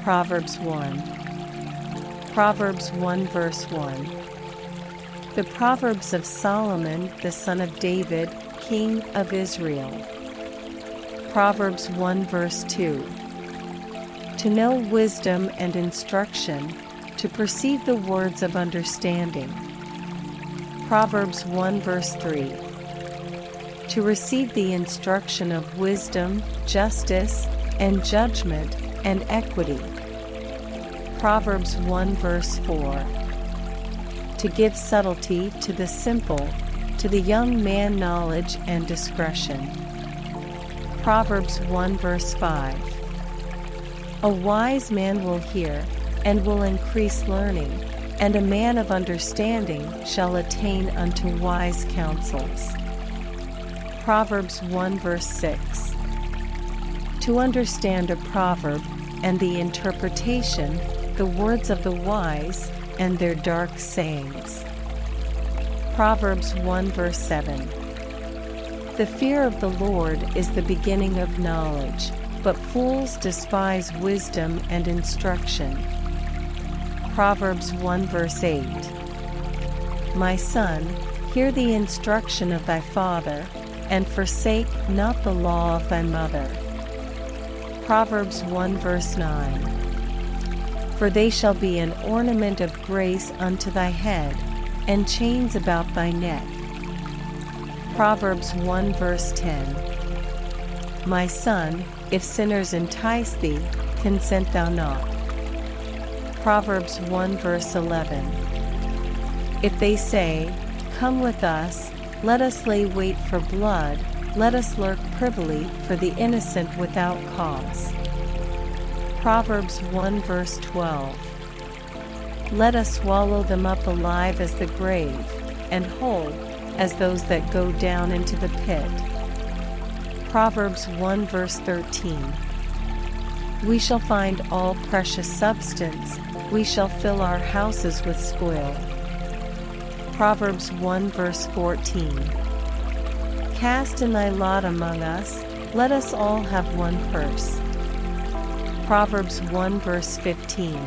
Proverbs 1. Proverbs 1 verse 1. The Proverbs of Solomon, the son of David, king of Israel. Proverbs 1 verse 2. To know wisdom and instruction, to perceive the words of understanding. Proverbs 1 verse 3. To receive the instruction of wisdom, justice, and judgment, and equity. Proverbs 1 verse 4. To give subtlety to the simple, to the young man knowledge and discretion. Proverbs 1 verse 5. A wise man will hear, and will increase learning, and a man of understanding shall attain unto wise counsels. Proverbs 1 verse 6. To understand a proverb, and the interpretation, the words of the wise, and their dark sayings. Proverbs 1 verse 7. The fear of the Lord is the beginning of knowledge, but fools despise wisdom and instruction. Proverbs 1 verse 8. My son, hear the instruction of thy father, and forsake not the law of thy mother. Proverbs 1 verse 9. For they shall be an ornament of grace unto thy head, and chains about thy neck. Proverbs 1 verse 10. My son, if sinners entice thee, consent thou not. Proverbs 1 verse 11. If they say, Come with us, let us lay wait for blood, let us lurk privily for the innocent without cause. Proverbs 1 verse 12. Let us swallow them up alive as the grave, and whole as those that go down into the pit. Proverbs 1 verse 13. We shall find all precious substance, we shall fill our houses with spoil. Proverbs 1 verse 14. Cast in thy lot among us, let us all have one purse. Proverbs 1 verse 15.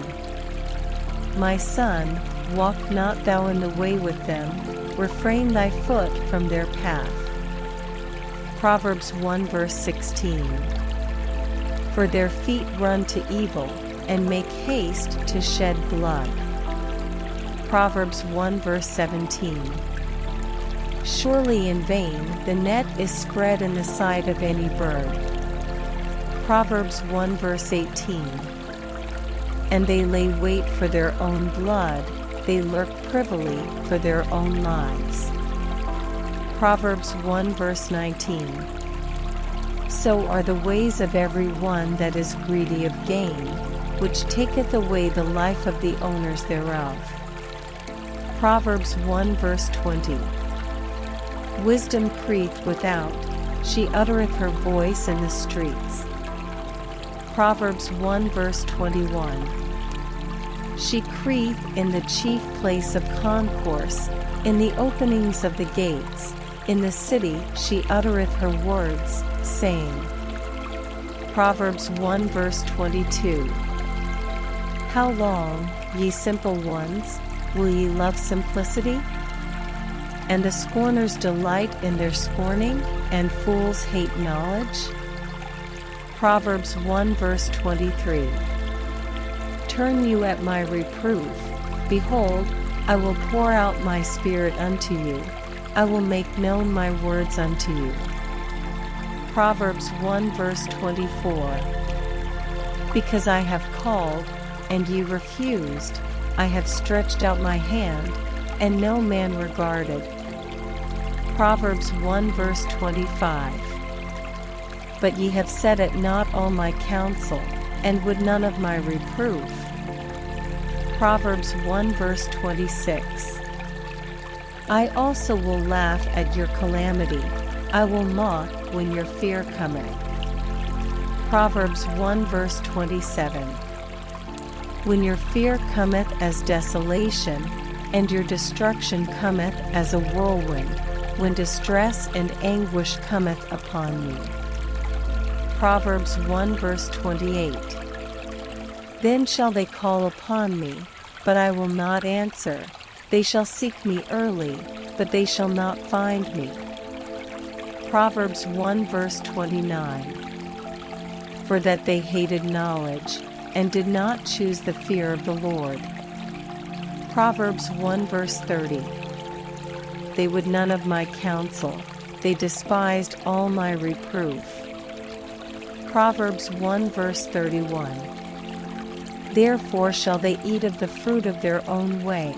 My son, walk not thou in the way with them, refrain thy foot from their path. Proverbs 1 verse 16. For their feet run to evil, and make haste to shed blood. Proverbs 1 verse 17. Surely in vain the net is spread in the sight of any bird. Proverbs 1 verse 18. And they lay wait for their own blood, they lurk privily for their own lives. Proverbs 1 verse 19. So are the ways of every one that is greedy of gain, which taketh away the life of the owners thereof. Proverbs 1 verse 20. Wisdom crieth without, she uttereth her voice in the streets. Proverbs 1 verse 21. She crieth in the chief place of concourse, in the openings of the gates, in the city she uttereth her words, saying. Proverbs 1 verse 22. How long, ye simple ones, will ye love simplicity? And the scorners delight in their scorning, and fools hate knowledge? Proverbs 1 verse 23. Turn you at my reproof, behold, I will pour out my spirit unto you, I will make known my words unto you. Proverbs 1 verse 24. Because I have called, and ye refused, I have stretched out my hand, and no man regarded. Proverbs 1 verse 25. But ye have set at naught all my counsel, and would none of my reproof. Proverbs 1 verse 26. I also will laugh at your calamity, I will mock when your fear cometh. Proverbs 1 verse 27. When your fear cometh as desolation, and your destruction cometh as a whirlwind, when distress and anguish cometh upon you. Proverbs 1 verse 28. Then shall they call upon me, but I will not answer. They shall seek me early, but they shall not find me. Proverbs 1 verse 29. For that they hated knowledge, and did not choose the fear of the Lord. Proverbs 1 verse 30. They would none of my counsel, they despised all my reproof. Proverbs 1 verse 31. Therefore shall they eat of the fruit of their own way,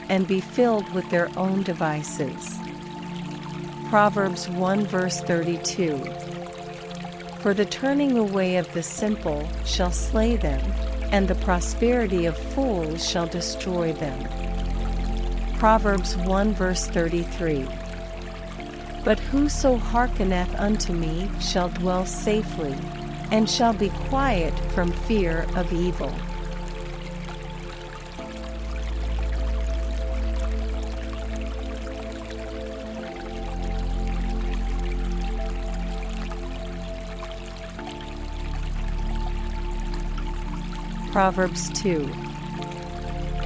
and be filled with their own devices. Proverbs 1 verse 32. For the turning away of the simple shall slay them, and the prosperity of fools shall destroy them. Proverbs 1 verse 33. But whoso hearkeneth unto me shall dwell safely, and shall be quiet from fear of evil. Proverbs 2.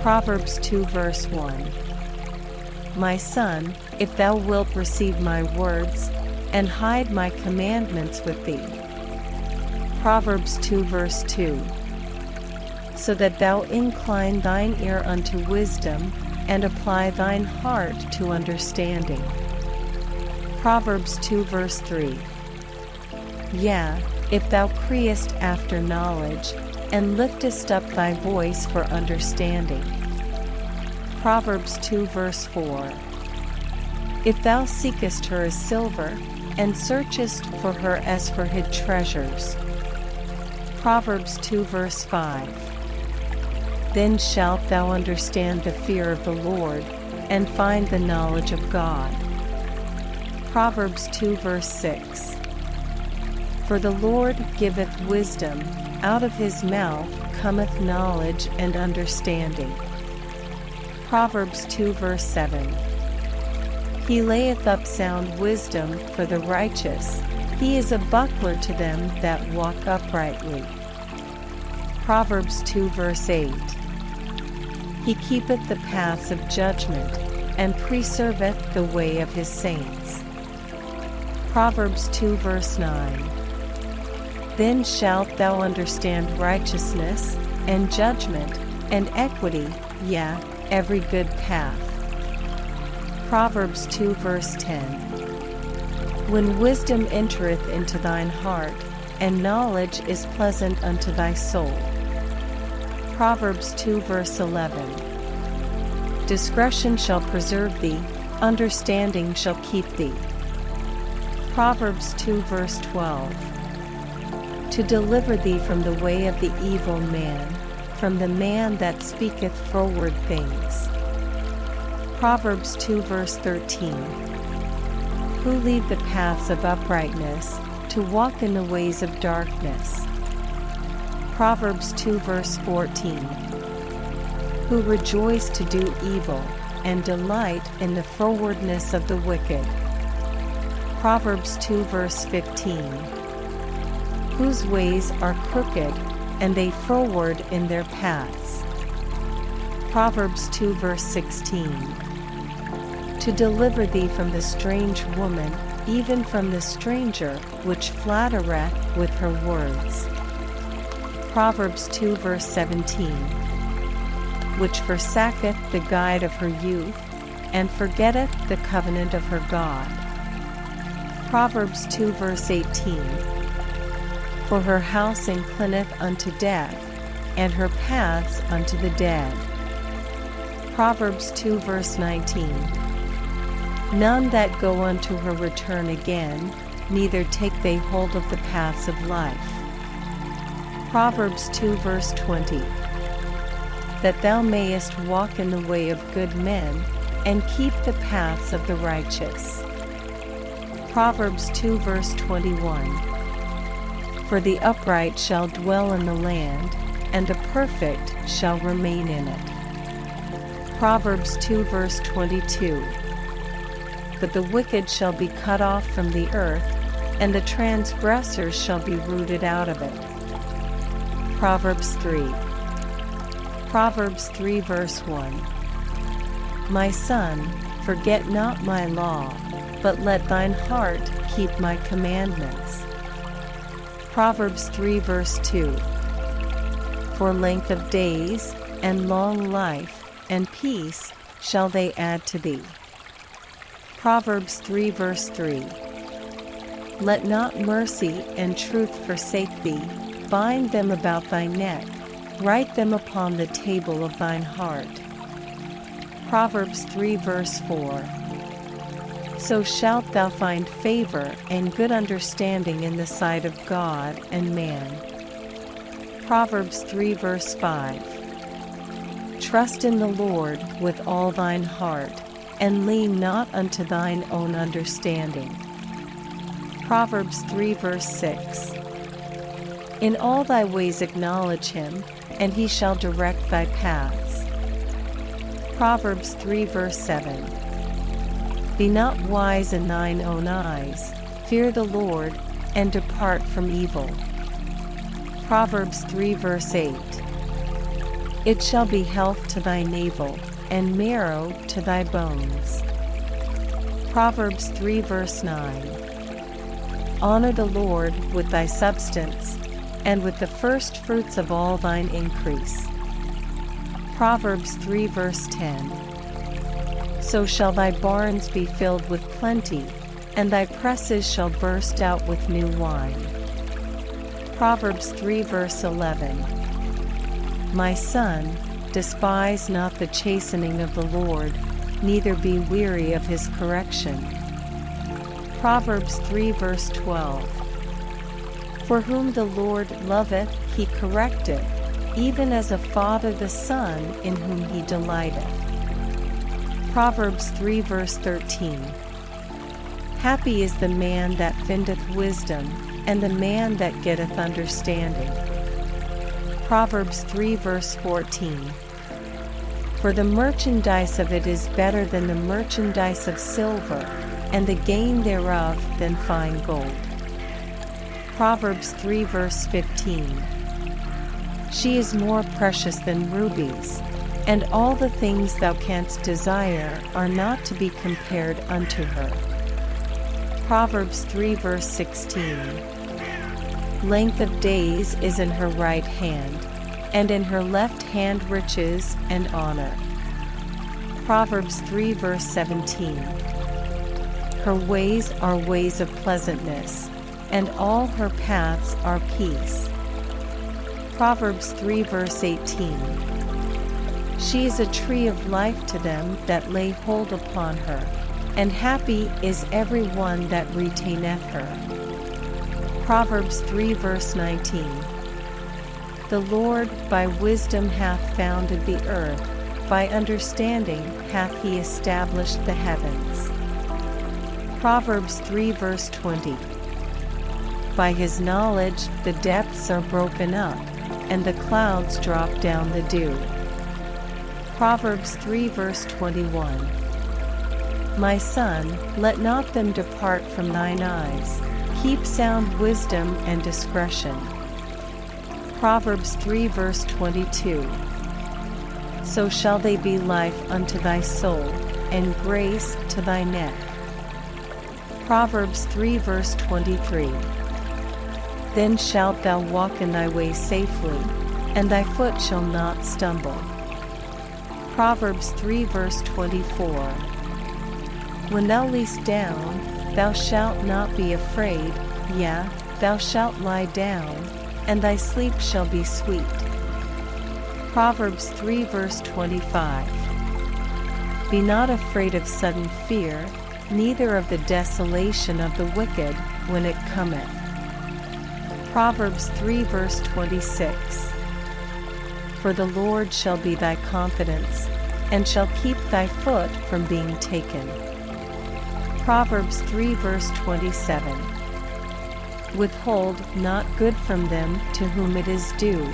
Proverbs 2 verse 1. My son, if thou wilt receive my words, and hide my commandments with thee. Proverbs 2 verse 2. So that thou incline thine ear unto wisdom, and apply thine heart to understanding. Proverbs 2 verse 3. Yea, if thou criest after knowledge, and liftest up thy voice for understanding. Proverbs 2 verse 4. If thou seekest her as silver, and searchest for her as for hid treasures. Proverbs 2 verse 5. Then shalt thou understand the fear of the Lord, and find the knowledge of God. Proverbs 2 verse 6. For the Lord giveth wisdom, out of his mouth cometh knowledge and understanding. Proverbs 2 verse 7. He layeth up sound wisdom for the righteous, he is a buckler to them that walk uprightly. Proverbs 2 verse 8. He keepeth the paths of judgment, and preserveth the way of his saints. Proverbs 2 verse 9. Then shalt thou understand righteousness, and judgment, and equity, yea, every good path. Proverbs 2 verse 10. When wisdom entereth into thine heart, and knowledge is pleasant unto thy soul. Proverbs 2 verse 11. Discretion shall preserve thee, understanding shall keep thee. Proverbs 2 verse 12. To deliver thee from the way of the evil man, from the man that speaketh froward things. Proverbs 2 verse 13. Who lead the paths of uprightness, to walk in the ways of darkness. Proverbs 2 verse 14. Who rejoice to do evil, and delight in the frowardness of the wicked. Proverbs 2 verse 15. Whose ways are crooked, and they froward in their paths. Proverbs 2 verse 16. To deliver thee from the strange woman, even from the stranger, which flattereth with her words. Proverbs 2 verse 17. Which forsaketh the guide of her youth, and forgetteth the covenant of her God. Proverbs 2 verse 18. For her house inclineth unto death, and her paths unto the dead. Proverbs 2 verse 19. None that go unto her return again, neither take they hold of the paths of life. Proverbs 2 verse 20. That thou mayest walk in the way of good men, and keep the paths of the righteous. Proverbs 2 verse 21. For the upright shall dwell in the land, and the perfect shall remain in it. Proverbs 2 verse 22. But the wicked shall be cut off from the earth, and the transgressors shall be rooted out of it. Proverbs 3. Proverbs 3 verse 1. My son, forget not my law, but let thine heart keep my commandments. Proverbs 3 verse 2. For length of days, and long life, and peace, shall they add to thee. Proverbs 3 verse 3. Let not mercy and truth forsake thee, bind them about thy neck, write them upon the table of thine heart. Proverbs 3 verse 4. So shalt thou find favor and good understanding in the sight of God and man. Proverbs 3 verse 5. Trust in the Lord with all thine heart, and lean not unto thine own understanding. Proverbs 3 verse 6. In all thy ways acknowledge him, and he shall direct thy paths. Proverbs 3 verse 7. Be not wise in thine own eyes, fear the Lord, and depart from evil. Proverbs 3 verse 8. It shall be health to thy navel, and marrow to thy bones. Proverbs 3 verse 9. Honor the Lord with thy substance, and with the first fruits of all thine increase. Proverbs 3 verse 10. So shall thy barns be filled with plenty, and thy presses shall burst out with new wine. Proverbs 3 verse 11. My son, despise not the chastening of the Lord, neither be weary of his correction. Proverbs 3 verse 12. For whom the Lord loveth, he correcteth, even as a father the son in whom he delighteth. Proverbs 3 verse 13. Happy is the man that findeth wisdom, and the man that getteth understanding. Proverbs 3 verse 14. For the merchandise of it is better than the merchandise of silver, and the gain thereof than fine gold. Proverbs 3 verse 15. She is more precious than rubies, and all the things thou canst desire are not to be compared unto her. Proverbs 3 verse 16. Length of days is in her right hand, and in her left hand riches and honor. Proverbs 3 verse 17. Her ways are ways of pleasantness, and all her paths are peace. Proverbs 3 verse 18. She is a tree of life to them that lay hold upon her, and happy is every one that retaineth her. Proverbs 3 verse 19. The Lord by wisdom hath founded the earth, by understanding hath he established the heavens. Proverbs 3 verse 20. By his knowledge the depths are broken up, and the clouds drop down the dew. Proverbs 3 verse 21. My son, let not them depart from thine eyes, keep sound wisdom and discretion. Proverbs 3 verse 22. So shall they be life unto thy soul, and grace to thy neck. Proverbs 3 verse 23. Then shalt thou walk in thy way safely, and thy foot shall not stumble. Proverbs 3 verse 24. When thou liest down, thou shalt not be afraid, yea, thou shalt lie down, and thy sleep shall be sweet. Proverbs 3 verse 25. Be not afraid of sudden fear, neither of the desolation of the wicked when it cometh. Proverbs 3 verse 26. For the Lord shall be thy confidence, and shall keep thy foot from being taken. Proverbs 3 verse 27. Withhold not good from them to whom it is due,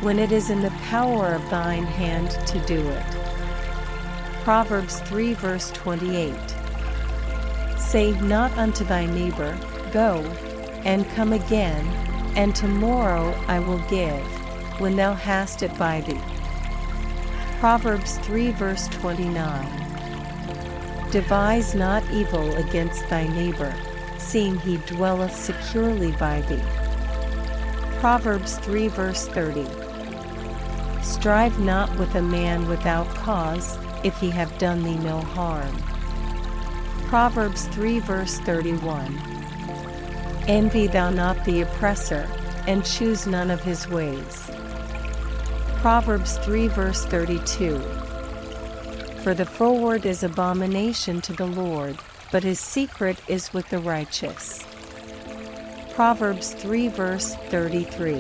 when it is in the power of thine hand to do it. Proverbs 3 verse 28. Say not unto thy neighbor, Go, and come again, and tomorrow I will give, when thou hast it by thee. Proverbs 3 verse 29. Devise not evil against thy neighbor, seeing he dwelleth securely by thee. Proverbs 3 verse 30. Strive not with a man without cause, if he have done thee no harm. Proverbs 3 verse 31. Envy thou not the oppressor, and choose none of his ways. Proverbs 3 verse 32. For the froward is abomination to the Lord, but his secret is with the righteous. Proverbs 3 verse 33.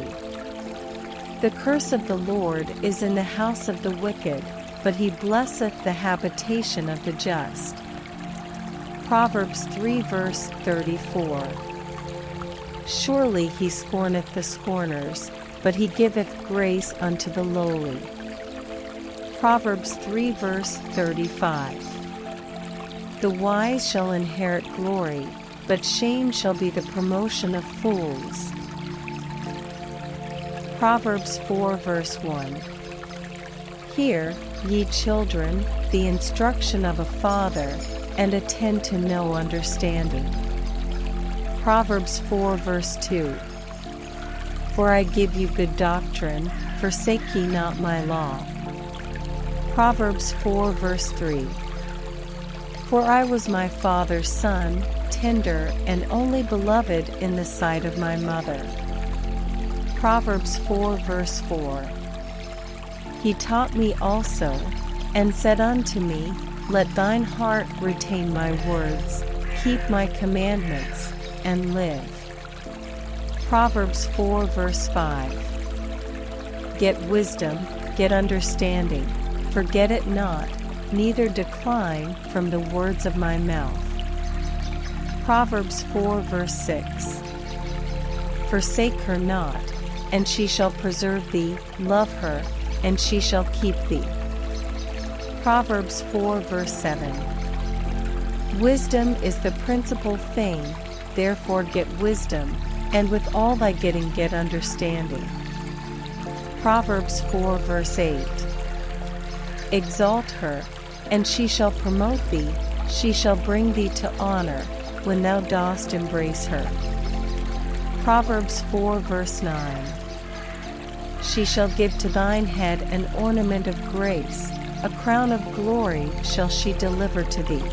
The curse of the Lord is in the house of the wicked, but he blesseth the habitation of the just. Proverbs 3 verse 34. Surely he scorneth the scorners, but he giveth grace unto the lowly. Proverbs 3 verse 35. The wise shall inherit glory, but shame shall be the promotion of fools. Proverbs 4 verse 1. Hear, ye children, the instruction of a father, and attend to no understanding. Proverbs 4 verse 2. For I give you good doctrine, forsake ye not my law. Proverbs 4 verse 3. For I was my father's son, tender and only beloved in the sight of my mother. Proverbs 4 verse 4. He taught me also, and said unto me, Let thine heart retain my words, keep my commandments, and live. Proverbs 4 verse 5. Get wisdom, get understanding, forget it not, neither decline from the words of my mouth. Proverbs 4 verse 6. Forsake her not, and she shall preserve thee, love her, and she shall keep thee. Proverbs 4 verse 7. Wisdom is the principal thing, therefore get wisdom, and with all thy getting get understanding. Proverbs 4 verse 8. Exalt her, and she shall promote thee, she shall bring thee to honor, when thou dost embrace her. Proverbs 4 verse 9. She shall give to thine head an ornament of grace, a crown of glory shall she deliver to thee.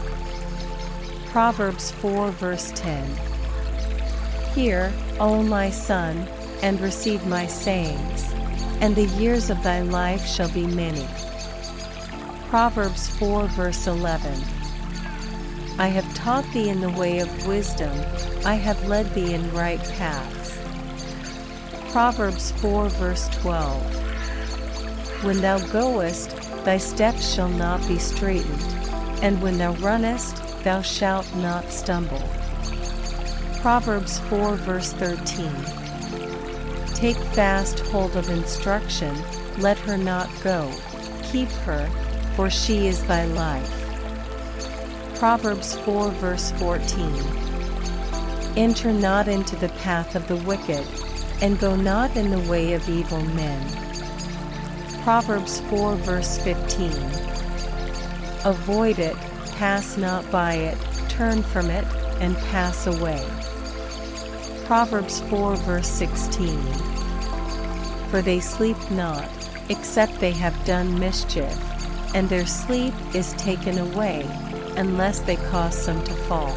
Proverbs 4 verse 10. Hear, O my son, and receive my sayings, and the years of thy life shall be many. Proverbs 4 verse 11. I have taught thee in the way of wisdom, I have led thee in right paths. Proverbs 4 verse 12. When thou goest, thy steps shall not be straitened, and when thou runnest, thou shalt not stumble. Proverbs 4 verse 13. Take fast hold of instruction, let her not go, keep her, for she is thy life. Proverbs 4 verse 14. Enter not into the path of the wicked, and go not in the way of evil men. Proverbs 4 verse 15. Avoid it, pass not by it, turn from it, and pass away. Proverbs 4 verse 16. For they sleep not, except they have done mischief, and their sleep is taken away, unless they cause some to fall.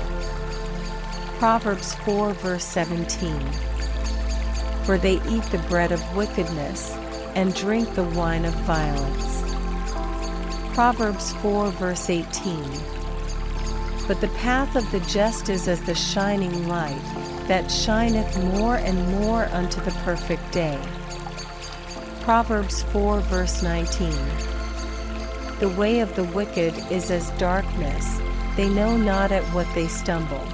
Proverbs 4 verse 17. For they eat the bread of wickedness, and drink the wine of violence. Proverbs 4 verse 18. But the path of the just is as the shining light, that shineth more and more unto the perfect day. Proverbs 4 verse 19. The way of the wicked is as darkness, they know not at what they stumble.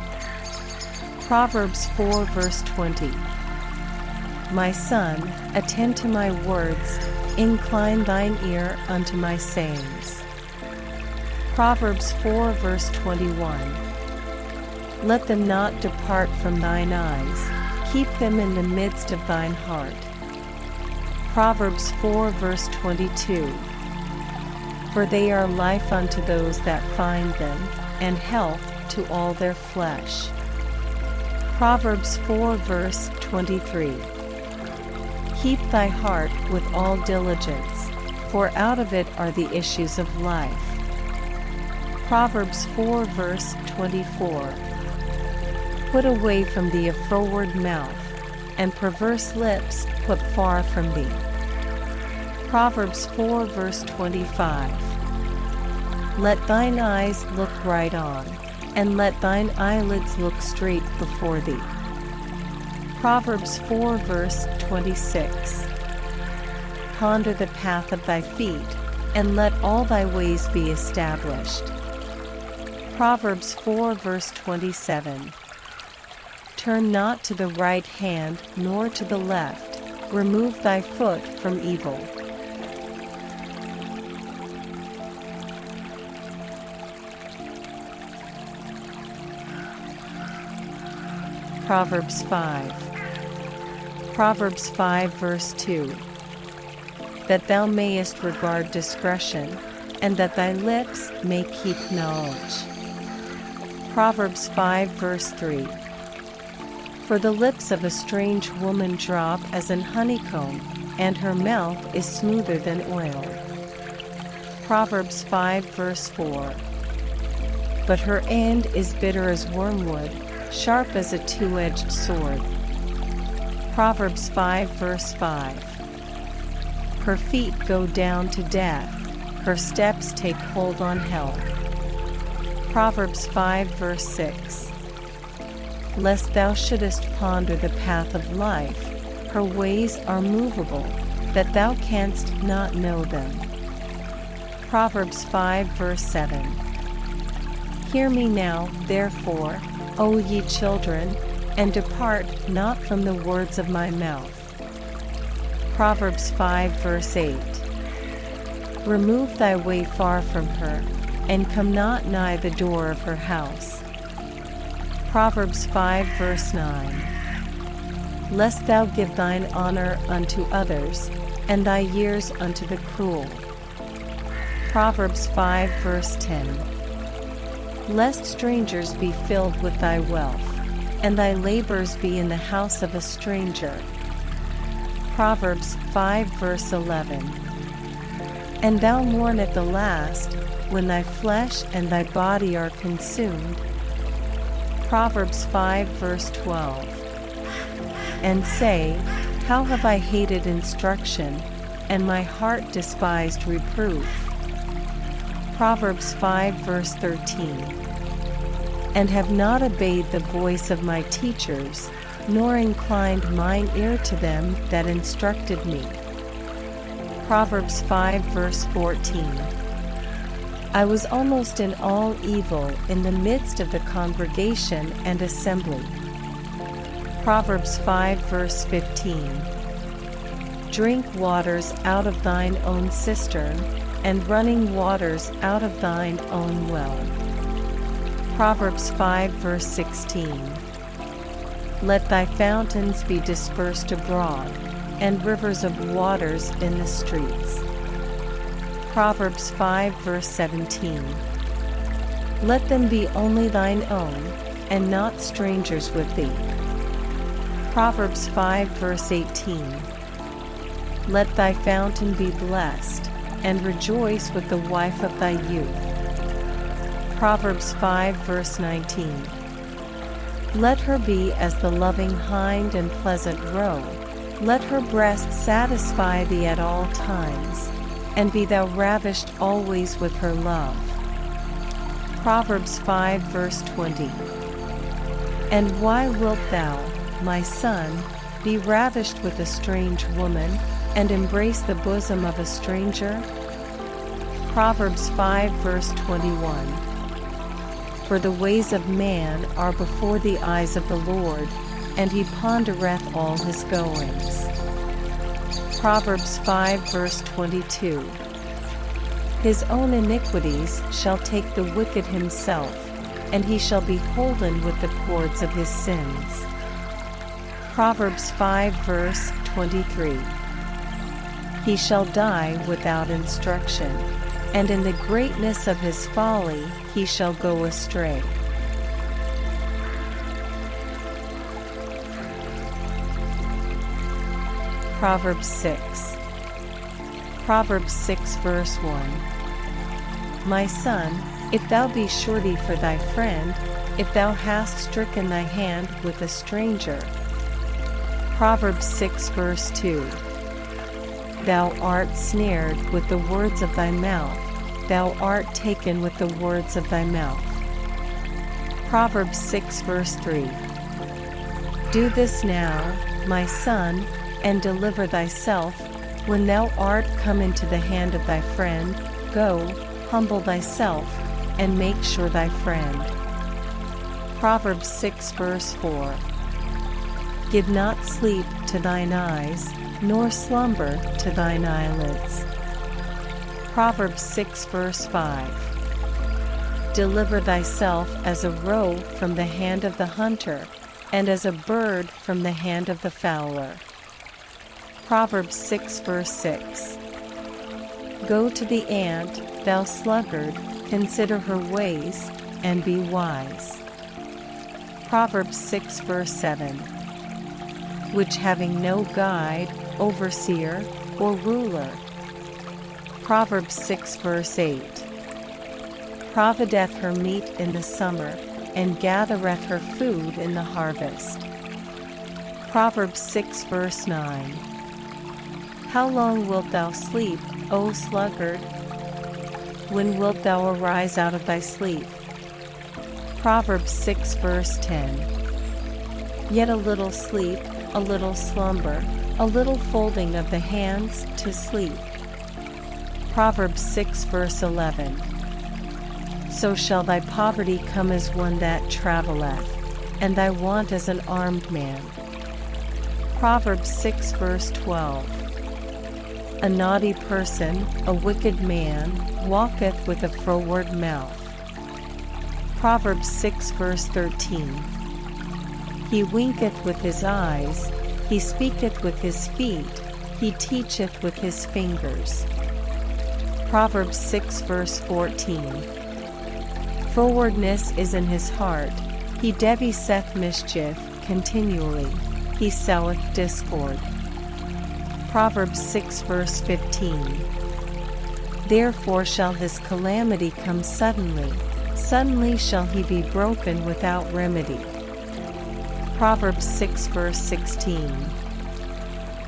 Proverbs 4 verse 20. My son, attend to my words, incline thine ear unto my sayings. Proverbs 4 verse 21. Let them not depart from thine eyes, keep them in the midst of thine heart. Proverbs 4 verse 22. for they are life unto those that find them, and health to all their flesh. Proverbs 4 verse 23. Keep thy heart with all diligence, for out of it are the issues of life. Proverbs 4 verse 24. Put away from thee a froward mouth, and perverse lips put far from thee. Proverbs 4 verse 25. Let thine eyes look right on, and let thine eyelids look straight before thee. Proverbs 4 verse 26. Ponder the path of thy feet, and let all thy ways be established. Proverbs 4 verse 27. Turn not to the right hand nor to the left, remove thy foot from evil. Proverbs 5. Proverbs 5 verse 2. That thou mayest regard discretion, and that thy lips may keep knowledge. Proverbs 5 verse 3. For the lips of a strange woman drop as an honeycomb, and her mouth is smoother than oil. Proverbs 5 verse 4. But her end is bitter as wormwood, sharp as a two-edged sword. Proverbs 5 verse 5. Her feet go down to death, her steps take hold on hell. Proverbs 5 verse 6. Lest thou shouldest ponder the path of life, her ways are movable, that thou canst not know them. Proverbs 5 verse 7. Hear me now, therefore, O ye children, and depart not from the words of my mouth. Proverbs 5 verse 8. Remove thy way far from her, and come not nigh the door of her house. Proverbs 5 verse 9. Lest thou give thine honor unto others, and thy years unto the cruel. Proverbs 5 verse 10. Lest strangers be filled with thy wealth, and thy labors be in the house of a stranger. Proverbs 5 verse 11. And thou mourn at the last, when thy flesh and thy body are consumed. Proverbs 5 verse 12. And say, how have I hated instruction, and my heart despised reproof. Proverbs 5 verse 13. And have not obeyed the voice of my teachers, nor inclined mine ear to them that instructed me. Proverbs 5 verse 14. I was almost in all evil in the midst of the congregation and assembly. Proverbs 5 verse 15. Drink waters out of thine own cistern, and running waters out of thine own well. Proverbs 5 verse 16. Let thy fountains be dispersed abroad, and rivers of waters in the streets. Proverbs 5 verse 17. Let them be only thine own, and not strangers with thee. Proverbs 5 verse 18. Let thy fountain be blessed, and rejoice with the wife of thy youth. Proverbs 5 verse 19. Let her be as the loving hind and pleasant roe, let her breast satisfy thee at all times, and be thou ravished always with her love. Proverbs 5 verse 20. And why wilt thou, my son, be ravished with a strange woman, and embrace the bosom of a stranger? Proverbs 5 verse 21. For the ways of man are before the eyes of the Lord, and he pondereth all his goings. Proverbs 5 verse 22. His own iniquities shall take the wicked himself, and he shall be holden with the cords of his sins. Proverbs 5 verse 23. He shall die without instruction, and in the greatness of his folly he shall go astray. Proverbs 6. Proverbs 6 verse 1. My son, if thou be surety for thy friend, if thou hast stricken thy hand with a stranger. Proverbs 6 verse 2. Thou art snared with the words of thy mouth, thou art taken with the words of thy mouth. Proverbs 6 verse 3. Do this now, my son, and deliver thyself, when thou art come into the hand of thy friend, go, humble thyself, and make sure thy friend. Proverbs 6 verse 4. Give not sleep to thine eyes, nor slumber to thine eyelids. Proverbs 6 verse 5. Deliver thyself as a roe from the hand of the hunter, and as a bird from the hand of the fowler. Proverbs 6 verse 6. Go to the ant, thou sluggard, consider her ways, and be wise. Proverbs 6 verse 7. Which having no guide, overseer, or ruler. Proverbs 6 verse 8. Provideth her meat in the summer, and gathereth her food in the harvest. Proverbs 6 verse 9. How long wilt thou sleep, O sluggard? When wilt thou arise out of thy sleep? Proverbs 6 verse 10. Yet a little sleep, a little slumber, a little folding of the hands to sleep. Proverbs 6 verse 11. So shall thy poverty come as one that travelleth, and thy want as an armed man. Proverbs 6 verse 12. A naughty person, a wicked man, walketh with a froward mouth. Proverbs 6 verse 13. He winketh with his eyes, he speaketh with his feet, he teacheth with his fingers. Proverbs 6 verse 14. Frowardness is in his heart, he deviseth mischief continually, he soweth discord. Proverbs 6 verse 15. Therefore shall his calamity come suddenly, suddenly shall he be broken without remedy. Proverbs 6 verse 16.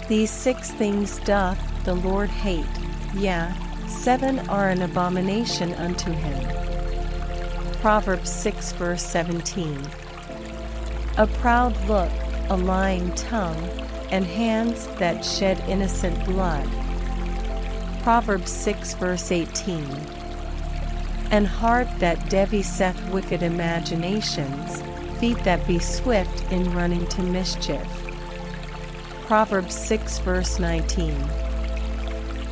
These 6 things doth the Lord hate, yea, 7 are an abomination unto him. Proverbs 6 verse 17. A proud look, a lying tongue, and hands that shed innocent blood. Proverbs 6 verse 18. An heart that deviseth wicked imaginations, feet that be swift in running to mischief. Proverbs 6 verse 19.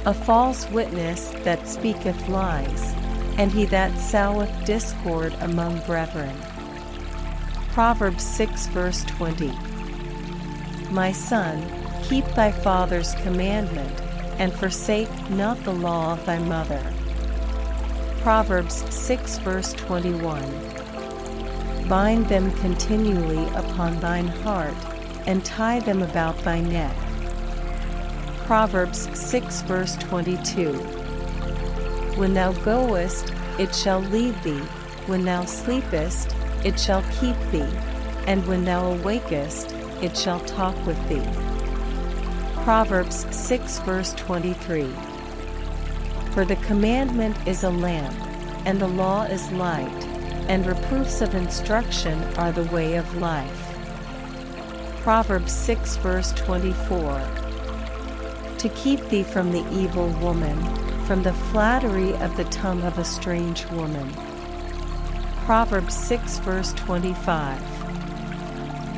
A false witness that speaketh lies, and he that soweth discord among brethren. Proverbs 6 verse 20. My son, keep thy father's commandment, and forsake not the law of thy mother. Proverbs 6 verse 21. Bind them continually upon thine heart, and tie them about thy neck. Proverbs 6 verse 22. When thou goest, it shall lead thee, when thou sleepest, it shall keep thee, and when thou awakest, it shall talk with thee. Proverbs 6 verse 23. For the commandment is a lamp, and the law is light, and reproofs of instruction are the way of life. Proverbs 6 verse 24. To keep thee from the evil woman, from the flattery of the tongue of a strange woman. Proverbs 6 verse 25.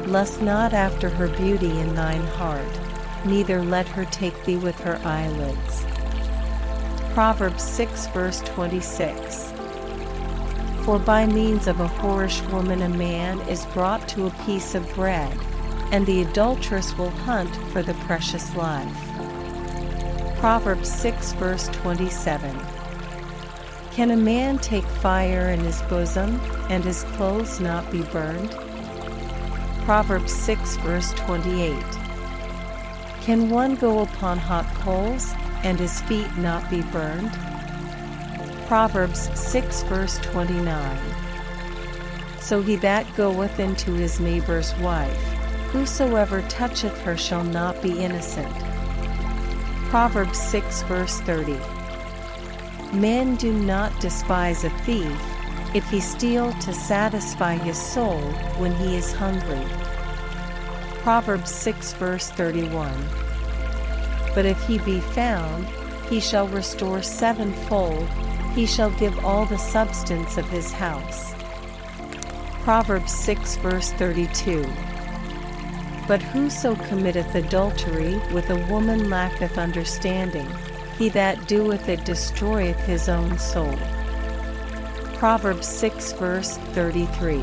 Lust not after her beauty in thine heart, neither let her take thee with her eyelids. Proverbs 6 verse 26. For by means of a whorish woman a man is brought to a piece of bread, and the adulteress will hunt for the precious life. Proverbs 6 verse 27. Can a man take fire in his bosom, and his clothes not be burned? Proverbs 6 verse 28. Can one go upon hot coals, and his feet not be burned? Proverbs 6 verse 29. So he that goeth into his neighbor's wife, whosoever toucheth her shall not be innocent. Proverbs 6 verse 30. Men do not despise a thief, if he steal to satisfy his soul when he is hungry. Proverbs 6 verse 31. But if he be found, he shall restore sevenfold, he shall give all the substance of his house. Proverbs 6 verse 32. But whoso committeth adultery with a woman lacketh understanding, he that doeth it destroyeth his own soul. Proverbs 6 verse 33.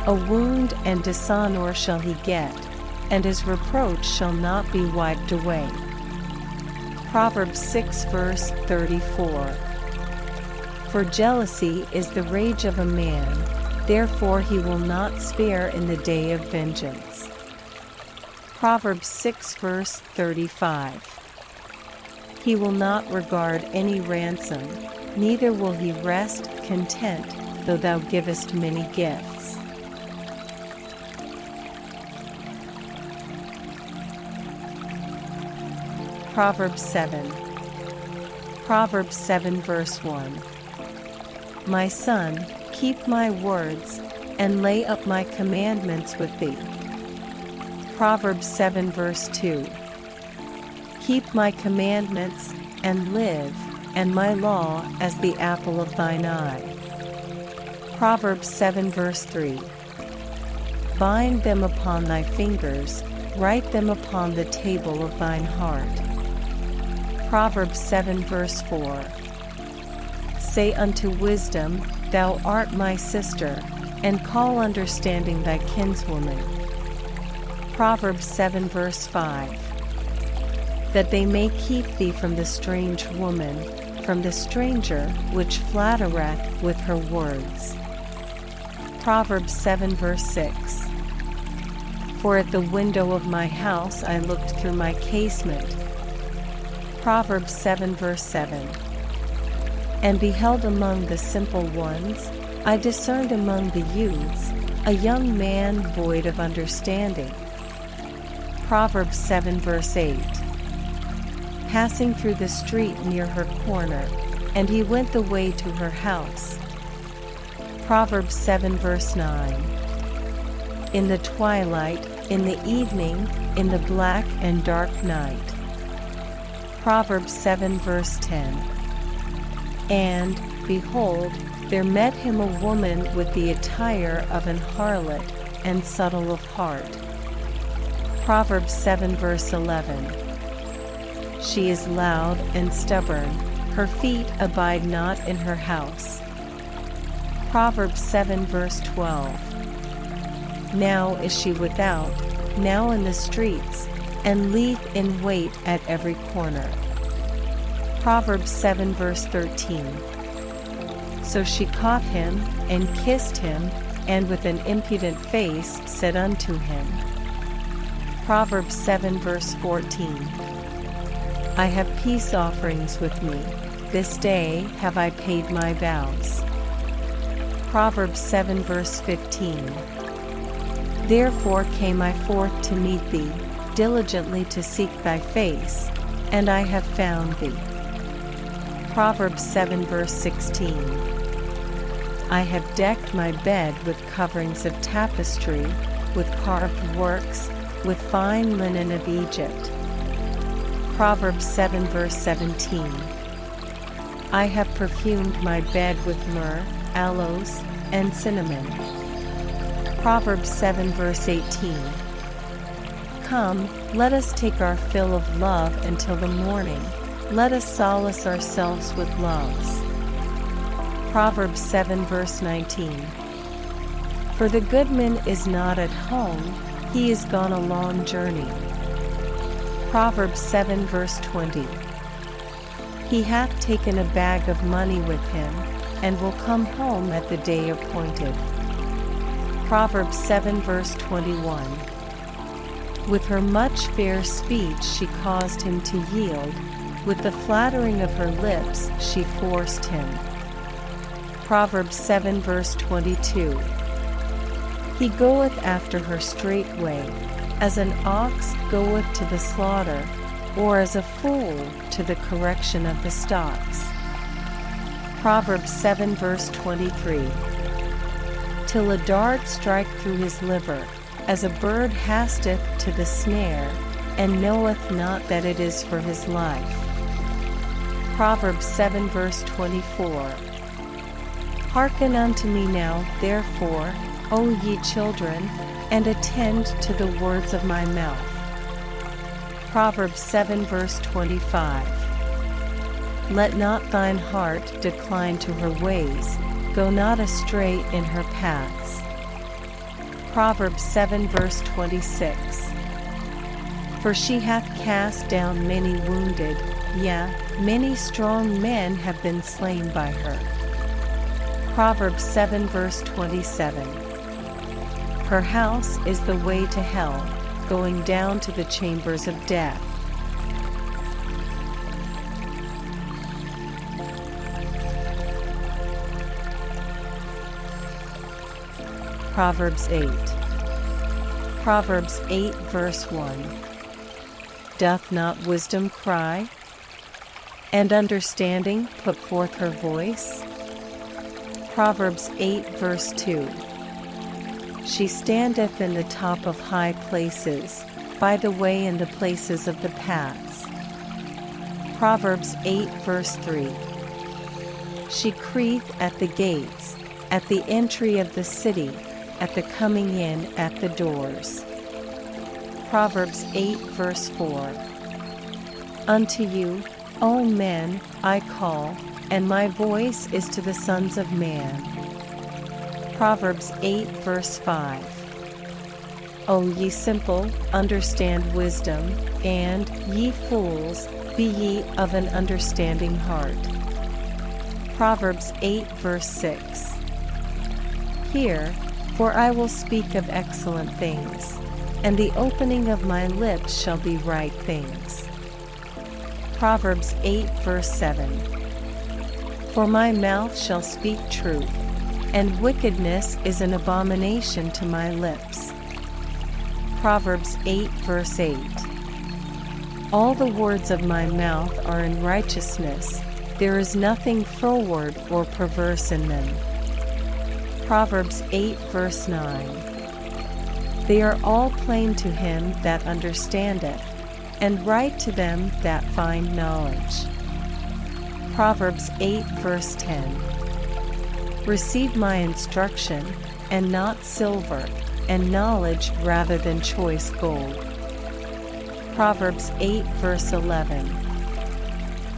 A wound and dishonor shall he get, and his reproach shall not be wiped away. Proverbs 6 verse 34. For jealousy is the rage of a man, therefore he will not spare in the day of vengeance. Proverbs 6 verse 35. He will not regard any ransom, neither will he rest content, though thou givest many gifts. Proverbs 7. Proverbs 7 verse 1. My son, keep my words, and lay up my commandments with thee. Proverbs 7 verse 2. Keep my commandments, and live, and my law as the apple of thine eye. Proverbs 7 verse 3. Bind them upon thy fingers, write them upon the table of thine heart. Proverbs 7 verse 4. Say unto wisdom, thou art my sister, and call understanding thy kinswoman. Proverbs 7 verse 5. That they may keep thee from the strange woman, from the stranger which flattereth with her words. Proverbs 7 verse 6. For at the window of my house I looked through my casement. Proverbs 7 verse 7. And beheld among the simple ones, I discerned among the youths, a young man void of understanding. Proverbs 7 verse 8. Passing through the street near her corner, and he went the way to her house. Proverbs 7 verse 9. In the twilight, in the evening, in the black and dark night. Proverbs 7 verse 10. And, behold, there met him a woman with the attire of an harlot, and subtle of heart. Proverbs 7 verse 11. She is loud and stubborn, her feet abide not in her house. Proverbs 7 verse 12. Now is she without, now in the streets, and lieth in wait at every corner. Proverbs 7 verse 13. So she caught him, and kissed him, and with an impudent face said unto him. Proverbs 7 verse 14. I have peace offerings with me, this day have I paid my vows. Proverbs 7 verse 15. Therefore came I forth to meet thee, diligently to seek thy face, and I have found thee. Proverbs 7 verse 16. I have decked my bed with coverings of tapestry, with carved works, with fine linen of Egypt. Proverbs 7 verse 17. I have perfumed my bed with myrrh, aloes, and cinnamon. Proverbs 7 verse 18. Come, let us take our fill of love until the morning, let us solace ourselves with loves. Proverbs 7 verse 19. For the good man is not at home, he is gone a long journey. Proverbs 7 verse 20. He hath taken a bag of money with him, and will come home at the day appointed. Proverbs 7 verse 21. With her much fair speech she caused him to yield, with the flattering of her lips she forced him. Proverbs 7 verse 22. He goeth after her straightway, as an ox goeth to the slaughter, or as a fool to the correction of the stocks. Proverbs 7 verse 23. Till a dart strike through his liver, as a bird hasteth to the snare, and knoweth not that it is for his life. Proverbs 7 verse 24. Hearken unto me now, therefore, O ye children, and attend to the words of my mouth. Proverbs 7 verse 25. Let not thine heart decline to her ways, go not astray in her paths. Proverbs 7 verse 26. For she hath cast down many wounded, yea, many strong men have been slain by her. Proverbs 7 verse 27. Her house is the way to hell, going down to the chambers of death. Proverbs 8. Proverbs 8 verse 1. Doth not wisdom cry, and understanding put forth her voice? Proverbs 8 verse 2. She standeth in the top of high places, by the way in the places of the paths. Proverbs 8 verse 3. She crieth at the gates, at the entry of the city, at the coming in at the doors. Proverbs 8 verse 4. Unto you, O men, I call, and my voice is to the sons of man. Proverbs 8 verse 5. O ye simple, understand wisdom, and, ye fools, be ye of an understanding heart. Proverbs 8 verse 6. Hear, for I will speak of excellent things, and the opening of my lips shall be right things. Proverbs 8 verse 7. For my mouth shall speak truth, and wickedness is an abomination to my lips. Proverbs 8 verse 8. All the words of my mouth are in righteousness, there is nothing froward or perverse in them. Proverbs 8 verse 9. They are all plain to him that understandeth, and right to them that find knowledge. Proverbs 8 verse 10. Receive my instruction, and not silver, and knowledge rather than choice gold. Proverbs 8 verse 11.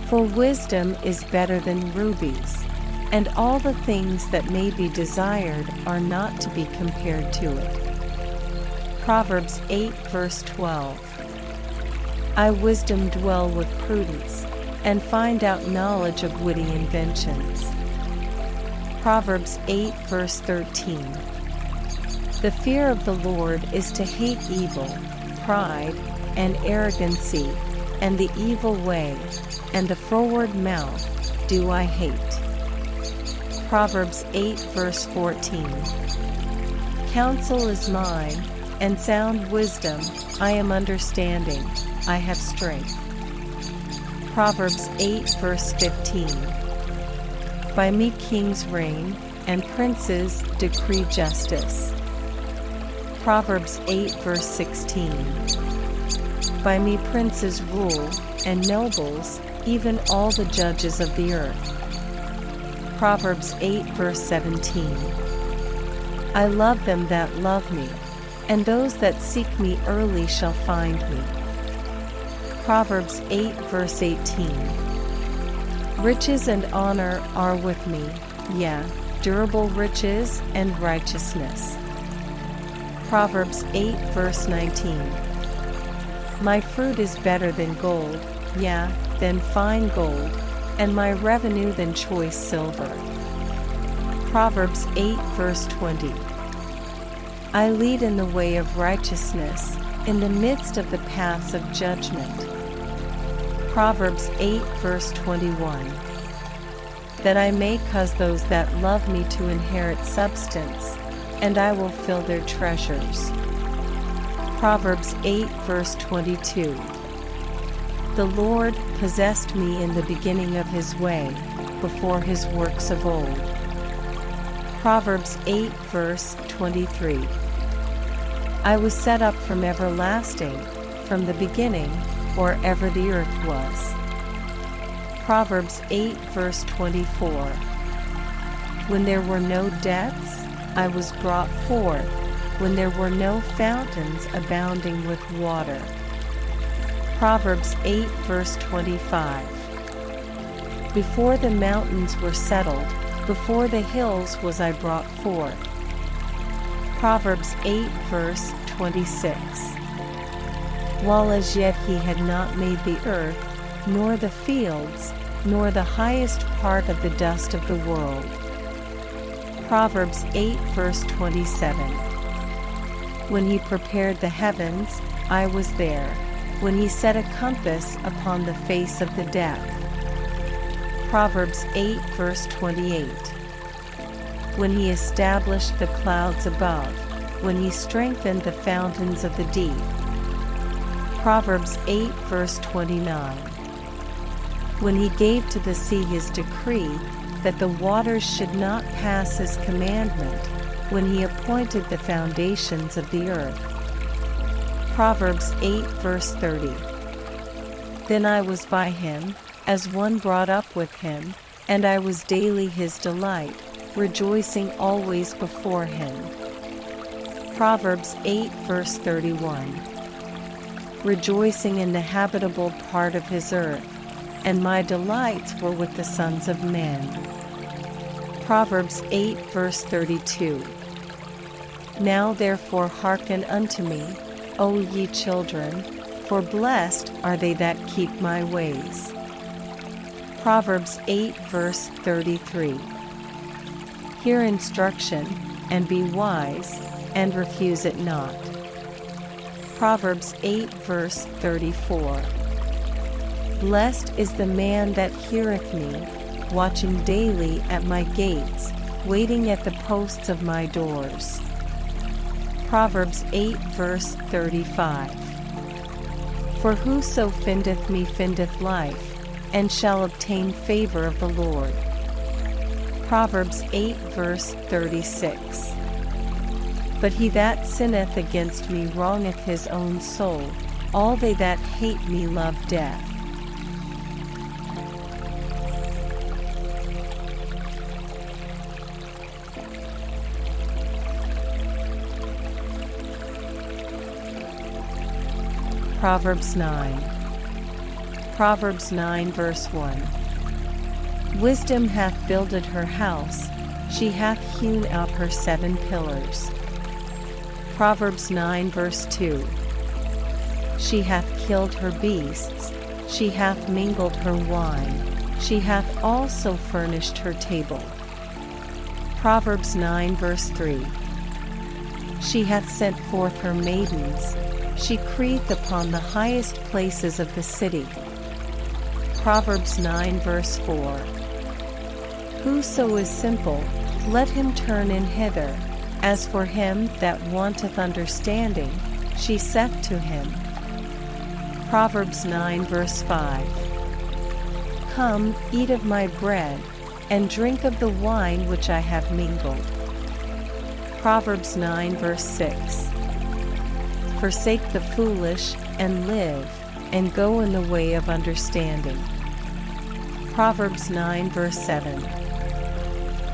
For wisdom is better than rubies, and all the things that may be desired are not to be compared to it. Proverbs 8 verse 12. I wisdom dwell with prudence, and find out knowledge of witty inventions. Proverbs 8 verse 13. The fear of the Lord is to hate evil, pride, and arrogancy, and the evil way, and the froward mouth do I hate. Proverbs 8 verse 14. Counsel is mine, and sound wisdom, I am understanding, I have strength. Proverbs 8 verse 15. By me kings reign, and princes decree justice. Proverbs 8 verse 16. By me princes rule, and nobles, even all the judges of the earth. Proverbs 8 verse 17. I love them that love me, and those that seek me early shall find me. Proverbs 8 verse 18. Riches and honor are with me, yea, durable riches and righteousness. Proverbs 8 verse 19. My fruit is better than gold, yea, than fine gold, and my revenue than choice silver. Proverbs 8 verse 20. I lead in the way of righteousness, in the midst of the paths of judgment. Proverbs 8 verse 21. That I may cause those that love me to inherit substance, and I will fill their treasures. Proverbs 8 verse 22. The Lord possessed me in the beginning of his way, before his works of old. Proverbs 8 verse 23. I was set up from everlasting, from the beginning, or ever the earth was. Proverbs 8 verse 24. When there were no depths, I was brought forth, when there were no fountains abounding with water. Proverbs 8 verse 25. Before the mountains were settled, before the hills was I brought forth. Proverbs 8 verse 26. While as yet he had not made the earth, nor the fields, nor the highest part of the dust of the world. Proverbs 8 verse 27. When he prepared the heavens, I was there, when he set a compass upon the face of the depth. Proverbs 8 verse 28. When he established the clouds above, when he strengthened the fountains of the deep. Proverbs 8 verse 29. When he gave to the sea his decree, that the waters should not pass his commandment, when he appointed the foundations of the earth. Proverbs 8 verse 30. Then I was by him, as one brought up with him, and I was daily his delight, rejoicing always before him. Proverbs 8 verse 31. Rejoicing in the habitable part of his earth, and my delights were with the sons of men. Proverbs 8 verse 32. Now therefore hearken unto me, O ye children, for blessed are they that keep my ways. Proverbs 8 verse 33. Hear instruction, and be wise, and refuse it not. Proverbs 8 verse 34. Blessed is the man that heareth me, watching daily at my gates, waiting at the posts of my doors. Proverbs 8 verse 35. For whoso findeth me findeth life, and shall obtain favor of the Lord. Proverbs 8 verse 36. But he that sinneth against me wrongeth his own soul, all they that hate me love death. Proverbs 9. Proverbs 9 verse 1. Wisdom hath builded her house, she hath hewn out her 7 pillars. Proverbs 9 verse 2. She hath killed her beasts, she hath mingled her wine, she hath also furnished her table. Proverbs 9 verse 3. She hath sent forth her maidens, she crieth upon the highest places of the city. Proverbs 9 verse 4. Whoso is simple, let him turn in hither. As for him that wanteth understanding, she saith to him. Proverbs 9 verse 5. Come, eat of my bread, and drink of the wine which I have mingled. Proverbs 9 verse 6. Forsake the foolish, and live, and go in the way of understanding. Proverbs 9 verse 7.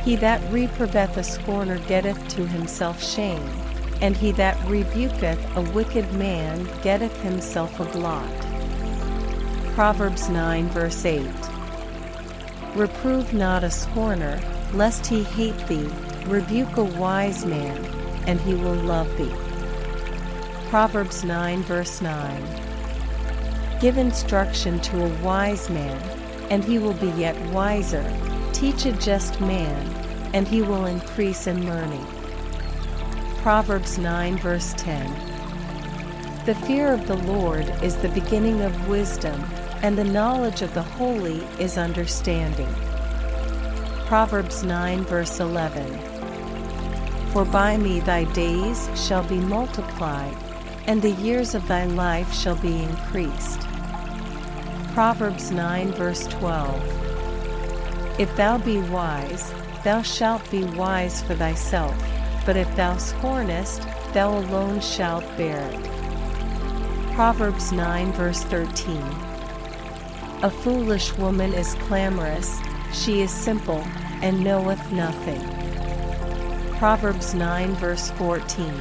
He that reproveth a scorner getteth to himself shame, and he that rebuketh a wicked man getteth himself a blot. Proverbs 9 verse 8. Reprove not a scorner, lest he hate thee, rebuke a wise man, and he will love thee. Proverbs 9 verse 9. Give instruction to a wise man, and he will be yet wiser. Teach a just man, and he will increase in learning. Proverbs 9 verse 10. The fear of the Lord is the beginning of wisdom, and the knowledge of the holy is understanding. Proverbs 9 verse 11. For by me thy days shall be multiplied, and the years of thy life shall be increased. Proverbs 9 verse 12. If thou be wise, thou shalt be wise for thyself, but if thou scornest, thou alone shalt bear it. Proverbs 9 verse 13. A foolish woman is clamorous, she is simple, and knoweth nothing. Proverbs 9 verse 14.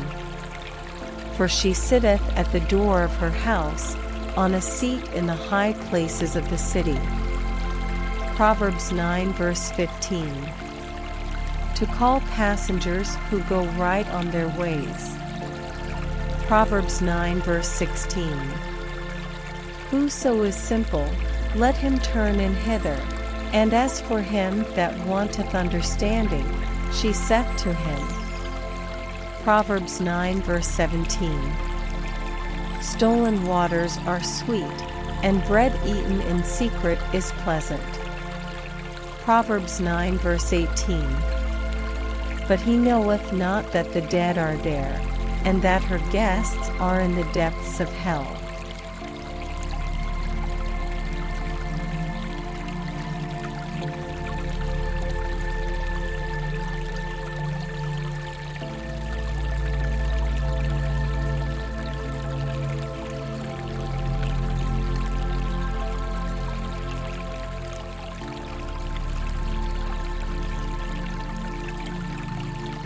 For she sitteth at the door of her house, on a seat in the high places of the city. Proverbs 9 verse 15. To call passengers who go right on their ways. Proverbs 9 verse 16. Whoso is simple, let him turn in hither, and as for him that wanteth understanding, she saith to him. Proverbs 9 verse 17. Stolen waters are sweet, and bread eaten in secret is pleasant. Proverbs 9 verse 18. But he knoweth not that the dead are there, and that her guests are in the depths of hell.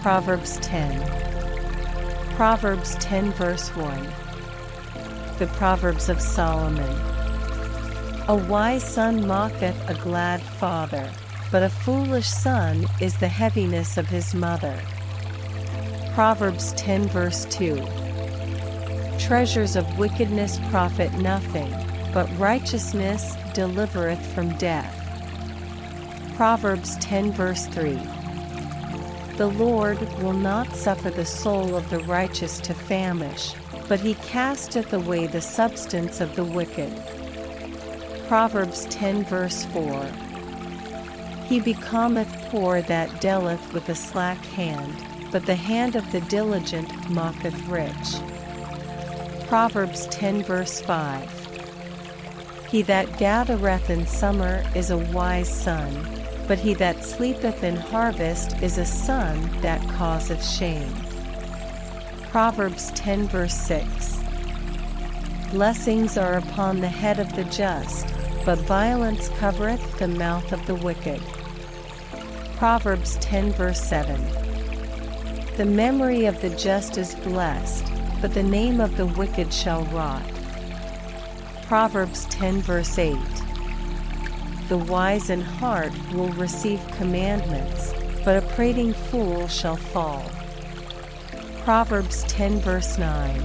Proverbs 10. Proverbs 10 verse 1. The Proverbs of Solomon. A wise son mocketh a glad father, but a foolish son is the heaviness of his mother. Proverbs 10 verse 2. Treasures of wickedness profit nothing, but righteousness delivereth from death. Proverbs 10 verse 3. The Lord will not suffer the soul of the righteous to famish, but he casteth away the substance of the wicked. Proverbs 10 verse 4. He becometh poor that dealeth with a slack hand, but the hand of the diligent mocketh rich. Proverbs 10 verse 5. He that gathereth in summer is a wise son, but he that sleepeth in harvest is a son that causeth shame. Proverbs 10 verse 6. Blessings are upon the head of the just, but violence covereth the mouth of the wicked. Proverbs 10 verse 7. The memory of the just is blessed, but the name of the wicked shall rot. Proverbs 10 verse 8. The wise in heart will receive commandments, but a prating fool shall fall. Proverbs 10 verse 9.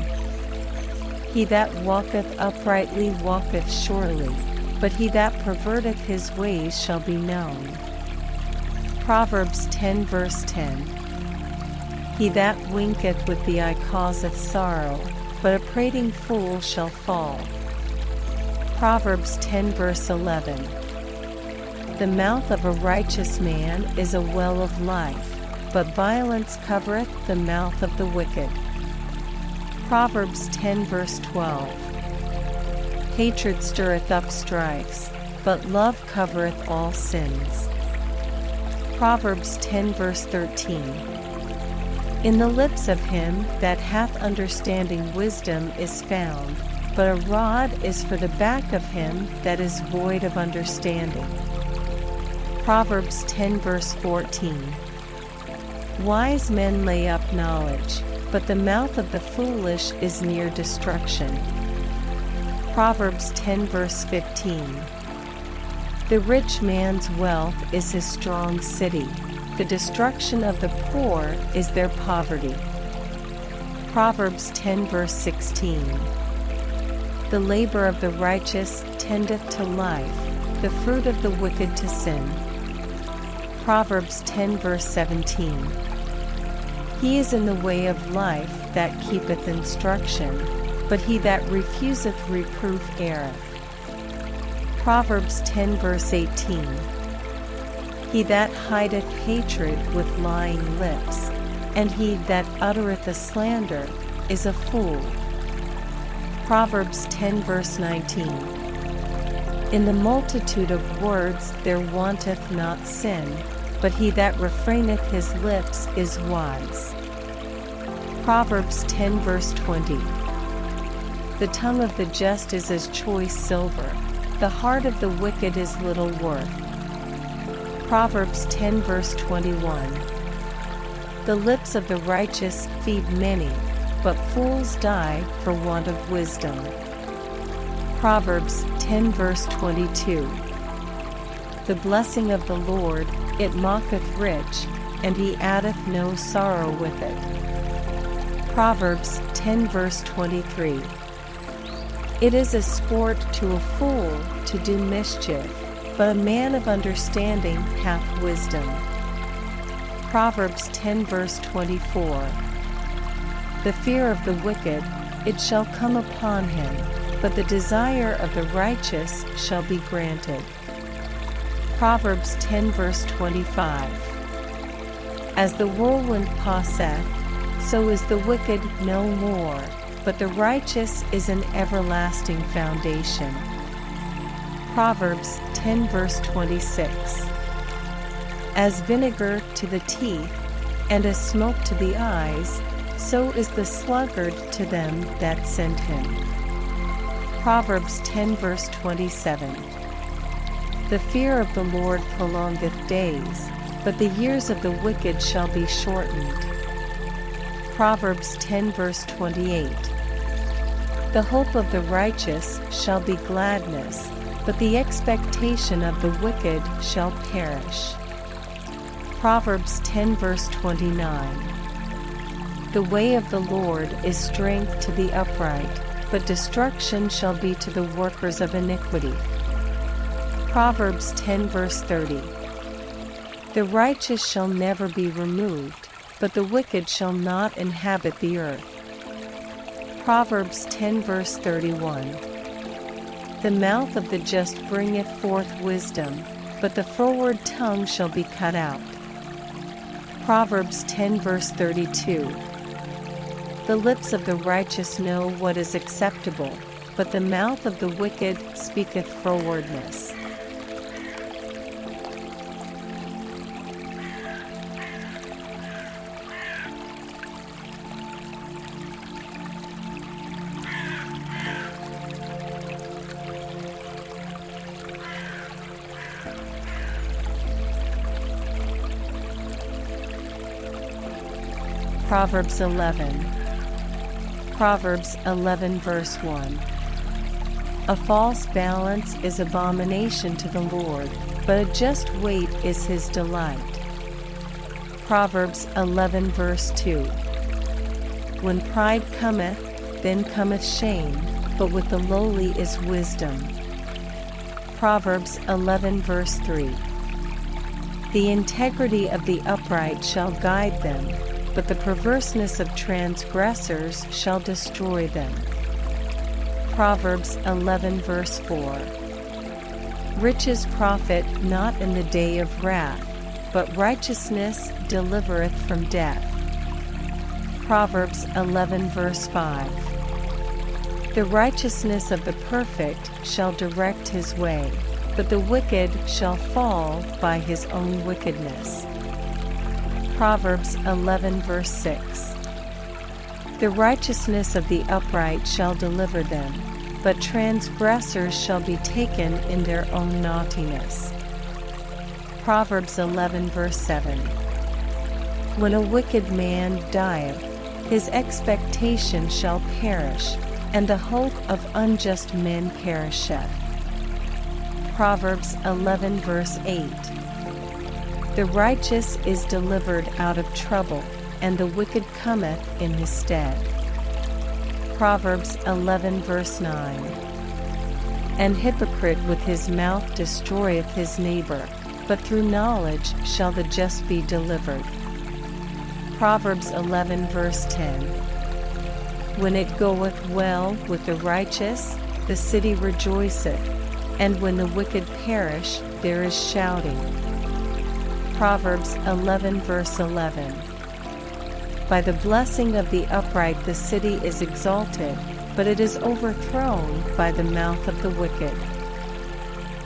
He that walketh uprightly walketh surely, but he that perverteth his ways shall be known. Proverbs 10 verse 10. He that winketh with the eye causeth sorrow, but a prating fool shall fall. Proverbs 10 verse 11. The mouth of a righteous man is a well of life, but violence covereth the mouth of the wicked. Proverbs 10 verse 12. Hatred stirreth up strifes, but love covereth all sins. Proverbs 10 verse 13. In the lips of him that hath understanding wisdom is found, but a rod is for the back of him that is void of understanding. Proverbs 10 verse 14. Wise men lay up knowledge, but the mouth of the foolish is near destruction. Proverbs 10 verse 15. The rich man's wealth is his strong city, the destruction of the poor is their poverty. Proverbs 10 verse 16. The labor of the righteous tendeth to life, the fruit of the wicked to sin. Proverbs 10 verse 17. He is in the way of life that keepeth instruction, but he that refuseth reproof erreth. Proverbs 10 verse 18. He that hideth hatred with lying lips, and he that uttereth a slander, is a fool. Proverbs 10 verse 19. In the multitude of words there wanteth not sin, but he that refraineth his lips is wise. Proverbs 10 verse 20. The tongue of the just is as choice silver, the heart of the wicked is little worth. Proverbs 10 verse 21. The lips of the righteous feed many, but fools die for want of wisdom. Proverbs 10 verse 22. The blessing of the Lord, it maketh rich, and he addeth no sorrow with it. Proverbs 10 verse 23. It is a sport to a fool to do mischief, but a man of understanding hath wisdom. Proverbs 10 verse 24. The fear of the wicked, it shall come upon him, but the desire of the righteous shall be granted. Proverbs 10 verse 25. As the whirlwind passeth, so is the wicked no more, but the righteous is an everlasting foundation. Proverbs 10 verse 26. As vinegar to the teeth, and as smoke to the eyes, so is the sluggard to them that send him. Proverbs 10 verse 27. The fear of the Lord prolongeth days, but the years of the wicked shall be shortened. Proverbs 10 verse 28. The hope of the righteous shall be gladness, but the expectation of the wicked shall perish. Proverbs 10 verse 29. The way of the Lord is strength to the upright, but destruction shall be to the workers of iniquity. Proverbs 10 verse 30. The righteous shall never be removed, but the wicked shall not inhabit the earth. Proverbs 10 verse 31. The mouth of the just bringeth forth wisdom, but the froward tongue shall be cut out. Proverbs 10 verse 32. The lips of the righteous know what is acceptable, but the mouth of the wicked speaketh frowardness. Proverbs 11. Proverbs 11 verse 1. A false balance is abomination to the Lord, but a just weight is his delight. Proverbs 11 verse 2. When pride cometh, then cometh shame, but with the lowly is wisdom. Proverbs 11 verse 3. The integrity of the upright shall guide them, but the perverseness of transgressors shall destroy them. Proverbs 11 verse 4. Riches profit not in the day of wrath, but righteousness delivereth from death. Proverbs 11 verse 5. The righteousness of the perfect shall direct his way, but the wicked shall fall by his own wickedness. Proverbs 11 verse 6. The righteousness of the upright shall deliver them, but transgressors shall be taken in their own naughtiness. Proverbs 11 verse 7. When a wicked man dieth, his expectation shall perish, and the hope of unjust men perisheth. Proverbs 11 verse 8. The righteous is delivered out of trouble, and the wicked cometh in his stead. Proverbs 11 verse 9. An hypocrite with his mouth destroyeth his neighbor, but through knowledge shall the just be delivered. Proverbs 11 verse 10. When it goeth well with the righteous, the city rejoiceth, and when the wicked perish, there is shouting. Proverbs 11 verse 11. By the blessing of the upright the city is exalted, but it is overthrown by the mouth of the wicked.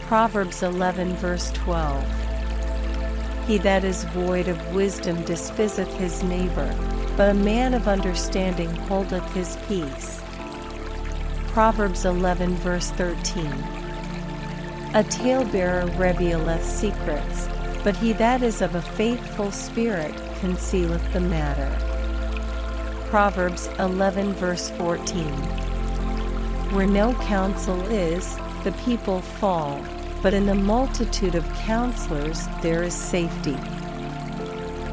Proverbs 11 verse 12. He that is void of wisdom despiseth his neighbor, but a man of understanding holdeth his peace. Proverbs 11 verse 13. A talebearer revealeth secrets, but he that is of a faithful spirit concealeth the matter. Proverbs 11 verse 14. Where no counsel is, the people fall, but in the multitude of counselors there is safety.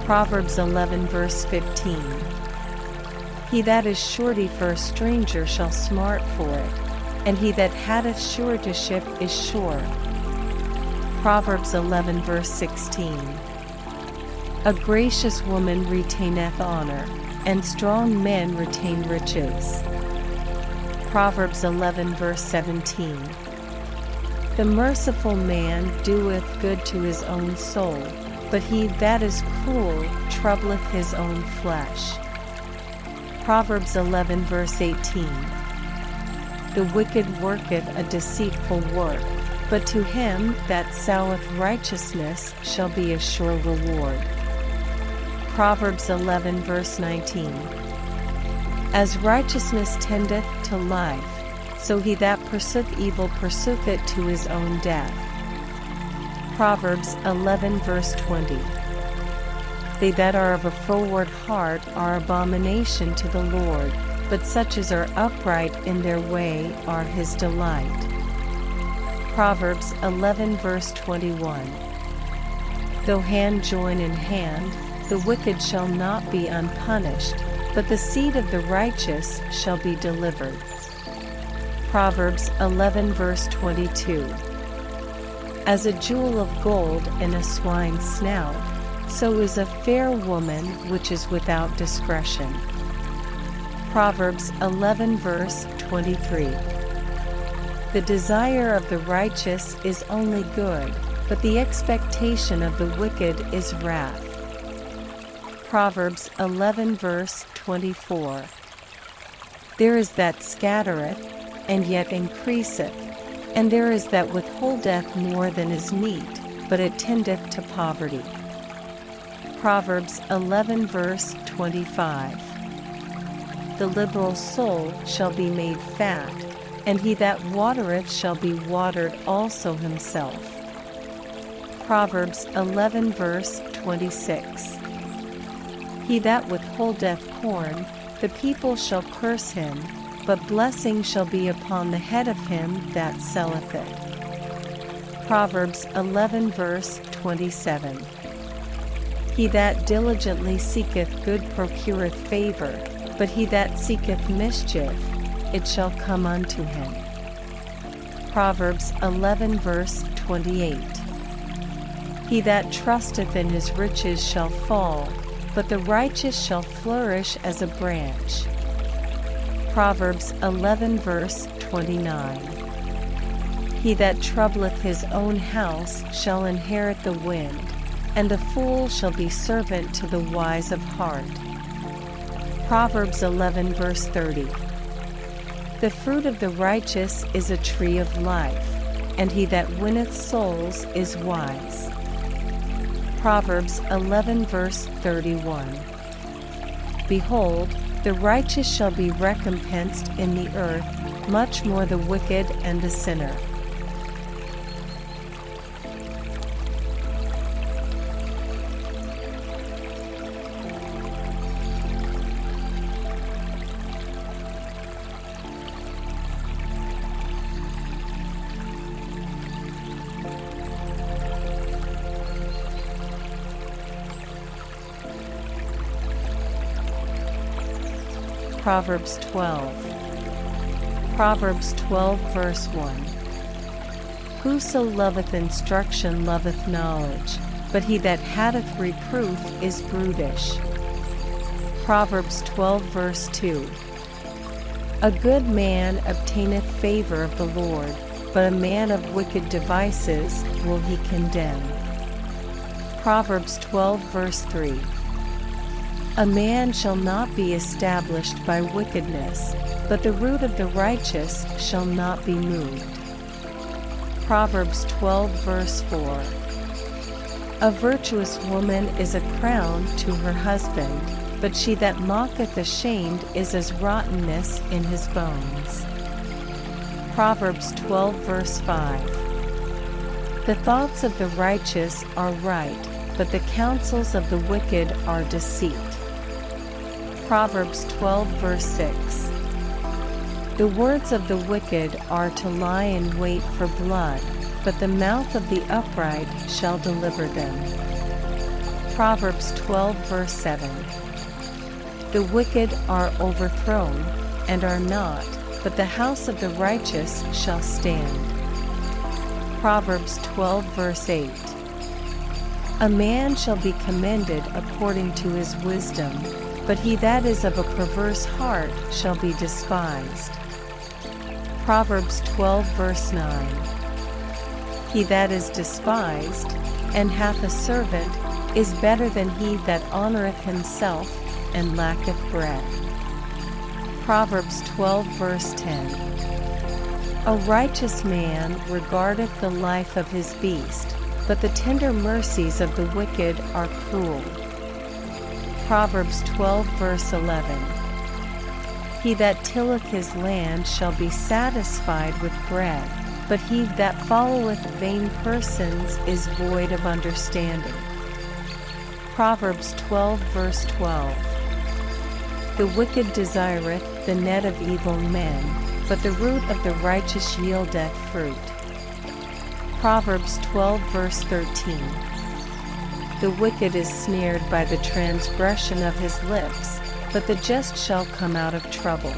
Proverbs 11 verse 15. He that is surety for a stranger shall smart for it, and he that hath suretiship is sure. Proverbs 11 verse 16. A gracious woman retaineth honor, and strong men retain riches. Proverbs 11 verse 17. The merciful man doeth good to his own soul, but he that is cruel troubleth his own flesh. Proverbs 11 verse 18. The wicked worketh a deceitful work, but to him that soweth righteousness shall be a sure reward. Proverbs 11 verse 19. As righteousness tendeth to life, so he that pursueth evil pursueth it to his own death. Proverbs 11 verse 20. They that are of a froward heart are abomination to the Lord, but such as are upright in their way are his delight. Proverbs 11 verse 21. Though hand join in hand, the wicked shall not be unpunished, but the seed of the righteous shall be delivered. Proverbs 11 verse 22. As a jewel of gold in a swine's snout, so is a fair woman which is without discretion. Proverbs 11 verse 23. The desire of the righteous is only good, but the expectation of the wicked is wrath. Proverbs 11 verse 24. There is that scattereth, and yet increaseth, and there is that withholdeth more than is meet, but it tendeth to poverty. Proverbs 11 verse 25. The liberal soul shall be made fat, and he that watereth shall be watered also himself. Proverbs 11 verse 26. He that withholdeth corn, the people shall curse him, but blessing shall be upon the head of him that selleth it. Proverbs 11 verse 27. He that diligently seeketh good procureth favor, but he that seeketh mischief, it shall come unto him. Proverbs 11 verse 28. He that trusteth in his riches shall fall, but the righteous shall flourish as a branch. Proverbs 11 verse 29. He that troubleth his own house shall inherit the wind, and the fool shall be servant to the wise of heart. Proverbs 11 verse 30. The fruit of the righteous is a tree of life, and he that winneth souls is wise. Proverbs 11 verse 31. Behold, the righteous shall be recompensed in the earth, much more the wicked and the sinner. Proverbs 12. Proverbs 12 verse 1. Whoso loveth instruction loveth knowledge, but he that hateth reproof is brutish. Proverbs 12 verse 2. A good man obtaineth favor of the Lord, but a man of wicked devices will he condemn. Proverbs 12 verse 3. A man shall not be established by wickedness, but the root of the righteous shall not be moved. Proverbs 12 verse 4. A virtuous woman is a crown to her husband, but she that mocketh ashamed is as rottenness in his bones. Proverbs 12 verse 5. The thoughts of the righteous are right, but the counsels of the wicked are deceit. Proverbs 12 verse 6. The words of the wicked are to lie in wait for blood, but the mouth of the upright shall deliver them. Proverbs 12 verse 7. The wicked are overthrown, and are not, but the house of the righteous shall stand. Proverbs 12 verse 8. A man shall be commended according to his wisdom, but he that is of a perverse heart shall be despised. Proverbs 12 verse 9. He that is despised, and hath a servant, is better than he that honoureth himself, and lacketh bread. Proverbs 12 verse 10. A righteous man regardeth the life of his beast, but the tender mercies of the wicked are cruel. Proverbs 12 verse 11. He that tilleth his land shall be satisfied with bread, but he that followeth vain persons is void of understanding. Proverbs 12 verse 12. The wicked desireth the net of evil men, but the root of the righteous yieldeth fruit. Proverbs 12 verse 13. The wicked is snared by the transgression of his lips, but the just shall come out of trouble.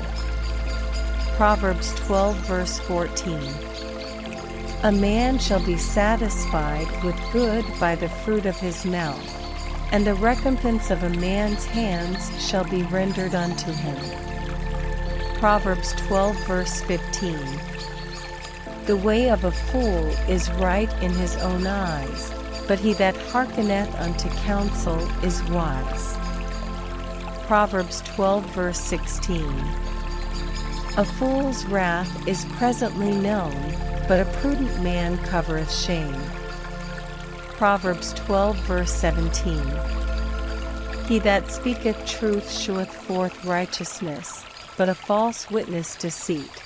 Proverbs 12 verse 14. A man shall be satisfied with good by the fruit of his mouth, and the recompense of a man's hands shall be rendered unto him. Proverbs 12 verse 15. The way of a fool is right in his own eyes, but he that hearkeneth unto counsel is wise. Proverbs 12 verse 16. A fool's wrath is presently known, but a prudent man covereth shame. Proverbs 12 verse 17. He that speaketh truth sheweth forth righteousness, but a false witness deceit.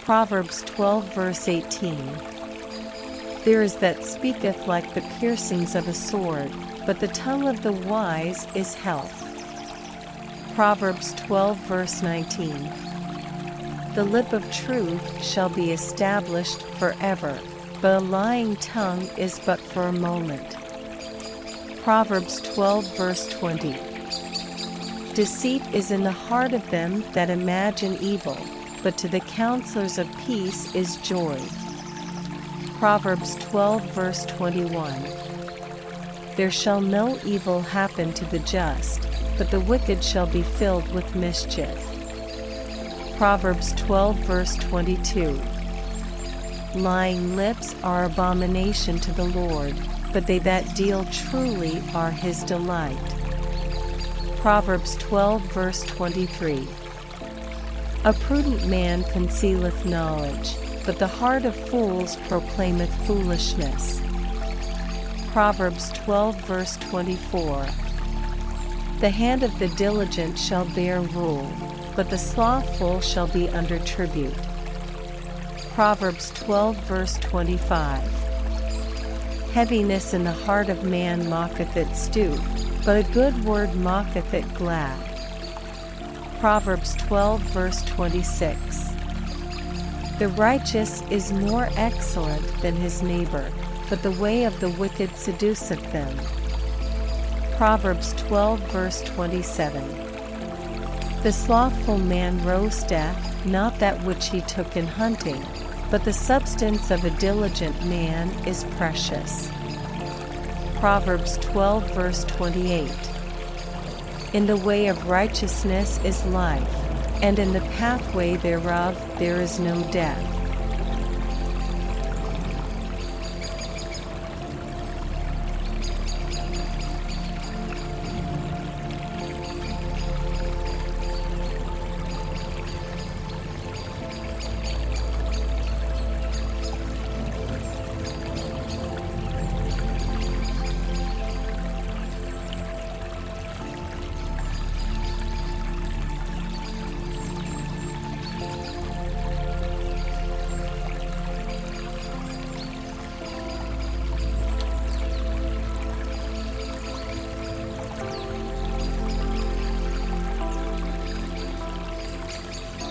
Proverbs 12 verse 18. There is that speaketh like the piercings of a sword, but the tongue of the wise is health. Proverbs 12 verse 19. The lip of truth shall be established forever, but a lying tongue is but for a moment. Proverbs 12 verse 20. Deceit is in the heart of them that imagine evil, but to the counselors of peace is joy. Proverbs 12 verse 21. There shall no evil happen to the just, but the wicked shall be filled with mischief. Proverbs 12 verse 22. Lying lips are abomination to the Lord, but they that deal truly are his delight. Proverbs 12 verse 23. A prudent man concealeth knowledge, but the heart of fools proclaimeth foolishness. Proverbs 12 verse 24. The hand of the diligent shall bear rule, but the slothful shall be under tribute. Proverbs 12 verse 25. Heaviness in the heart of man mocketh at stoop, but a good word mocketh it glad. Proverbs 12 verse 26. The righteous is more excellent than his neighbor, but the way of the wicked seduceth them. Proverbs 12 verse 27. The slothful man roasteth not that which he took in hunting, but the substance of a diligent man is precious. Proverbs 12 verse 28. In the way of righteousness is life, and in the pathway thereof there is no death.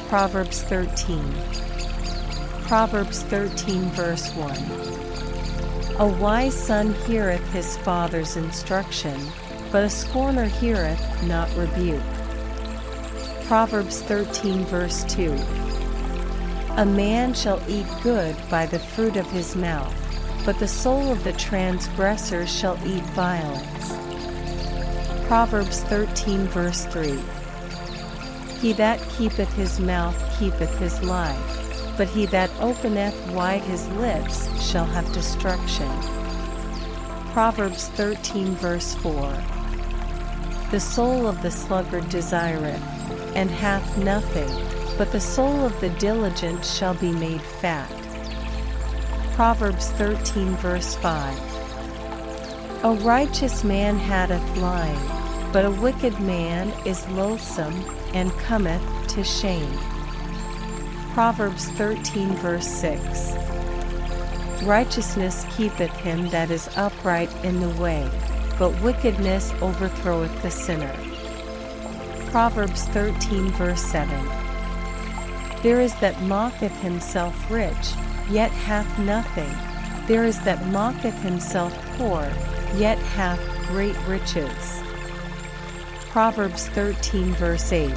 Proverbs 13. Proverbs 13 verse 1. A wise son heareth his father's instruction, but a scorner heareth not rebuke. Proverbs 13 verse 2. A man shall eat good by the fruit of his mouth, but the soul of the transgressor shall eat violence. Proverbs 13 verse 3. He that keepeth his mouth keepeth his life, but he that openeth wide his lips shall have destruction. Proverbs 13 verse 4. The soul of the sluggard desireth, and hath nothing, but the soul of the diligent shall be made fat. Proverbs 13 verse 5. A righteous man hateth lying, but a wicked man is loathsome, and cometh to shame. Proverbs 13 verse 6. Righteousness keepeth him that is upright in the way, but wickedness overthroweth the sinner. Proverbs 13 verse 7. There is that mocketh himself rich, yet hath nothing. There is that mocketh himself poor, yet hath great riches. Proverbs 13 verse 8.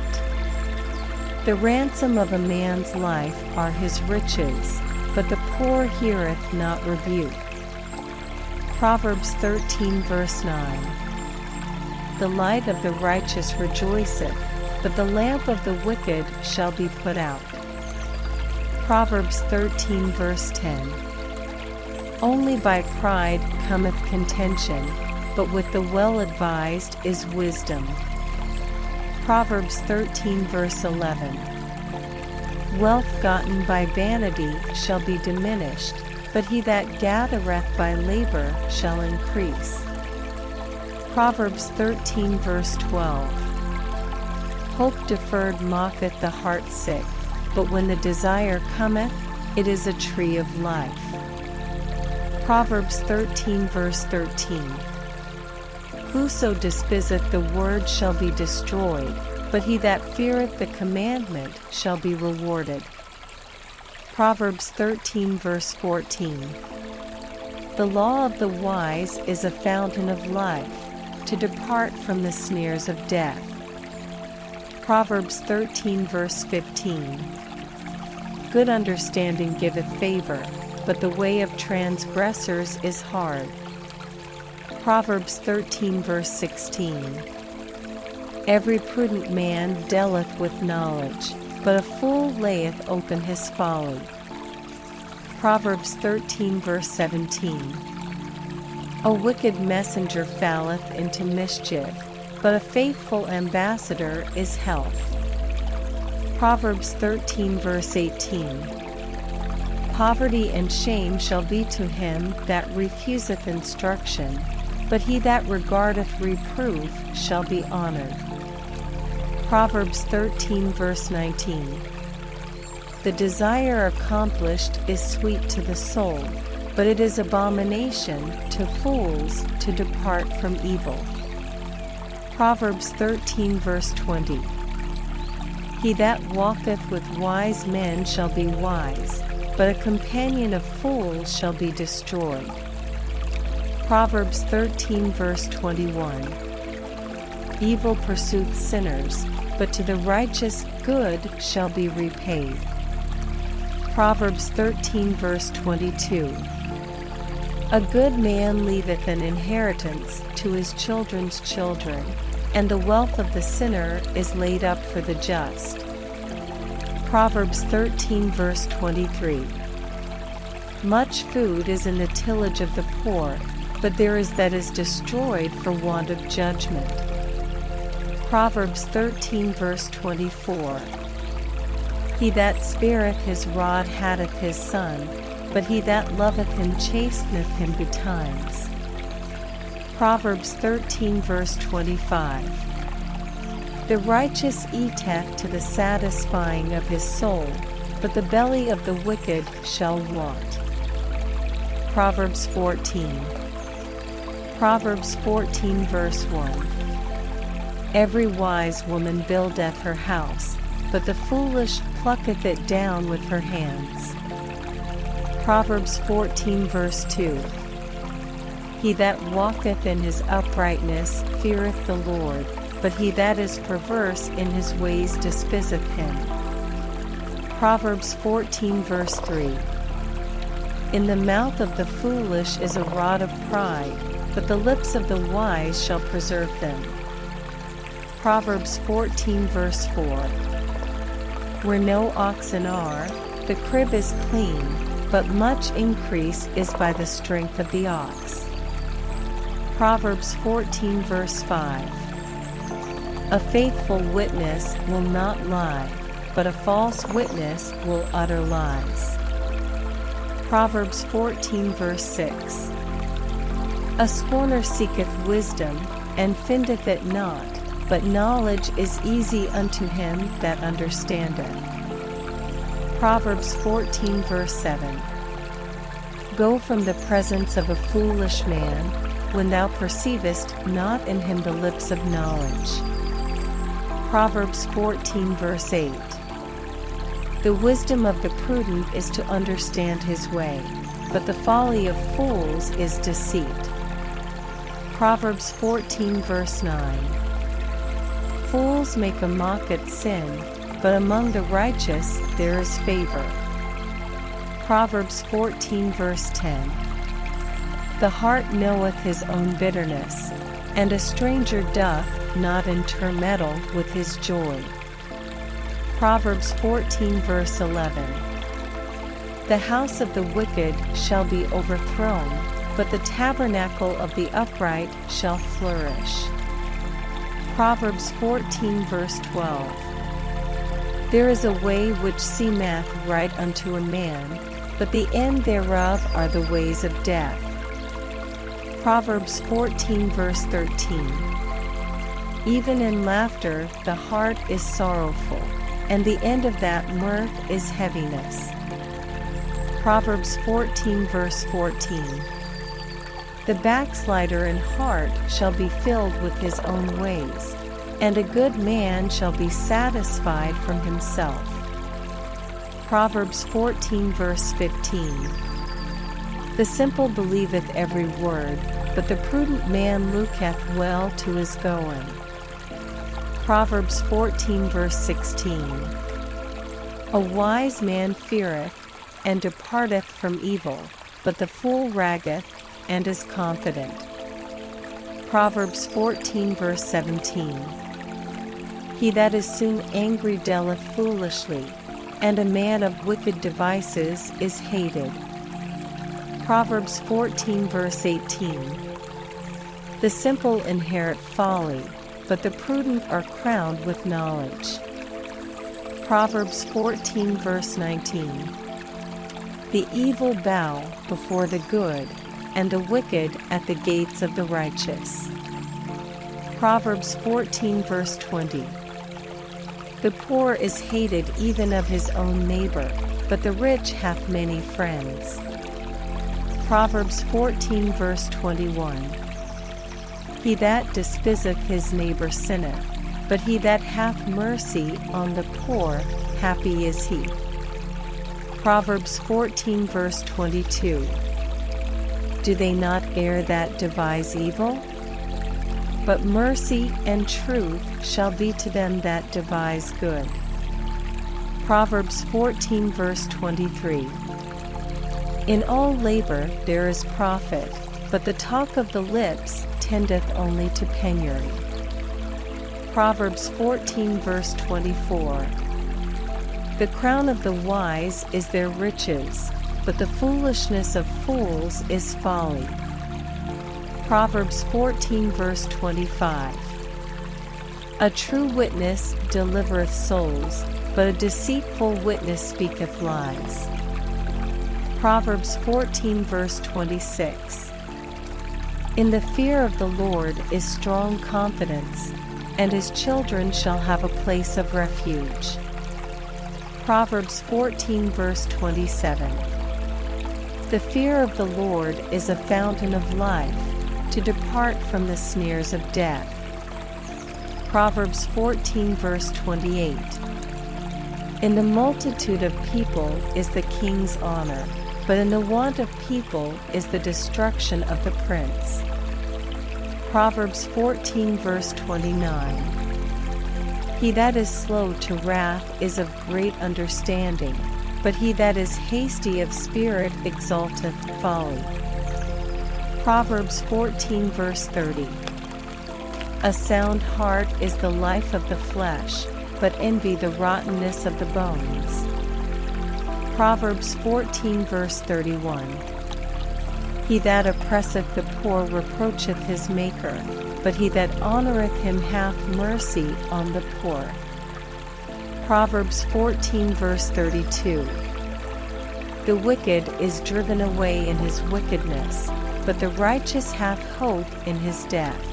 The ransom of a man's life are his riches, but the poor heareth not rebuke. Proverbs 13 verse 9. The light of the righteous rejoiceth, but the lamp of the wicked shall be put out. Proverbs 13 verse 10. Only by pride cometh contention, but with the well-advised is wisdom. Proverbs 13 verse 11. Wealth gotten by vanity shall be diminished, but he that gathereth by labor shall increase. Proverbs 13 verse 12. Hope deferred mocketh the heart sick, but when the desire cometh, it is a tree of life. Proverbs 13 verse 13. Whoso despiseth the word shall be destroyed, but he that feareth the commandment shall be rewarded. Proverbs 13 verse 14. The law of the wise is a fountain of life, to depart from the snares of death. Proverbs 13 verse 15. Good understanding giveth favor, but the way of transgressors is hard. Proverbs 13 verse 16. Every prudent man dealeth with knowledge, but a fool layeth open his folly. Proverbs 13 verse 17. A wicked messenger falleth into mischief, but a faithful ambassador is health. Proverbs 13 verse 18. Poverty and shame shall be to him that refuseth instruction, but he that regardeth reproof shall be honored. Proverbs 13 verse 19. The desire accomplished is sweet to the soul, but it is abomination to fools to depart from evil. Proverbs 13 verse 20. He that walketh with wise men shall be wise, but a companion of fools shall be destroyed. Proverbs 13 verse 21. Evil pursueth sinners, but to the righteous good shall be repaid. Proverbs 13 verse 22. A good man leaveth an inheritance to his children's children, and the wealth of the sinner is laid up for the just. Proverbs 13 verse 23. Much food is in the tillage of the poor, but there is that is destroyed for want of judgment. Proverbs 13 verse 24. He that spareth his rod hateth his son, but he that loveth him chasteneth him betimes. Proverbs 13 verse 25. The righteous eateth to the satisfying of his soul, but the belly of the wicked shall want. Proverbs 14. Proverbs 14 verse 1. Every wise woman buildeth her house, but the foolish plucketh it down with her hands. Proverbs 14 verse 2. He that walketh in his uprightness feareth the Lord, but he that is perverse in his ways despiseth him. Proverbs 14 verse 3. In the mouth of the foolish is a rod of pride, but the lips of the wise shall preserve them. Proverbs 14 verse 4. Where no oxen are, the crib is clean, but much increase is by the strength of the ox. Proverbs 14 verse 5. A faithful witness will not lie, but a false witness will utter lies. Proverbs 14 verse 6. A scorner seeketh wisdom, and findeth it not, but knowledge is easy unto him that understandeth. Proverbs 14 verse 7. Go from the presence of a foolish man, when thou perceivest not in him the lips of knowledge. Proverbs 14 verse 8. The wisdom of the prudent is to understand his way, but the folly of fools is deceit. Proverbs 14 verse 9. Fools make a mock at sin, but among the righteous there is favor. Proverbs 14 verse 10. The heart knoweth his own bitterness, and a stranger doth not intermeddle with his joy. Proverbs 14 verse 11. The house of the wicked shall be overthrown, but the tabernacle of the upright shall flourish. Proverbs 14 verse 12. There is a way which seemeth right unto a man, but the end thereof are the ways of death. Proverbs 14 verse 13. Even in laughter the heart is sorrowful, and the end of that mirth is heaviness. Proverbs 14 verse 14. The backslider in heart shall be filled with his own ways, and a good man shall be satisfied from himself. Proverbs 14 verse 15. The simple believeth every word, but the prudent man looketh well to his going. Proverbs 14 verse 16. A wise man feareth, and departeth from evil, but the fool raggeth, and is confident. Proverbs 14 verse 17. He that is soon angry dealeth foolishly, and a man of wicked devices is hated. Proverbs 14 verse 18. The simple inherit folly, but the prudent are crowned with knowledge. Proverbs 14 verse 19. The evil bow before the good, and the wicked at the gates of the righteous. Proverbs 14 verse 20. The poor is hated even of his own neighbor, but the rich hath many friends. Proverbs 14 verse 21. He that despiseth his neighbor sinneth, but he that hath mercy on the poor, happy is he. Proverbs 14 verse 22. Do they not err that devise evil? But mercy and truth shall be to them that devise good. Proverbs 14 verse 23. In all labor there is profit, but the talk of the lips tendeth only to penury. Proverbs 14 verse 24. The crown of the wise is their riches, but the foolishness of fools is folly. Proverbs 14 verse 25. A true witness delivereth souls, but a deceitful witness speaketh lies. Proverbs 14 verse 26. In the fear of the Lord is strong confidence, and his children shall have a place of refuge. Proverbs 14 verse 27. The fear of the Lord is a fountain of life, to depart from the snares of death. Proverbs 14 verse 28. In the multitude of people is the king's honor, but in the want of people is the destruction of the prince. Proverbs 14 verse 29. He that is slow to wrath is of great understanding, but he that is hasty of spirit exalteth folly. Proverbs 14 verse 30. A sound heart is the life of the flesh, but envy the rottenness of the bones. Proverbs 14 verse 31. He that oppresseth the poor reproacheth his Maker, but he that honoureth him hath mercy on the poor. Proverbs 14 verse 32. The wicked is driven away in his wickedness, but the righteous hath hope in his death.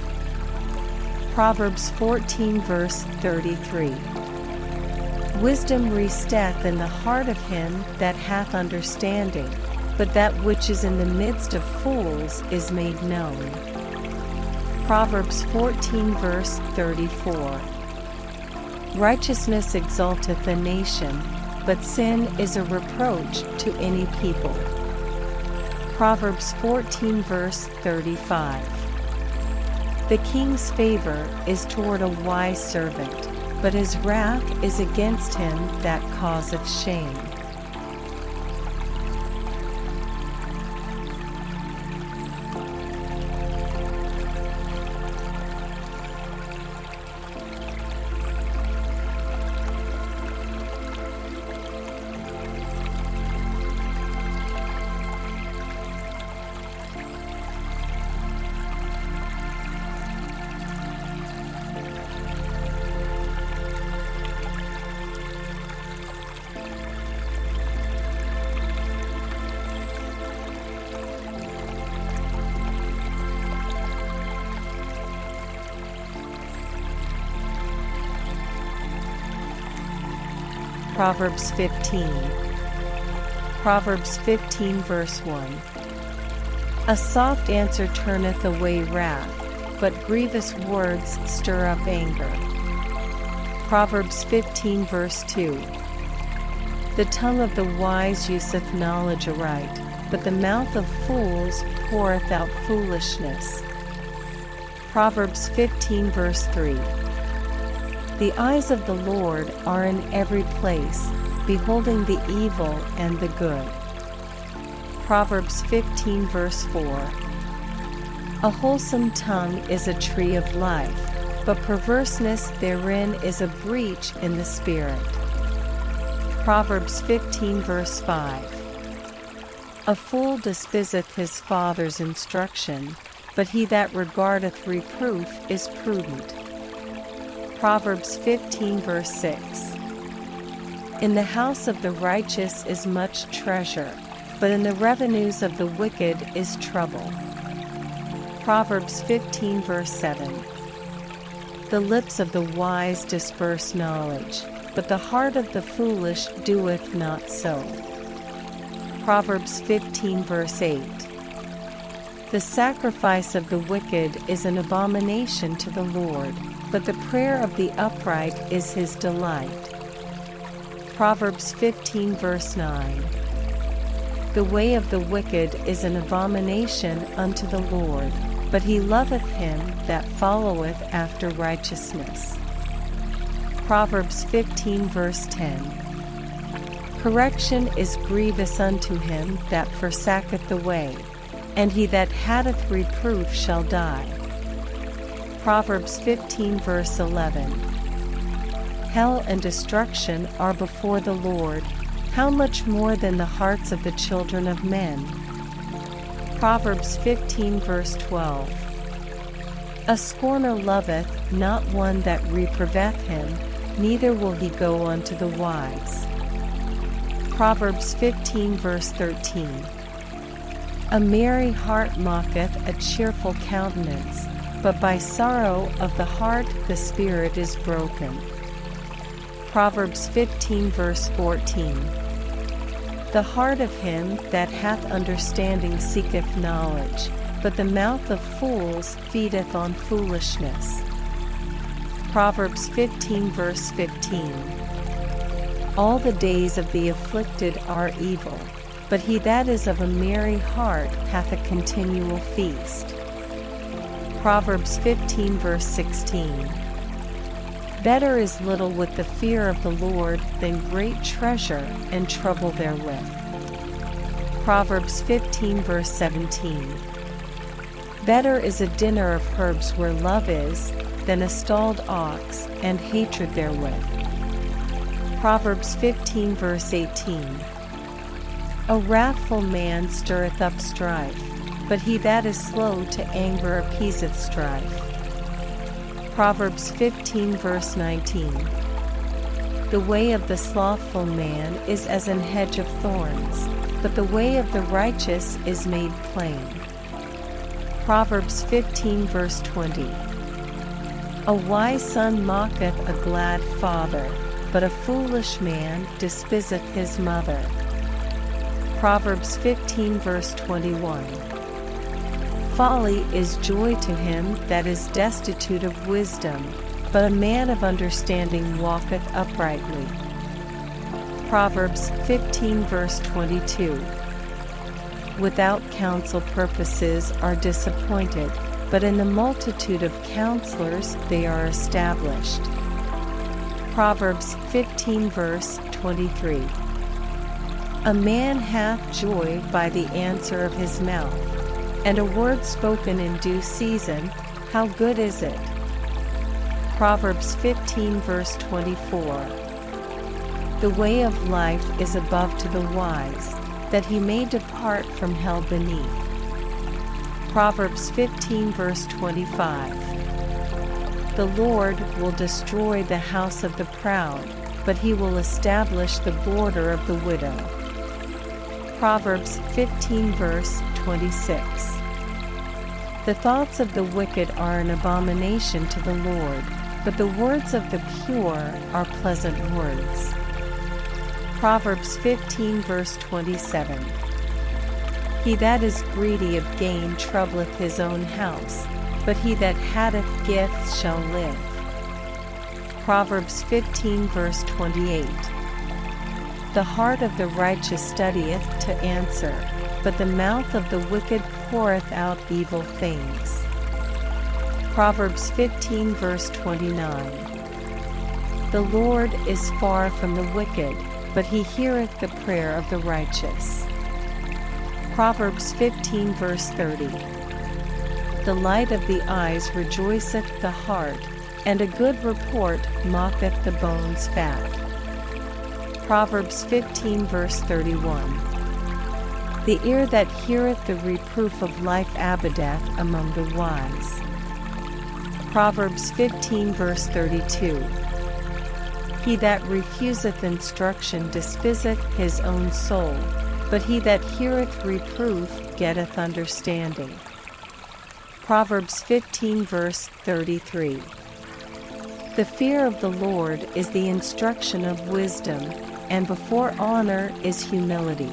Proverbs 14 verse 33. Wisdom resteth in the heart of him that hath understanding, but that which is in the midst of fools is made known. Proverbs 14 verse 34. Righteousness exalteth a nation, but sin is a reproach to any people. Proverbs 14 verse 35. The king's favor is toward a wise servant, but his wrath is against him that causeth shame. Proverbs 15. Proverbs 15 verse 1. A soft answer turneth away wrath, but grievous words stir up anger. Proverbs 15 verse 2. The tongue of the wise useth knowledge aright, but the mouth of fools poureth out foolishness. Proverbs 15 verse 3. The eyes of the Lord are in every place, beholding the evil and the good. Proverbs 15 verse 4. A wholesome tongue is a tree of life, but perverseness therein is a breach in the spirit. Proverbs 15 verse 5. A fool despiseth his father's instruction, but he that regardeth reproof is prudent. Proverbs 15 verse 6. In the house of the righteous is much treasure, but in the revenues of the wicked is trouble. Proverbs 15 verse 7. The lips of the wise disperse knowledge, but the heart of the foolish doeth not so. Proverbs 15 verse 8. The sacrifice of the wicked is an abomination to the Lord, but the prayer of the upright is his delight. Proverbs 15 verse 9. The way of the wicked is an abomination unto the Lord, but he loveth him that followeth after righteousness. Proverbs 15 verse 10. Correction is grievous unto him that forsaketh the way, and he that hateth reproof shall die. Proverbs 15 verse 11. Hell and destruction are before the Lord, how much more than the hearts of the children of men? Proverbs 15 verse 12. A scorner loveth not one that reproveth him, neither will he go unto the wise. Proverbs 15 verse 13. A merry heart mocketh a cheerful countenance, but by sorrow of the heart the spirit is broken. Proverbs 15 verse 14. The heart of him that hath understanding seeketh knowledge, but the mouth of fools feedeth on foolishness. Proverbs 15 verse 15. All the days of the afflicted are evil, but he that is of a merry heart hath a continual feast. Proverbs 15 verse 16. Better is little with the fear of the Lord than great treasure and trouble therewith. Proverbs 15 verse 17. Better is a dinner of herbs where love is, than a stalled ox and hatred therewith. Proverbs 15 verse 18. A wrathful man stirreth up strife, but he that is slow to anger appeaseth strife. Proverbs 15 verse 19. The way of the slothful man is as an hedge of thorns, but the way of the righteous is made plain. Proverbs 15 verse 20. A wise son mocketh a glad father, but a foolish man despiseth his mother. Proverbs 15 verse 21. Folly is joy to him that is destitute of wisdom, but a man of understanding walketh uprightly. Proverbs 15 verse 22. Without counsel purposes are disappointed, but in the multitude of counselors they are established. Proverbs 15 verse 23. A man hath joy by the answer of his mouth, and a word spoken in due season, how good is it? Proverbs 15 verse 24. The way of life is above to the wise, that he may depart from hell beneath. Proverbs 15 verse 25. The Lord will destroy the house of the proud, but he will establish the border of the widow. Proverbs 15 verse 26. The thoughts of the wicked are an abomination to the Lord, but the words of the pure are pleasant words. Proverbs 15 verse 27. He that is greedy of gain troubleth his own house, but he that hateth gifts shall live. Proverbs 15 verse 28. The heart of the righteous studieth to answer, but the mouth of the wicked poureth out evil things. Proverbs 15 verse 29. The Lord is far from the wicked, but he heareth the prayer of the righteous. Proverbs 15 verse 30. The light of the eyes rejoiceth the heart, and a good report maketh the bones fat. Proverbs 15 verse 31. The ear that heareth the reproof of life abideth among the wise. Proverbs 15 verse 32. He that refuseth instruction despiseth his own soul, but he that heareth reproof getteth understanding. Proverbs 15 verse 33. The fear of the Lord is the instruction of wisdom, and before honor is humility.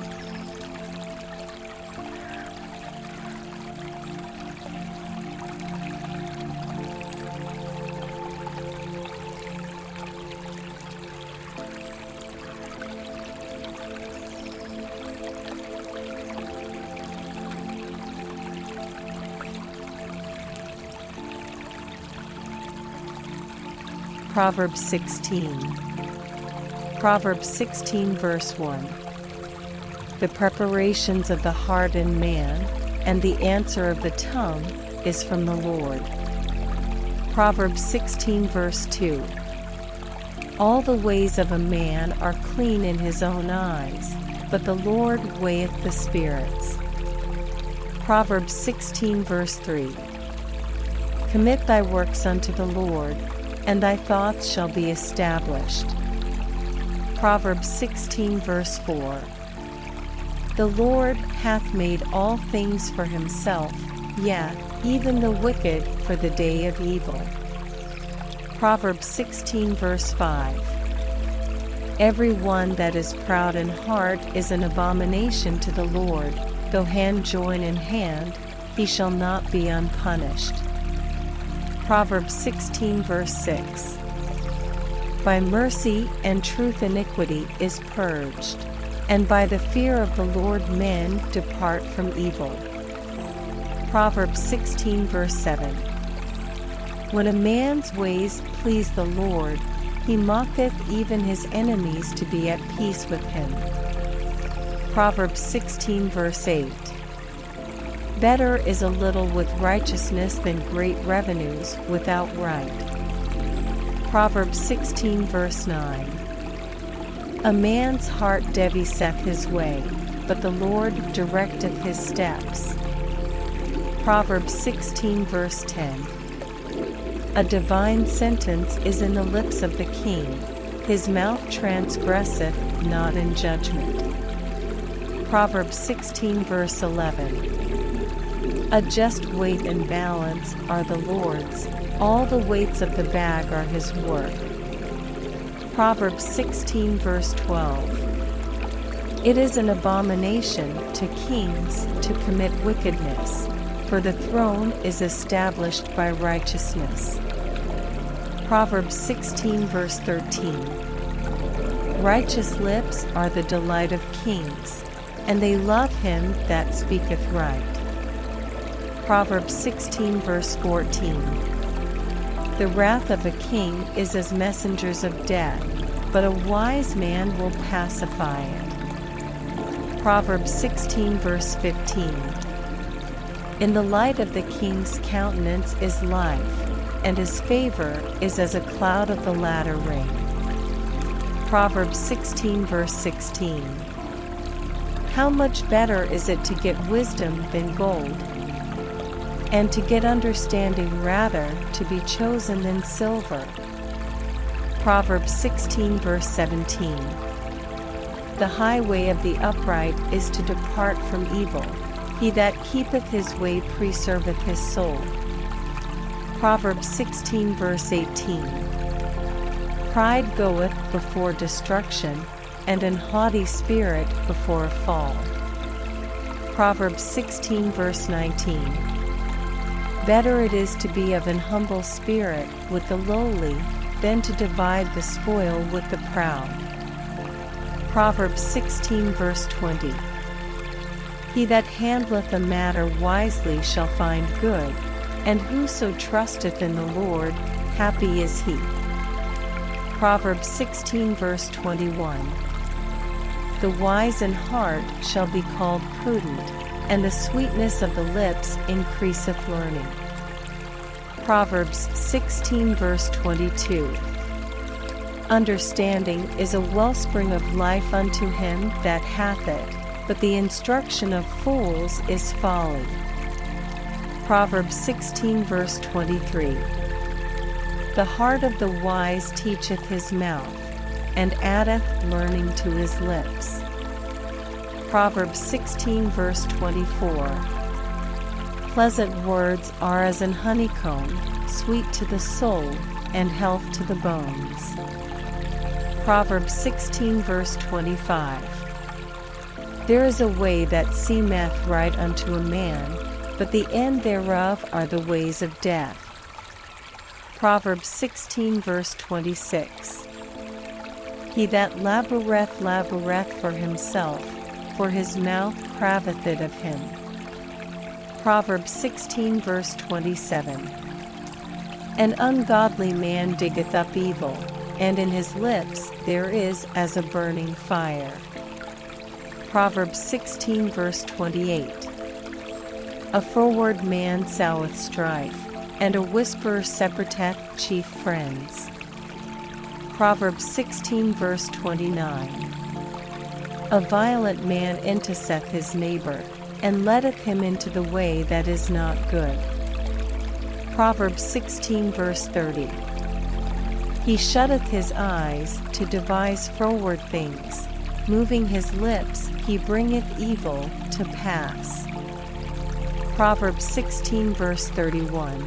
Proverbs 16. Proverbs 16 verse 1. The preparations of the heart in man, and the answer of the tongue, is from the Lord. Proverbs 16 verse 2. All the ways of a man are clean in his own eyes, but the Lord weigheth the spirits. Proverbs 16 verse 3. Commit thy works unto the Lord, and thy thoughts shall be established. Proverbs 16 verse 4. The Lord hath made all things for himself, yea, even the wicked for the day of evil. Proverbs 16 verse 5. Every one that is proud in heart is an abomination to the Lord, though hand join in hand, he shall not be unpunished. Proverbs 16 verse 6. By mercy and truth iniquity is purged, and by the fear of the Lord men depart from evil. Proverbs 16 verse 7. When a man's ways please the Lord, he mocketh even his enemies to be at peace with him. Proverbs 16 verse 8. Better is a little with righteousness than great revenues without right. Proverbs 16 verse 9. A man's heart deviseth his way, but the Lord directeth his steps. Proverbs 16 verse 10. A divine sentence is in the lips of the king, his mouth transgresseth not in judgment. Proverbs 16 verse 11. A just weight and balance are the Lord's, all the weights of the bag are his work. Proverbs 16 verse 12. It is an abomination to kings to commit wickedness, for the throne is established by righteousness. Proverbs 16 verse 13. Righteous lips are the delight of kings, and they love him that speaketh right. Proverbs 16 verse 14. The wrath of a king is as messengers of death, but a wise man will pacify it. Proverbs 16 verse 15. In the light of the king's countenance is life, and his favor is as a cloud of the latter rain. Proverbs 16 verse 16. How much better is it to get wisdom than gold, and to get understanding rather to be chosen than silver. Proverbs 16 verse 17. The highway of the upright is to depart from evil. He that keepeth his way preserveth his soul. Proverbs 16 verse 18. Pride goeth before destruction, and an haughty spirit before a fall. Proverbs 16 verse 19. Better it is to be of an humble spirit with the lowly, than to divide the spoil with the proud. Proverbs 16 verse 20. He that handleth a matter wisely shall find good, and whoso trusteth in the Lord, happy is he. Proverbs 16 verse 21. The wise in heart shall be called prudent, and the sweetness of the lips increaseth learning. Proverbs 16 verse 22. Understanding is a wellspring of life unto him that hath it, but the instruction of fools is folly. Proverbs 16 verse 23. The heart of the wise teacheth his mouth, and addeth learning to his lips. Proverbs 16 verse 24. Pleasant words are as an honeycomb, sweet to the soul, and health to the bones. Proverbs 16 verse 25. There is a way that seemeth right unto a man, but the end thereof are the ways of death. Proverbs 16 verse 26. He that laboureth for himself, for his mouth craveth it of him. Proverbs 16 verse 27. An ungodly man diggeth up evil, and in his lips there is as a burning fire. Proverbs 16 verse 28. A froward man soweth strife, and a whisperer separateth chief friends. Proverbs 16 verse 29. A violent man enticeth his neighbor, and letteth him into the way that is not good. Proverbs 16 verse 30. He shutteth his eyes to devise froward things, moving his lips he bringeth evil to pass. Proverbs 16 verse 31.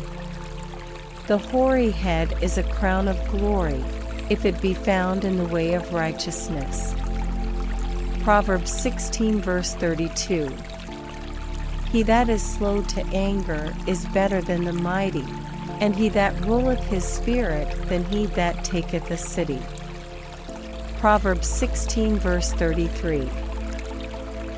The hoary head is a crown of glory, if it be found in the way of righteousness. Proverbs 16 verse 32. He that is slow to anger is better than the mighty, and he that ruleth his spirit than he that taketh a city. Proverbs 16 verse 33.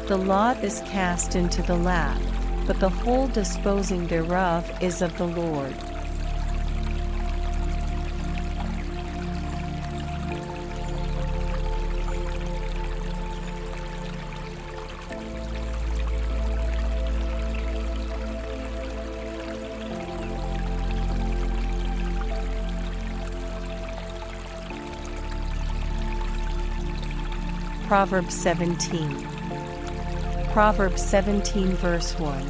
The lot is cast into the lap, but the whole disposing thereof is of the Lord. Proverbs 17. Proverbs 17 verse 1.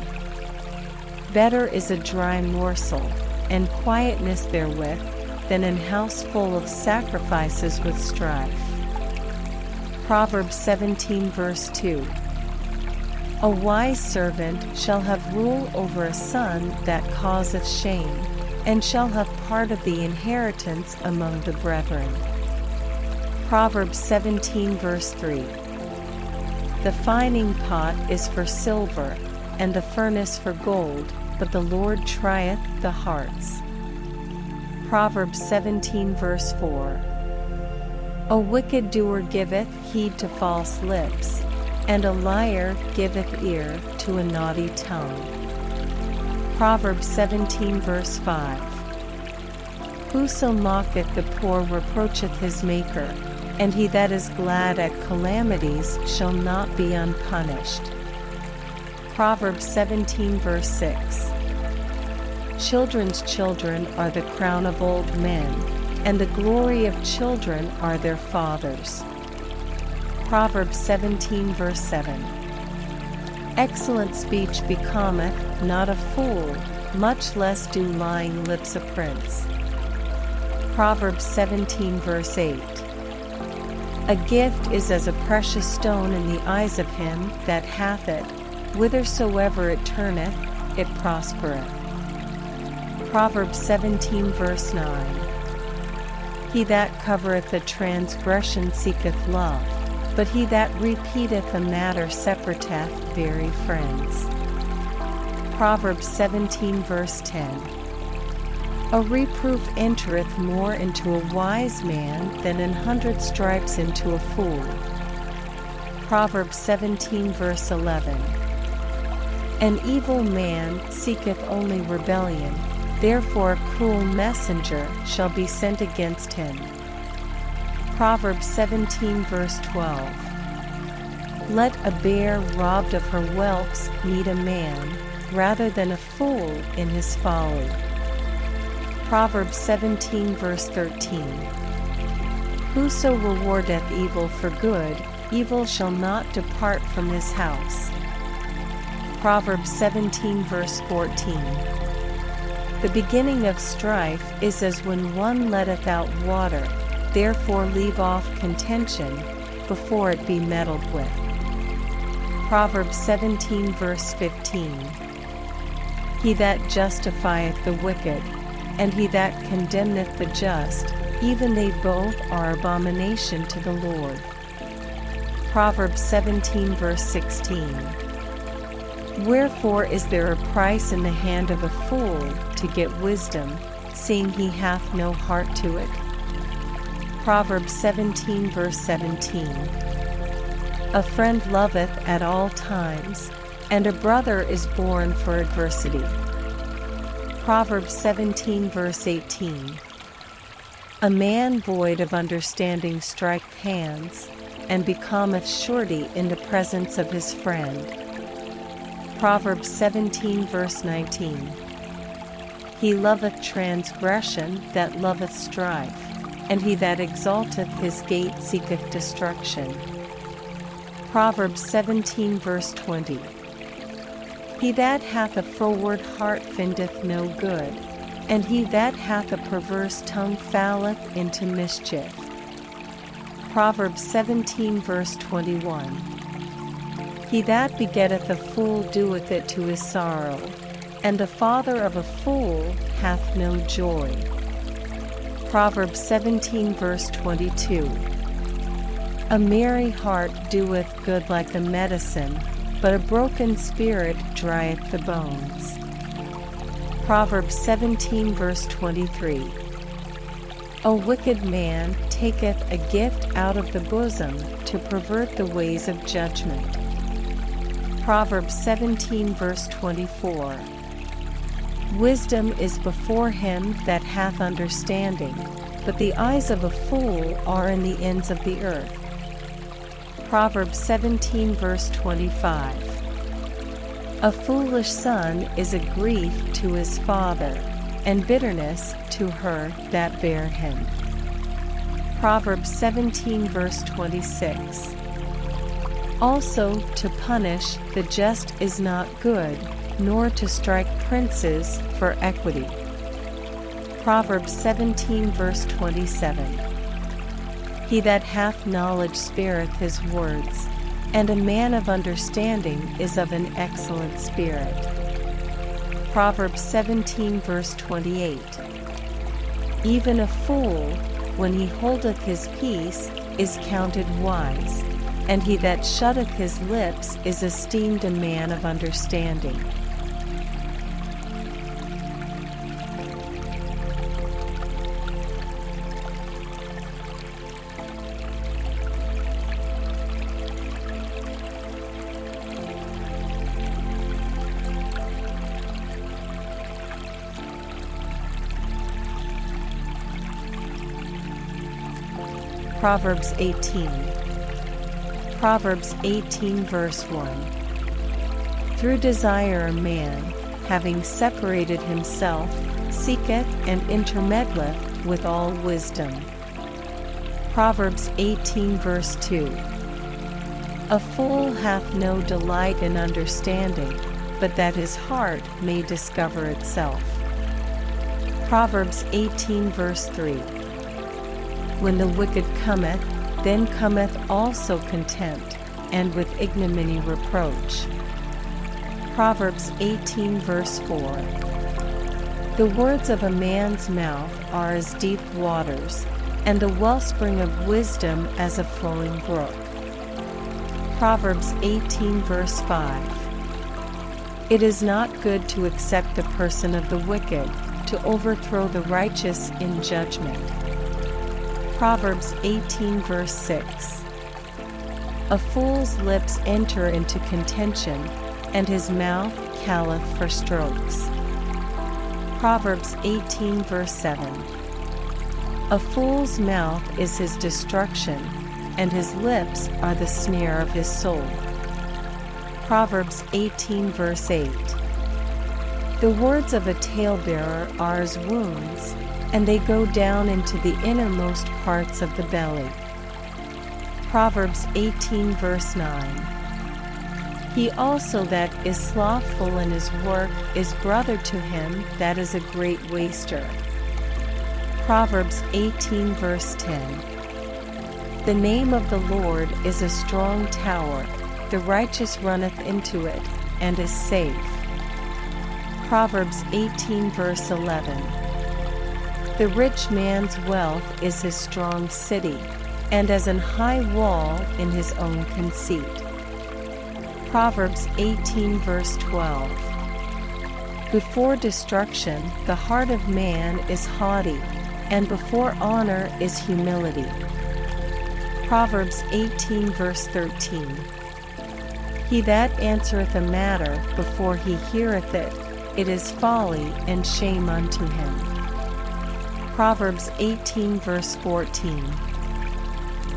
Better is a dry morsel, and quietness therewith, than an house full of sacrifices with strife. Proverbs 17 verse 2. A wise servant shall have rule over a son that causeth shame, and shall have part of the inheritance among the brethren. Proverbs 17 verse 3. The fining pot is for silver, and the furnace for gold, but the Lord trieth the hearts. Proverbs 17 verse 4. A wicked doer giveth heed to false lips, and a liar giveth ear to a naughty tongue. Proverbs 17 verse 5. Whoso mocketh the poor reproacheth his Maker, and he that is glad at calamities shall not be unpunished. Proverbs 17 verse 6. Children's children are the crown of old men, and the glory of children are their fathers. Proverbs 17 verse 7. Excellent speech becometh not a fool, much less do lying lips a prince. Proverbs 17 verse 8. A gift is as a precious stone in the eyes of him that hath it, whithersoever it turneth, it prospereth. Proverbs 17 verse 9. He that covereth a transgression seeketh love, but he that repeateth a matter separateth very friends. Proverbs 17 verse 10. A reproof entereth more into a wise man than 100 stripes into a fool. Proverbs 17 verse 11. An evil man seeketh only rebellion, therefore a cruel messenger shall be sent against him. Proverbs 17 verse 12. Let a bear robbed of her whelps meet a man, rather than a fool in his folly. Proverbs 17 verse 13. Whoso rewardeth evil for good, evil shall not depart from his house. Proverbs 17 verse 14. The beginning of strife is as when one letteth out water, therefore leave off contention, before it be meddled with. Proverbs 17 verse 15. He that justifieth the wicked, and he that condemneth the just, even they both are abomination to the Lord. Proverbs 17 verse 16. Wherefore is there a price in the hand of a fool to get wisdom, seeing he hath no heart to it? Proverbs 17 verse 17. A friend loveth at all times, and a brother is born for adversity. Proverbs 17 verse 18. A man void of understanding striketh hands, and becometh surety in the presence of his friend. Proverbs 17 verse 19. He loveth transgression that loveth strife, and he that exalteth his gate seeketh destruction. Proverbs 17 verse 20. He that hath a froward heart findeth no good, and he that hath a perverse tongue falleth into mischief. Proverbs 17 verse 21. He that begetteth a fool doeth it to his sorrow, and the father of a fool hath no joy. Proverbs 17 verse 22. A merry heart doeth good like a medicine, but a broken spirit drieth the bones. Proverbs 17 verse 23. A wicked man taketh a gift out of the bosom to pervert the ways of judgment. Proverbs 17 verse 24. Wisdom is before him that hath understanding, but the eyes of a fool are in the ends of the earth. Proverbs 17 verse 25. A foolish son is a grief to his father, and bitterness to her that bare him. Proverbs 17 verse 26. Also to punish the just is not good, nor to strike princes for equity. Proverbs 17 verse 27. He that hath knowledge spareth his words, and a man of understanding is of an excellent spirit. Proverbs 17 verse 28. Even a fool, when he holdeth his peace, is counted wise, and he that shutteth his lips is esteemed a man of understanding. Proverbs 18. Proverbs 18 verse 1. Through desire a man, having separated himself, seeketh and intermeddleth with all wisdom. Proverbs 18 verse 2. A fool hath no delight in understanding, but that his heart may discover itself. Proverbs 18 verse 3. When the wicked cometh, then cometh also contempt, and with ignominy reproach. Proverbs 18 verse 4. The words of a man's mouth are as deep waters, and the wellspring of wisdom as a flowing brook. Proverbs 18 verse 5. It is not good to accept the person of the wicked, to overthrow the righteous in judgment. Proverbs 18 verse 6. A fool's lips enter into contention, and his mouth calleth for strokes. Proverbs 18 verse 7. A fool's mouth is his destruction, and his lips are the snare of his soul. Proverbs 18 verse 8. The words of a talebearer are as wounds, and they go down into the innermost parts of the belly. Proverbs 18 verse 9. He also that is slothful in his work is brother to him that is a great waster. Proverbs 18 verse 10. The name of the Lord is a strong tower, the righteous runneth into it, and is safe. Proverbs 18 verse 11. The rich man's wealth is his strong city, and as an high wall in his own conceit. Proverbs 18 verse 12. Before destruction the heart of man is haughty, and before honor is humility. Proverbs 18 verse 13. He that answereth a matter before he heareth it, it is folly and shame unto him. Proverbs 18 verse 14.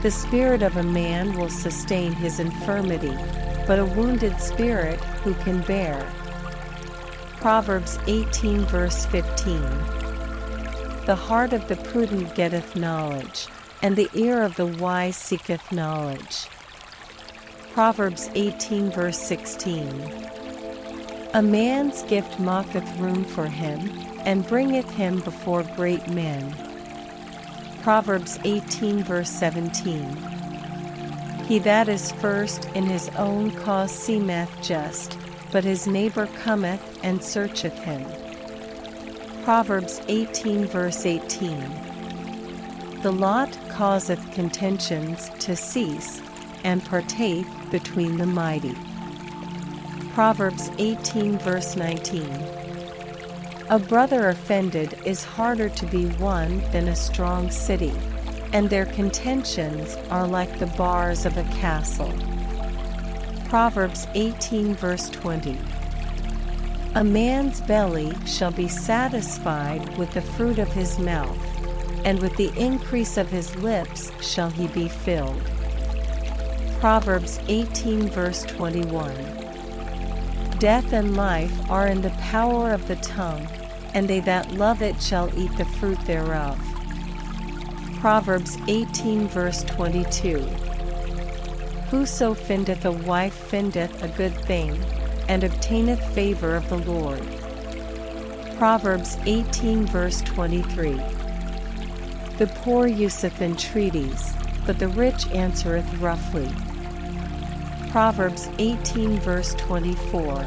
The spirit of a man will sustain his infirmity, but a wounded spirit who can bear? Proverbs 18 verse 15. The heart of the prudent getteth knowledge, and the ear of the wise seeketh knowledge. Proverbs 18 verse 16. A man's gift maketh room for him, and bringeth him before great men. Proverbs 18 verse 17. He that is first in his own cause seemeth just, but his neighbor cometh and searcheth him. Proverbs 18 verse 18. The lot causeth contentions to cease, and partake between the mighty. Proverbs 18 verse 19. A brother offended is harder to be won than a strong city, and their contentions are like the bars of a castle. Proverbs 18 verse 20. A man's belly shall be satisfied with the fruit of his mouth, and with the increase of his lips shall he be filled. Proverbs 18 verse 21. Death and life are in the power of the tongue, and they that love it shall eat the fruit thereof. Proverbs 18 verse 22. Whoso findeth a wife findeth a good thing, and obtaineth favor of the Lord. Proverbs 18 verse 23. The poor useth entreaties, but the rich answereth roughly. Proverbs 18 verse 24.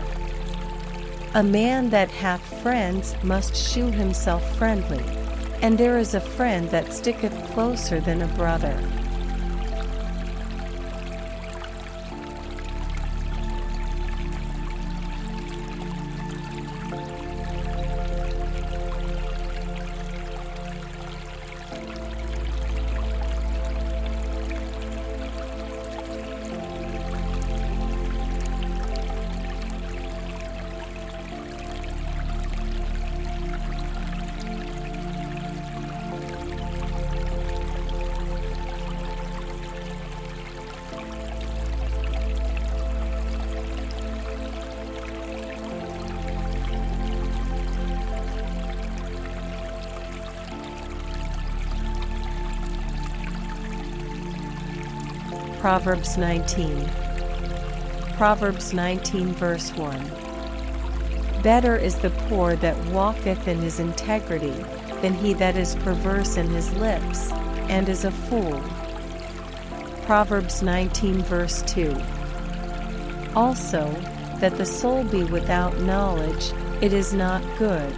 A man that hath friends must shew himself friendly, and there is a friend that sticketh closer than a brother. Proverbs 19. Proverbs 19 verse 1. Better is the poor that walketh in his integrity, than he that is perverse in his lips, and is a fool. Proverbs 19 verse 2. Also, that the soul be without knowledge, it is not good,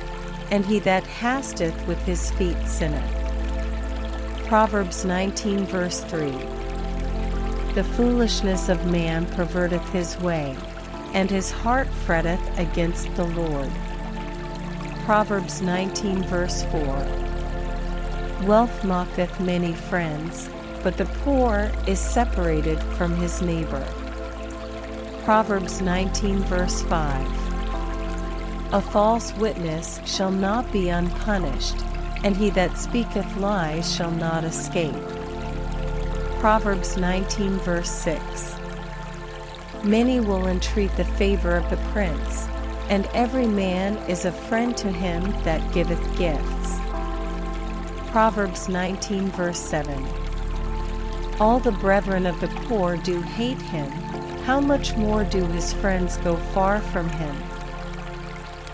and he that hasteth with his feet sinneth. Proverbs 19 verse 3. The foolishness of man perverteth his way, and his heart fretteth against the Lord. Proverbs 19 verse 4. Wealth mocketh many friends, but the poor is separated from his neighbor. Proverbs 19 verse 5. A false witness shall not be unpunished, and he that speaketh lies shall not escape. Proverbs 19 verse 6. Many will entreat the favor of the prince, and every man is a friend to him that giveth gifts. Proverbs 19 verse 7. All the brethren of the poor do hate him, how much more do his friends go far from him?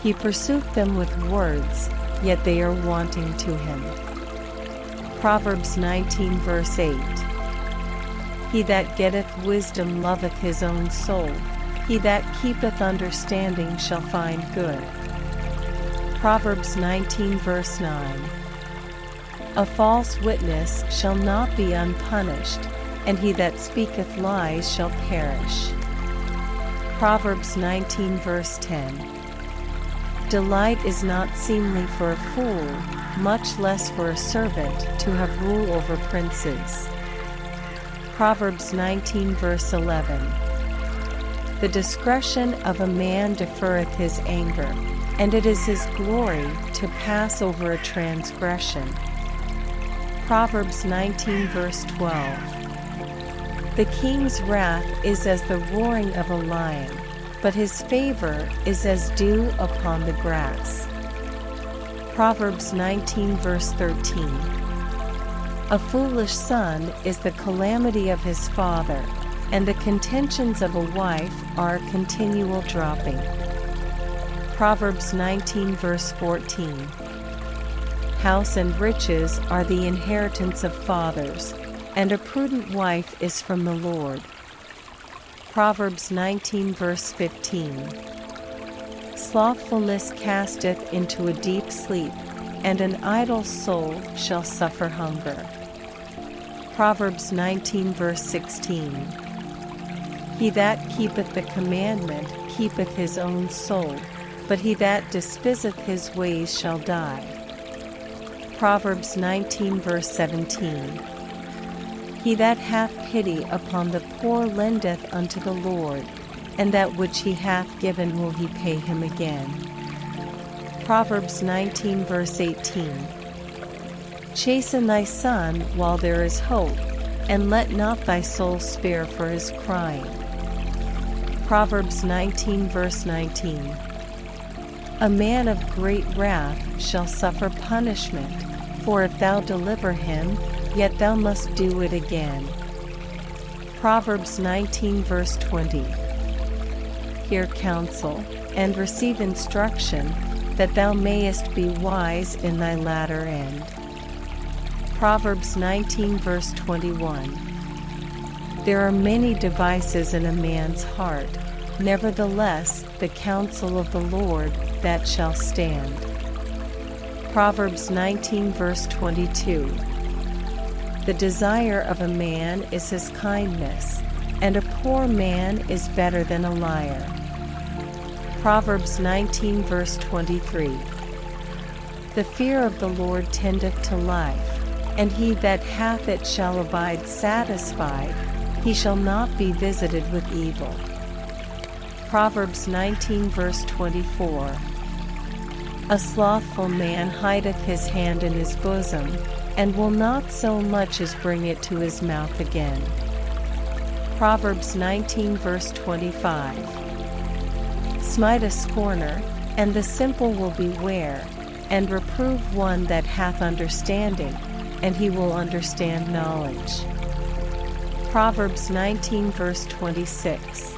He pursueth them with words, yet they are wanting to him. Proverbs 19 verse 8. He that getteth wisdom loveth his own soul, he that keepeth understanding shall find good. Proverbs 19 verse 9. A false witness shall not be unpunished, and he that speaketh lies shall perish. Proverbs 19 verse 10. Delight is not seemly for a fool, much less for a servant to have rule over princes. Proverbs 19 verse 11. The discretion of a man deferreth his anger, and it is his glory to pass over a transgression. Proverbs 19 verse 12. The king's wrath is as the roaring of a lion, but his favor is as dew upon the grass. Proverbs 19 verse 13. A foolish son is the calamity of his father, and the contentions of a wife are a continual dropping. Proverbs 19 verse 14. House and riches are the inheritance of fathers, and a prudent wife is from the Lord. Proverbs 19 verse 15. Slothfulness casteth into a deep sleep, and an idle soul shall suffer hunger. Proverbs 19 verse 16. He that keepeth the commandment keepeth his own soul, but he that despiseth his ways shall die. Proverbs 19 verse 17. He that hath pity upon the poor lendeth unto the Lord, and that which he hath given will he pay him again. Proverbs 19 verse 18. Chasten thy son while there is hope, and let not thy soul spare for his crying. Proverbs 19 verse 19. A man of great wrath shall suffer punishment, for if thou deliver him, yet thou must do it again. Proverbs 19 verse 20. Hear counsel, and receive instruction, that thou mayest be wise in thy latter end. Proverbs 19 verse 21. There are many devices in a man's heart, nevertheless the counsel of the Lord that shall stand. Proverbs 19 verse 22. The desire of a man is his kindness, and a poor man is better than a liar. Proverbs 19 verse 23. The fear of the Lord tendeth to life, and he that hath it shall abide satisfied, he shall not be visited with evil. Proverbs 19 verse 24. A slothful man hideth his hand in his bosom, and will not so much as bring it to his mouth again. Proverbs 19 verse 25. Smite a scorner, and the simple will beware, and reprove one that hath understanding, and he will understand knowledge. Proverbs 19 verse 26.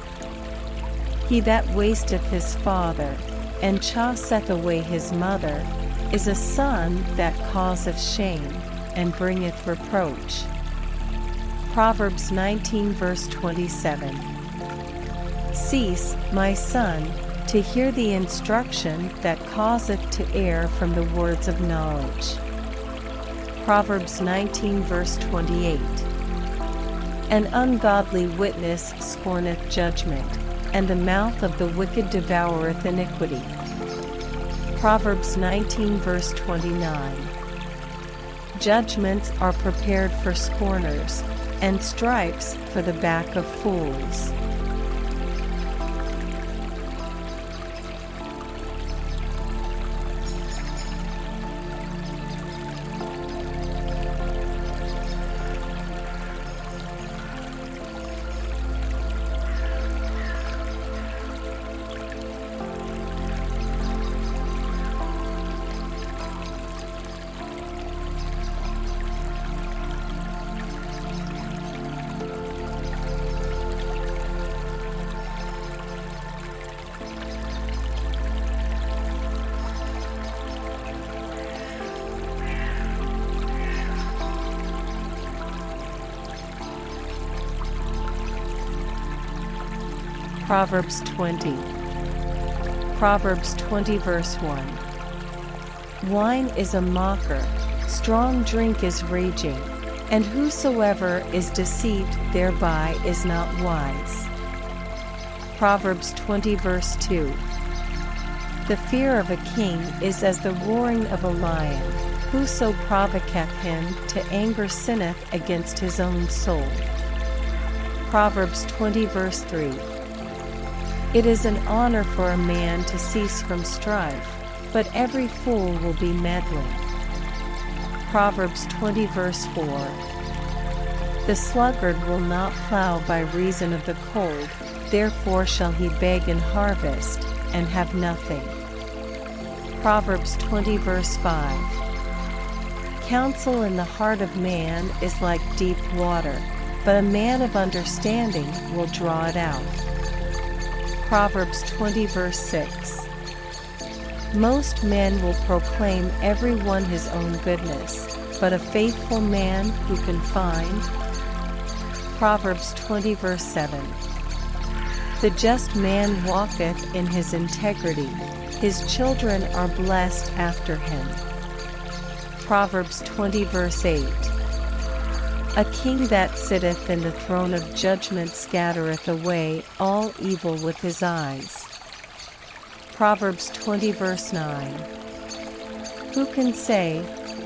He that wasteth his father, and chaseth away his mother, is a son that causeth shame, and bringeth reproach. Proverbs 19 verse 27. Cease, my son, to hear the instruction that causeth to err from the words of knowledge. Proverbs 19 verse 28. An ungodly witness scorneth judgment, and the mouth of the wicked devoureth iniquity. Proverbs 19 verse 29. Judgments are prepared for scorners, and stripes for the back of fools. Proverbs 20. Proverbs 20 verse 1. Wine is a mocker, strong drink is raging, and whosoever is deceived thereby is not wise. Proverbs 20 verse 2. The fear of a king is as the roaring of a lion, whoso provoketh him to anger sinneth against his own soul. Proverbs 20 verse 3. It is an honor for a man to cease from strife, but every fool will be meddling. Proverbs 20 verse 4. The sluggard will not plow by reason of the cold, therefore shall he beg in harvest, and have nothing. Proverbs 20 verse 5. Counsel in the heart of man is like deep water, but a man of understanding will draw it out. Proverbs 20 verse 6. Most men will proclaim every one his own goodness, but a faithful man who can find? Proverbs 20 verse 7. The just man walketh in his integrity, his children are blessed after him. Proverbs 20 verse 8. A king that sitteth in the throne of judgment scattereth away all evil with his eyes. Proverbs 20 verse 9. Who can say,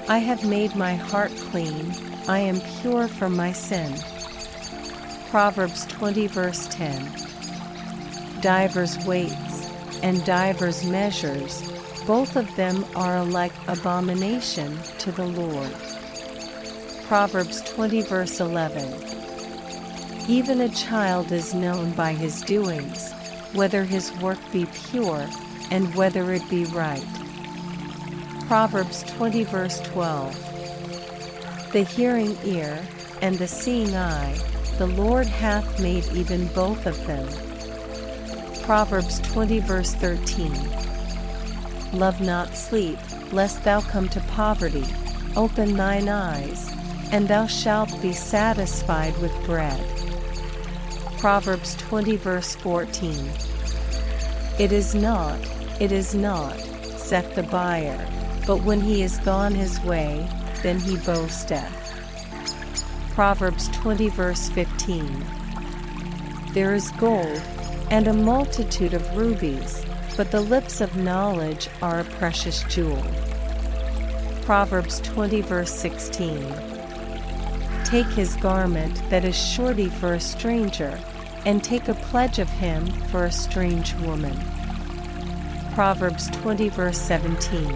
I have made my heart clean, I am pure from my sin? Proverbs 20 verse 10. Divers weights, and divers measures, both of them are alike abomination to the Lord. Proverbs 20 verse 11. Even a child is known by his doings, whether his work be pure, and whether it be right. Proverbs 20 verse 12. The hearing ear, and the seeing eye, the Lord hath made even both of them. Proverbs 20 verse 13. Love not sleep, lest thou come to poverty. Open thine eyes, and thou shalt be satisfied with bread. Proverbs 20 verse 14. It is not, saith the buyer, but when he is gone his way, then he boasteth. Proverbs 20 verse 15. There is gold, and a multitude of rubies, but the lips of knowledge are a precious jewel. Proverbs 20 verse 16. Take his garment that is surety for a stranger, and take a pledge of him for a strange woman. Proverbs 20 verse 17.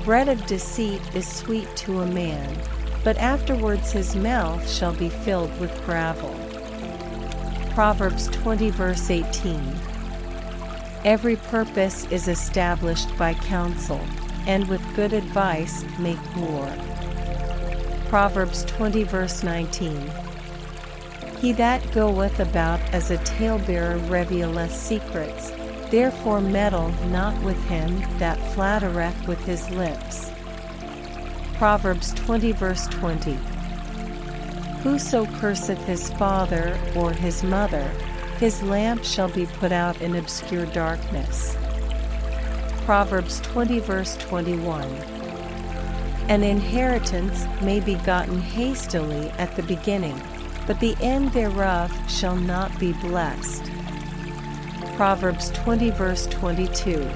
Bread of deceit is sweet to a man, but afterwards his mouth shall be filled with gravel. Proverbs 20 verse 18. Every purpose is established by counsel, and with good advice make war. Proverbs 20 verse 19. He that goeth about as a talebearer revealeth secrets, therefore meddle not with him that flattereth with his lips. Proverbs 20 verse 20. Whoso curseth his father or his mother, his lamp shall be put out in obscure darkness. Proverbs 20 verse 21. An inheritance may be gotten hastily at the beginning, but the end thereof shall not be blessed. Proverbs 20 verse 22.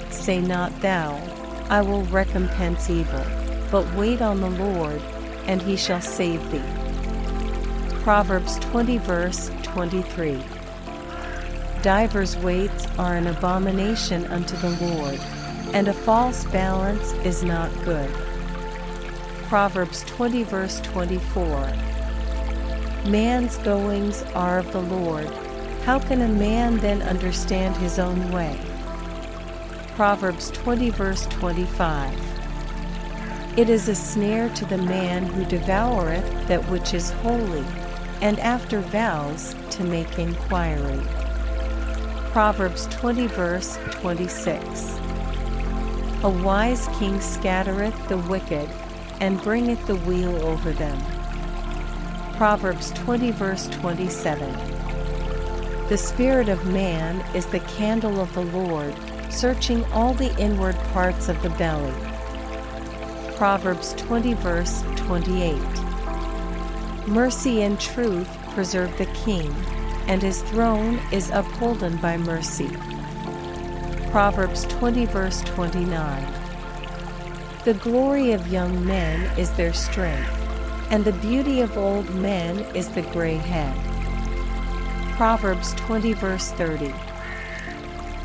Say not thou, I will recompense evil, but wait on the Lord, and he shall save thee. Proverbs 20 verse 23. Divers weights are an abomination unto the Lord, and a false balance is not good. Proverbs 20 verse 24. Man's goings are of the Lord. How can a man then understand his own way? Proverbs 20 verse 25. It is a snare to the man who devoureth that which is holy, and after vows to make inquiry. Proverbs 20 verse 26. A wise king scattereth the wicked, and bringeth the wheel over them. Proverbs 20 verse 27. The spirit of man is the candle of the Lord, searching all the inward parts of the belly. Proverbs 20 verse 28. Mercy and truth preserve the king, and his throne is upholden by mercy. Proverbs 20 verse 29. The glory of young men is their strength, and the beauty of old men is the gray head. Proverbs 20 verse 30.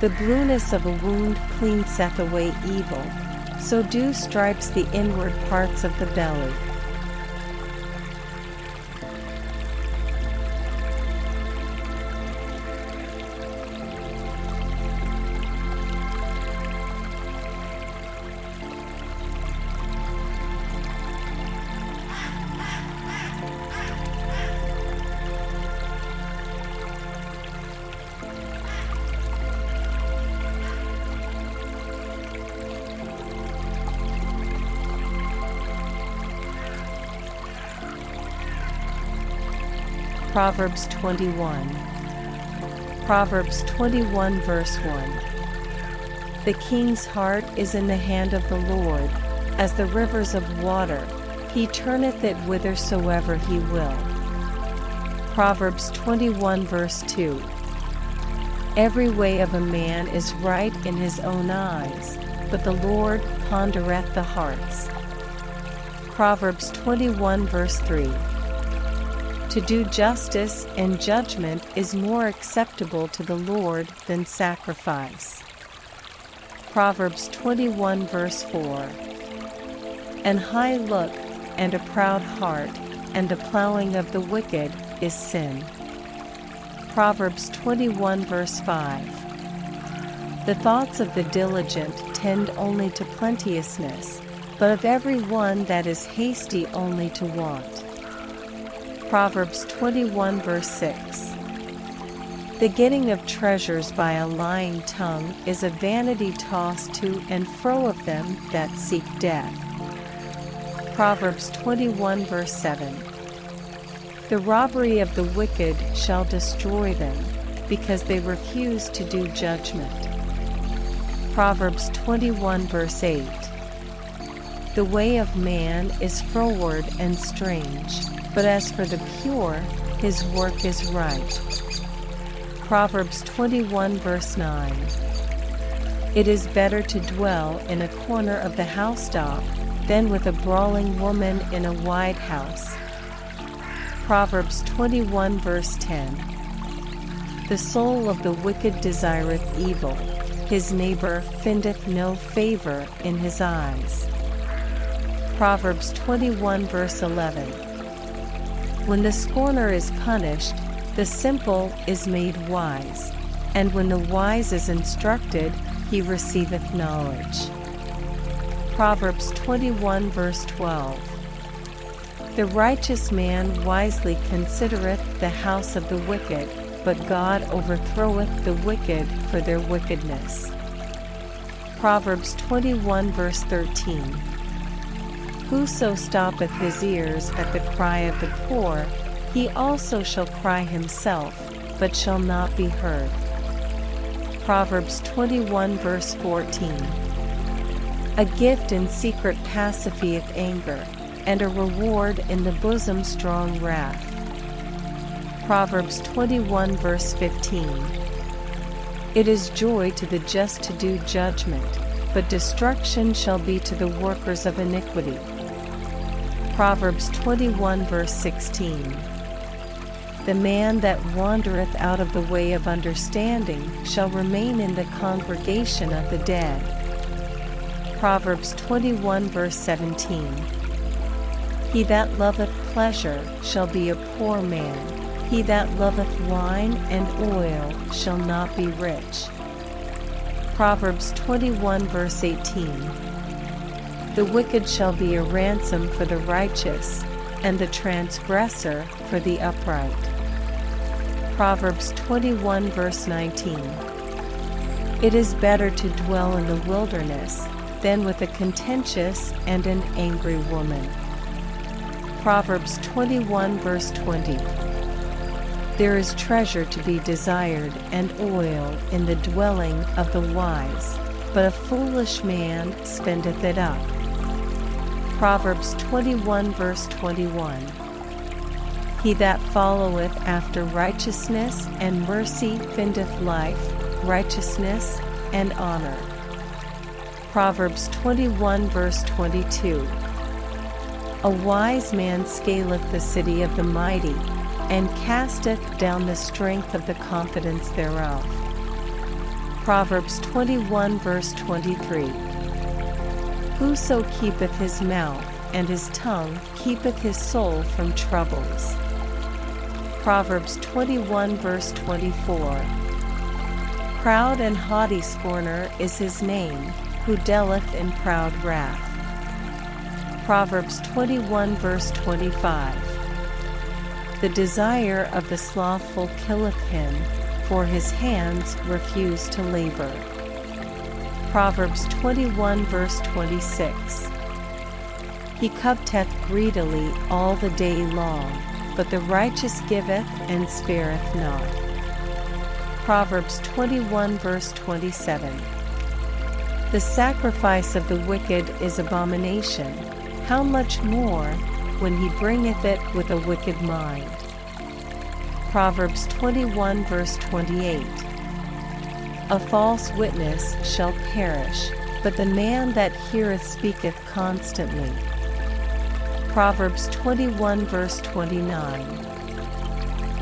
The blueness of a wound cleanseth away evil, so dew stripes the inward parts of the belly. Proverbs 21. Proverbs 21 verse 1. The king's heart is in the hand of the Lord, as the rivers of water, he turneth it whithersoever he will. Proverbs 21 verse 2. Every way of a man is right in his own eyes, but the Lord pondereth the hearts. Proverbs 21 verse 3. To do justice and judgment is more acceptable to the Lord than sacrifice. Proverbs 21 verse 4. An high look and a proud heart, and the plowing of the wicked is sin. Proverbs 21 verse 5. The thoughts of the diligent tend only to plenteousness, but of every one that is hasty only to want. Proverbs 21 verse 6. The getting of treasures by a lying tongue is a vanity tossed to and fro of them that seek death. Proverbs 21 verse 7. The robbery of the wicked shall destroy them, because they refuse to do judgment. Proverbs 21 verse 8. The way of man is froward and strange, but as for the pure, his work is right. Proverbs 21 verse 9. It is better to dwell in a corner of the housetop than with a brawling woman in a wide house. Proverbs 21 verse 10. The soul of the wicked desireth evil, his neighbor findeth no favor in his eyes. Proverbs 21 verse 11. When the scorner is punished, the simple is made wise, and when the wise is instructed, he receiveth knowledge. Proverbs 21 verse 12. The righteous man wisely considereth the house of the wicked, but God overthroweth the wicked for their wickedness. Proverbs 21 verse 13. Whoso stoppeth his ears at the cry of the poor, he also shall cry himself, but shall not be heard. Proverbs 21 verse 14. A gift in secret pacifieth anger, and a reward in the bosom strong wrath. Proverbs 21 verse 15. It is joy to the just to do judgment, but destruction shall be to the workers of iniquity. Proverbs 21 verse 16. The man that wandereth out of the way of understanding shall remain in the congregation of the dead. Proverbs 21 verse 17. He that loveth pleasure shall be a poor man, he that loveth wine and oil shall not be rich. Proverbs 21 verse 18. The wicked shall be a ransom for the righteous, and the transgressor for the upright. Proverbs 21 verse 19. It is better to dwell in the wilderness than with a contentious and an angry woman. Proverbs 21 verse 20. There is treasure to be desired and oil in the dwelling of the wise, but a foolish man spendeth it up. Proverbs 21 verse 21. He that followeth after righteousness and mercy findeth life, righteousness, and honor. Proverbs 21 verse 22. A wise man scaleth the city of the mighty, and casteth down the strength of the confidence thereof. Proverbs 21 verse 23. Whoso keepeth his mouth and his tongue keepeth his soul from troubles. Proverbs 21 verse 24. Proud and haughty scorner is his name, who dealeth in proud wrath. Proverbs 21 verse 25. The desire of the slothful killeth him, for his hands refuse to labor. Proverbs 21 verse 26. He coveteth greedily all the day long, but the righteous giveth and spareth not. Proverbs 21 verse 27. The sacrifice of the wicked is abomination, how much more when he bringeth it with a wicked mind. Proverbs 21 verse 28. A false witness shall perish, but the man that heareth speaketh constantly. Proverbs 21 verse 29.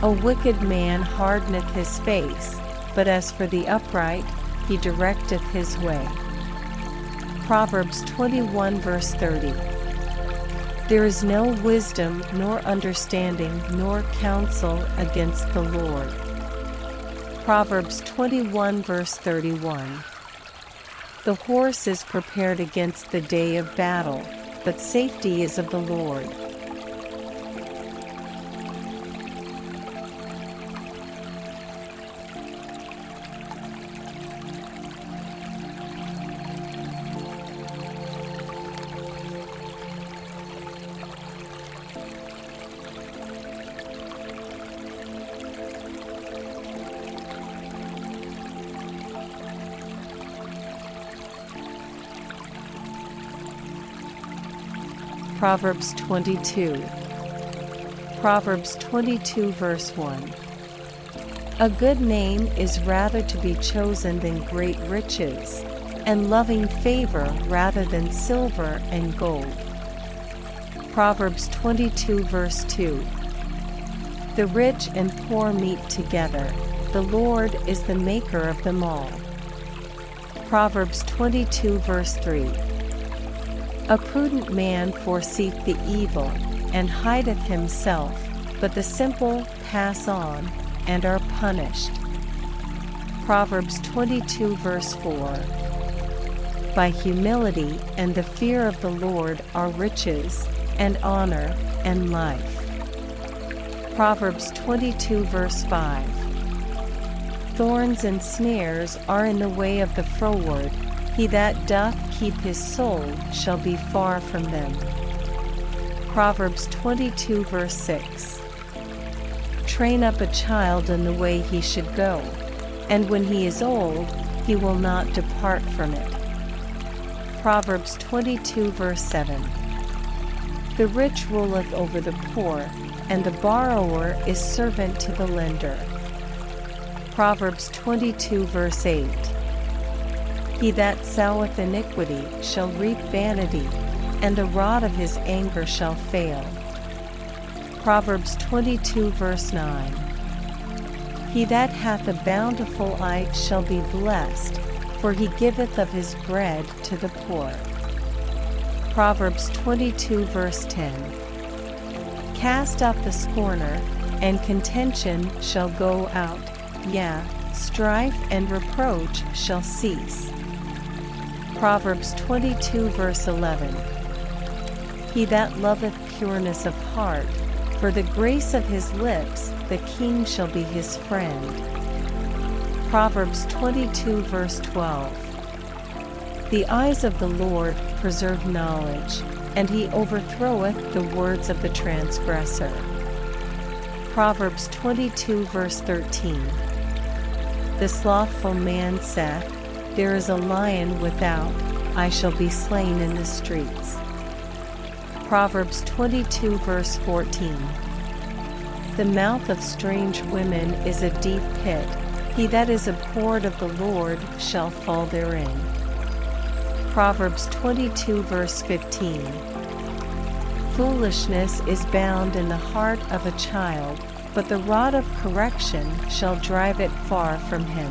A wicked man hardeneth his face, but as for the upright, he directeth his way. Proverbs 21 verse 30. There is no wisdom nor understanding nor counsel against the Lord. Proverbs 21 verse 31. The horse is prepared against the day of battle, but safety is of the Lord. Proverbs 22. Proverbs 22 verse 1. A good name is rather to be chosen than great riches, and loving favor rather than silver and gold. Proverbs 22 verse 2. The rich and poor meet together, the Lord is the maker of them all. Proverbs 22 verse 3. A prudent man foreseeth the evil, and hideth himself, but the simple pass on, and are punished. Proverbs 22 verse 4. By humility and the fear of the Lord are riches, and honor, and life. Proverbs 22 verse 5. Thorns and snares are in the way of the froward, he that doth keep his soul shall be far from them. Proverbs 22 verse 6. Train up a child in the way he should go, and when he is old, he will not depart from it. Proverbs 22 verse 7. The rich ruleth over the poor, and the borrower is servant to the lender. Proverbs 22 verse 8. He that soweth iniquity shall reap vanity, and the rod of his anger shall fail. Proverbs 22 verse 9. He that hath a bountiful eye shall be blessed, for he giveth of his bread to the poor. Proverbs 22 verse 10. Cast out the scorner, and contention shall go out, yea, strife and reproach shall cease. Proverbs 22 verse 11. He that loveth pureness of heart, for the grace of his lips the king shall be his friend. Proverbs 22 verse 12. The eyes of the Lord preserve knowledge, and he overthroweth the words of the transgressor. Proverbs 22 verse 13. The slothful man saith, there is a lion without, I shall be slain in the streets. Proverbs 22 verse 14. The mouth of strange women is a deep pit, he that is abhorred of the Lord shall fall therein. Proverbs 22 verse 15. Foolishness is bound in the heart of a child, but the rod of correction shall drive it far from him.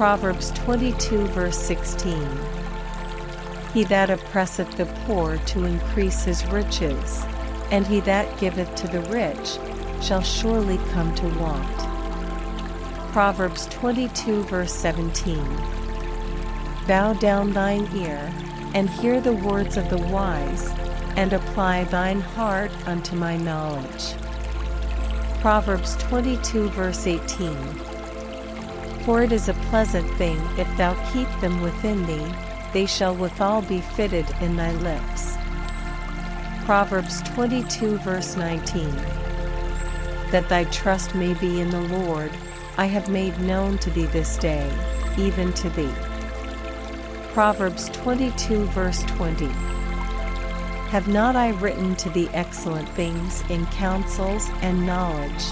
Proverbs 22 verse 16. He that oppresseth the poor to increase his riches, and he that giveth to the rich shall surely come to want. Proverbs 22 verse 17. Bow down thine ear, and hear the words of the wise, and apply thine heart unto my knowledge. Proverbs 22 verse 18. For it is a pleasant thing if thou keep them within thee, they shall withal be fitted in thy lips. Proverbs 22 verse 19. That thy trust may be in the Lord, I have made known to thee this day, even to thee. Proverbs 22 verse 20. Have not I written to thee excellent things in counsels and knowledge?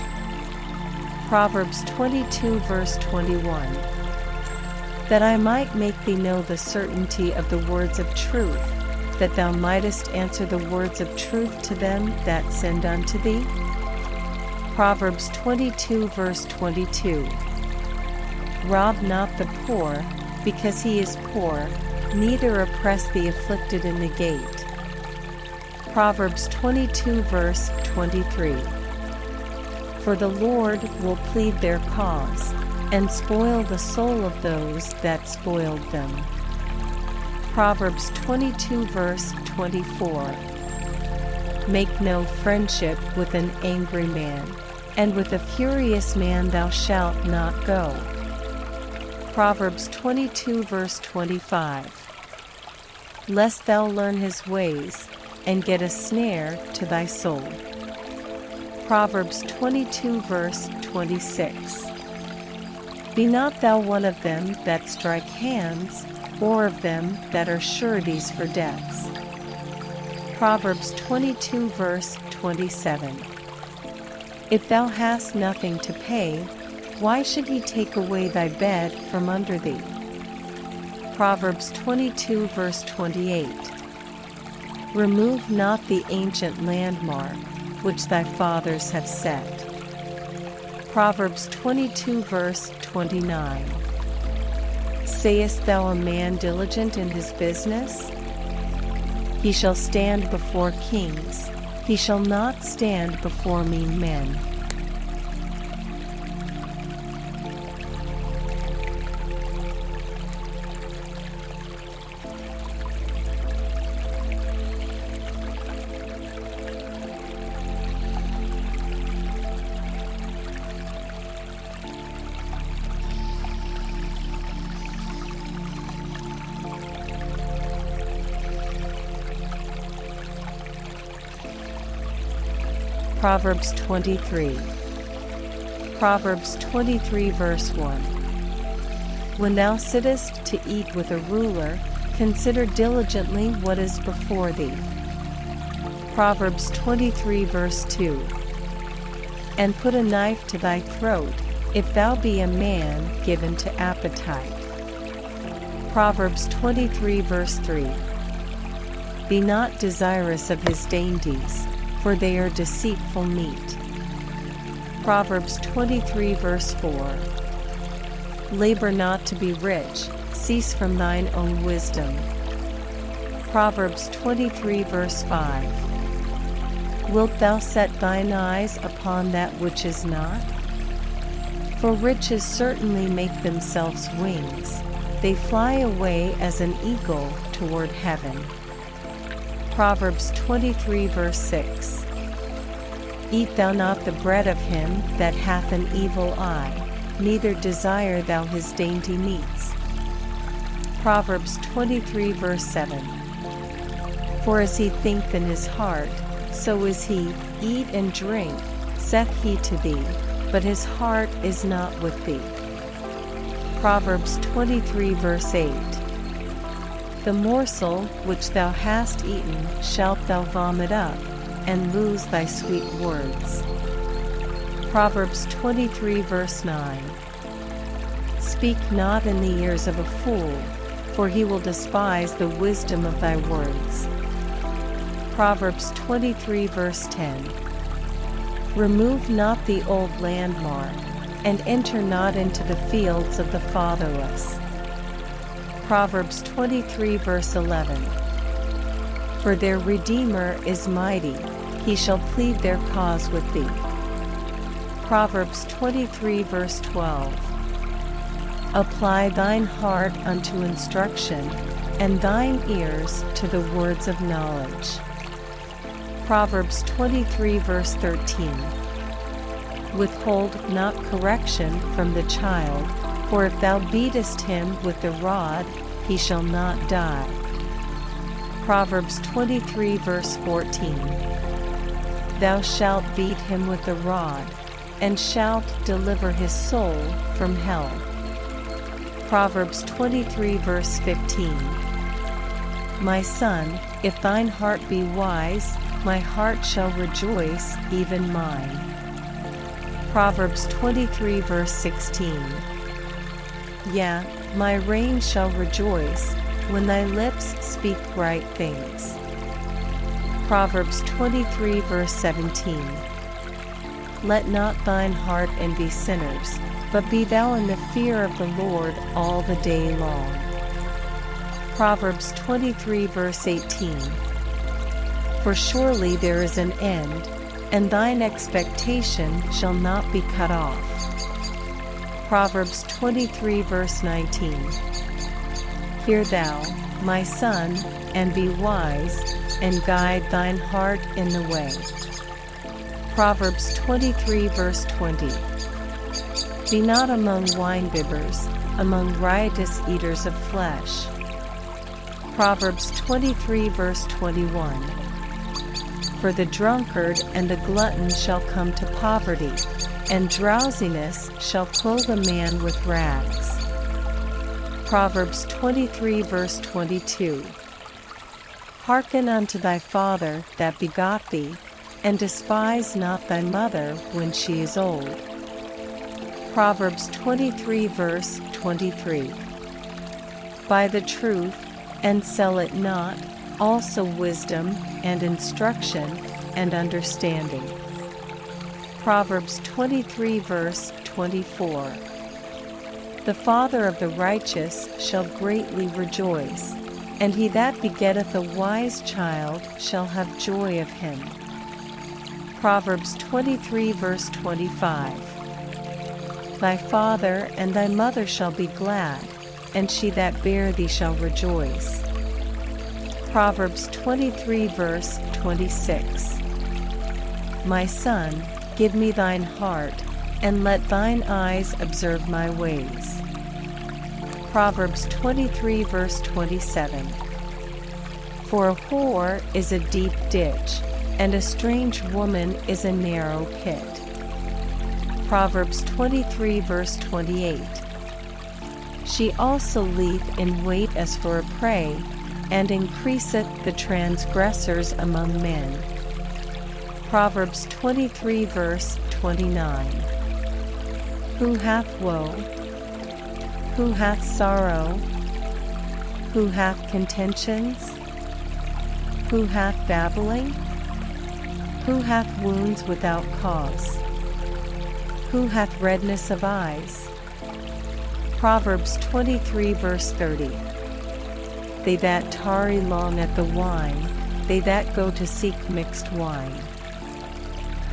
Proverbs 22 verse 21. That I might make thee know the certainty of the words of truth, that thou mightest answer the words of truth to them that send unto thee? Proverbs 22 verse 22. Rob not the poor, because he is poor, neither oppress the afflicted in the gate. Proverbs 22 verse 23. For the Lord will plead their cause, and spoil the soul of those that spoiled them. Proverbs 22 verse 24. Make no friendship with an angry man, and with a furious man thou shalt not go. Proverbs 22 verse 25. Lest thou learn his ways, and get a snare to thy soul. Proverbs 22 verse 26. Be not thou one of them that strike hands, or of them that are sureties for debts. Proverbs 22 verse 27. If thou hast nothing to pay, why should he take away thy bed from under thee? Proverbs 22 verse 28. Remove not the ancient landmark, which thy fathers have set. Proverbs 22 verse 29. Sayest thou a man diligent in his business? He shall stand before kings, he shall not stand before mean men. Proverbs 23. Proverbs 23 verse 1. When thou sittest to eat with a ruler, consider diligently what is before thee. Proverbs 23 verse 2. And put a knife to thy throat, if thou be a man given to appetite. Proverbs 23 verse 3. Be not desirous of his dainties, for they are deceitful meat. Proverbs 23 verse 4. Labor not to be rich, cease from thine own wisdom. Proverbs 23 verse 5. Wilt thou set thine eyes upon that which is not? For riches certainly make themselves wings, they fly away as an eagle toward heaven. Proverbs 23 verse 6. Eat thou not the bread of him that hath an evil eye, neither desire thou his dainty meats. Proverbs 23 verse 7. For as he thinketh in his heart, so is he. Eat and drink, saith he to thee, but his heart is not with thee. Proverbs 23 verse 8. The morsel which thou hast eaten shalt thou vomit up, and lose thy sweet words. Proverbs 23 verse 9. Speak not in the ears of a fool, for he will despise the wisdom of thy words. Proverbs 23 verse 10. Remove not the old landmark, and enter not into the fields of the fatherless. Proverbs 23 verse 11. For their Redeemer is mighty, he shall plead their cause with thee. Proverbs 23 verse 12. Apply thine heart unto instruction, and thine ears to the words of knowledge. Proverbs 23 verse 13. Withhold not correction from the child, for if thou beatest him with the rod, he shall not die. Proverbs 23 verse 14. Thou shalt beat him with the rod, and shalt deliver his soul from hell. Proverbs 23 verse 15. My son, if thine heart be wise, my heart shall rejoice, even mine. Proverbs 23 verse 16. Yea, my reign shall rejoice, when thy lips speak right things. Proverbs 23 verse 17. Let not thine heart envy sinners, but be thou in the fear of the Lord all the day long. Proverbs 23 verse 18. For surely there is an end, and thine expectation shall not be cut off. Proverbs 23 verse 19. Hear thou, my son, and be wise, and guide thine heart in the way. Proverbs 23 verse 20. Be not among winebibbers, among riotous eaters of flesh. Proverbs 23 verse 21. For the drunkard and the glutton shall come to poverty, and drowsiness shall clothe a man with rags. Proverbs 23 verse 22. Hearken unto thy father that begot thee, and despise not thy mother when she is old. Proverbs 23 verse 23. Buy the truth, and sell it not, also wisdom, and instruction, and understanding. Proverbs 23 verse 24. The father of the righteous shall greatly rejoice, and he that begetteth a wise child shall have joy of him. Proverbs 23 verse 25. Thy father and thy mother shall be glad, and she that bare thee shall rejoice. Proverbs 23 verse 26. My son, give me thine heart, and let thine eyes observe my ways. Proverbs 23 verse 27. For a whore is a deep ditch, and a strange woman is a narrow pit. Proverbs 23 verse 28. She also leapeth in wait as for a prey, and increaseth the transgressors among men. Proverbs 23 verse 29. Who hath woe? Who hath sorrow? Who hath contentions? Who hath babbling? Who hath wounds without cause? Who hath redness of eyes? Proverbs 23 verse 30. They that tarry long at the wine, they that go to seek mixed wine.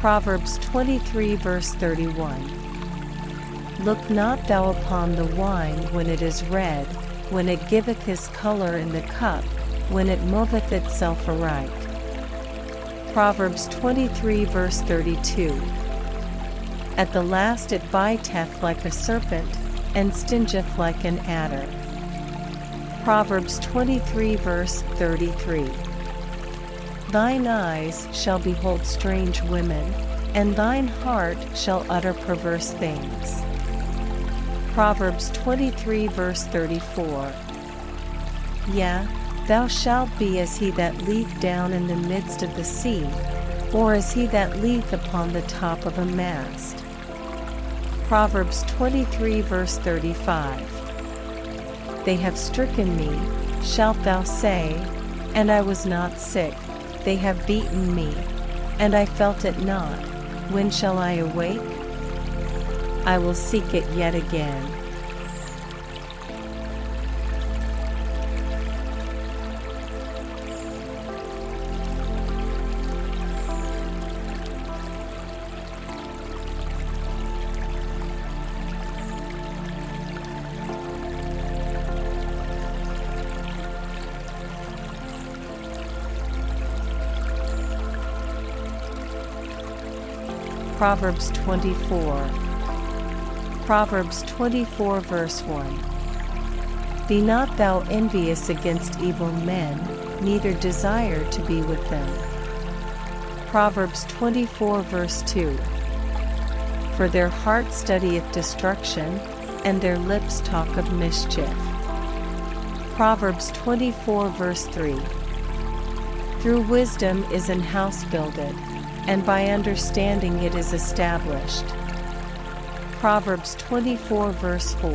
Proverbs 23 verse 31. Look not thou upon the wine when it is red, when it giveth his color in the cup, when it moveth itself aright. Proverbs 23 verse 32. At the last it biteth like a serpent, and stingeth like an adder. Proverbs 23 verse 33. Thine eyes shall behold strange women, and thine heart shall utter perverse things. Proverbs 23 verse 34. Yea, thou shalt be as he that leeth down in the midst of the sea, or as he that leeth upon the top of a mast. Proverbs 23 verse 35. They have stricken me, shalt thou say, and I was not sick. They have beaten me, and I felt it not. When shall I awake? I will seek it yet again. Proverbs 24. Proverbs 24 verse 1. Be not thou envious against evil men, neither desire to be with them. Proverbs 24 verse 2. For their heart studieth destruction, and their lips talk of mischief. Proverbs 24 verse 3. Through wisdom is an house builded, and by understanding it is established. Proverbs 24 verse 4.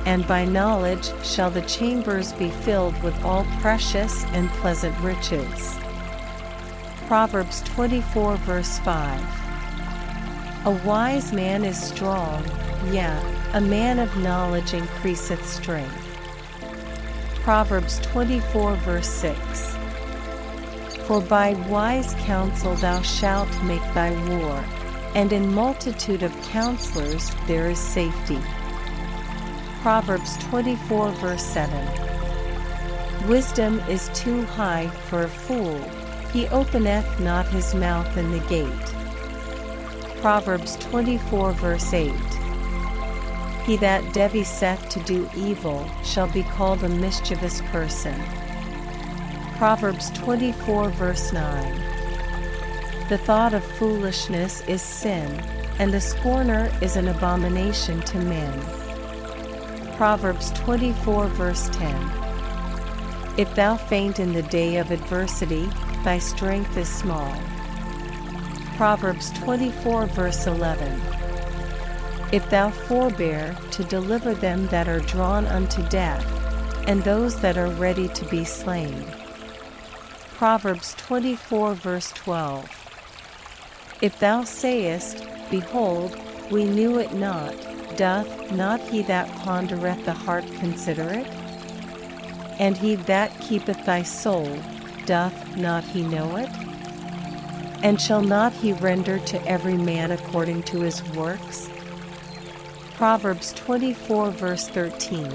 And by knowledge shall the chambers be filled with all precious and pleasant riches. Proverbs 24 verse 5. A wise man is strong, yea, a man of knowledge increaseth strength. Proverbs 24 verse 6. For by wise counsel thou shalt make thy war, and in multitude of counselors there is safety. Proverbs 24 verse 7. Wisdom is too high for a fool, he openeth not his mouth in the gate. Proverbs 24 verse 8. He that deviseth to do evil shall be called a mischievous person. Proverbs 24 verse 9. The thought of foolishness is sin, and the scorner is an abomination to men. Proverbs 24 verse 10. If thou faint in the day of adversity, thy strength is small. Proverbs 24 verse 11. If thou forbear to deliver them that are drawn unto death, and those that are ready to be slain. Proverbs 24 verse 12. If thou sayest, Behold, we knew it not, doth not he that pondereth the heart consider it? And he that keepeth thy soul, doth not he know it? And shall not he render to every man according to his works? Proverbs 24 verse 13.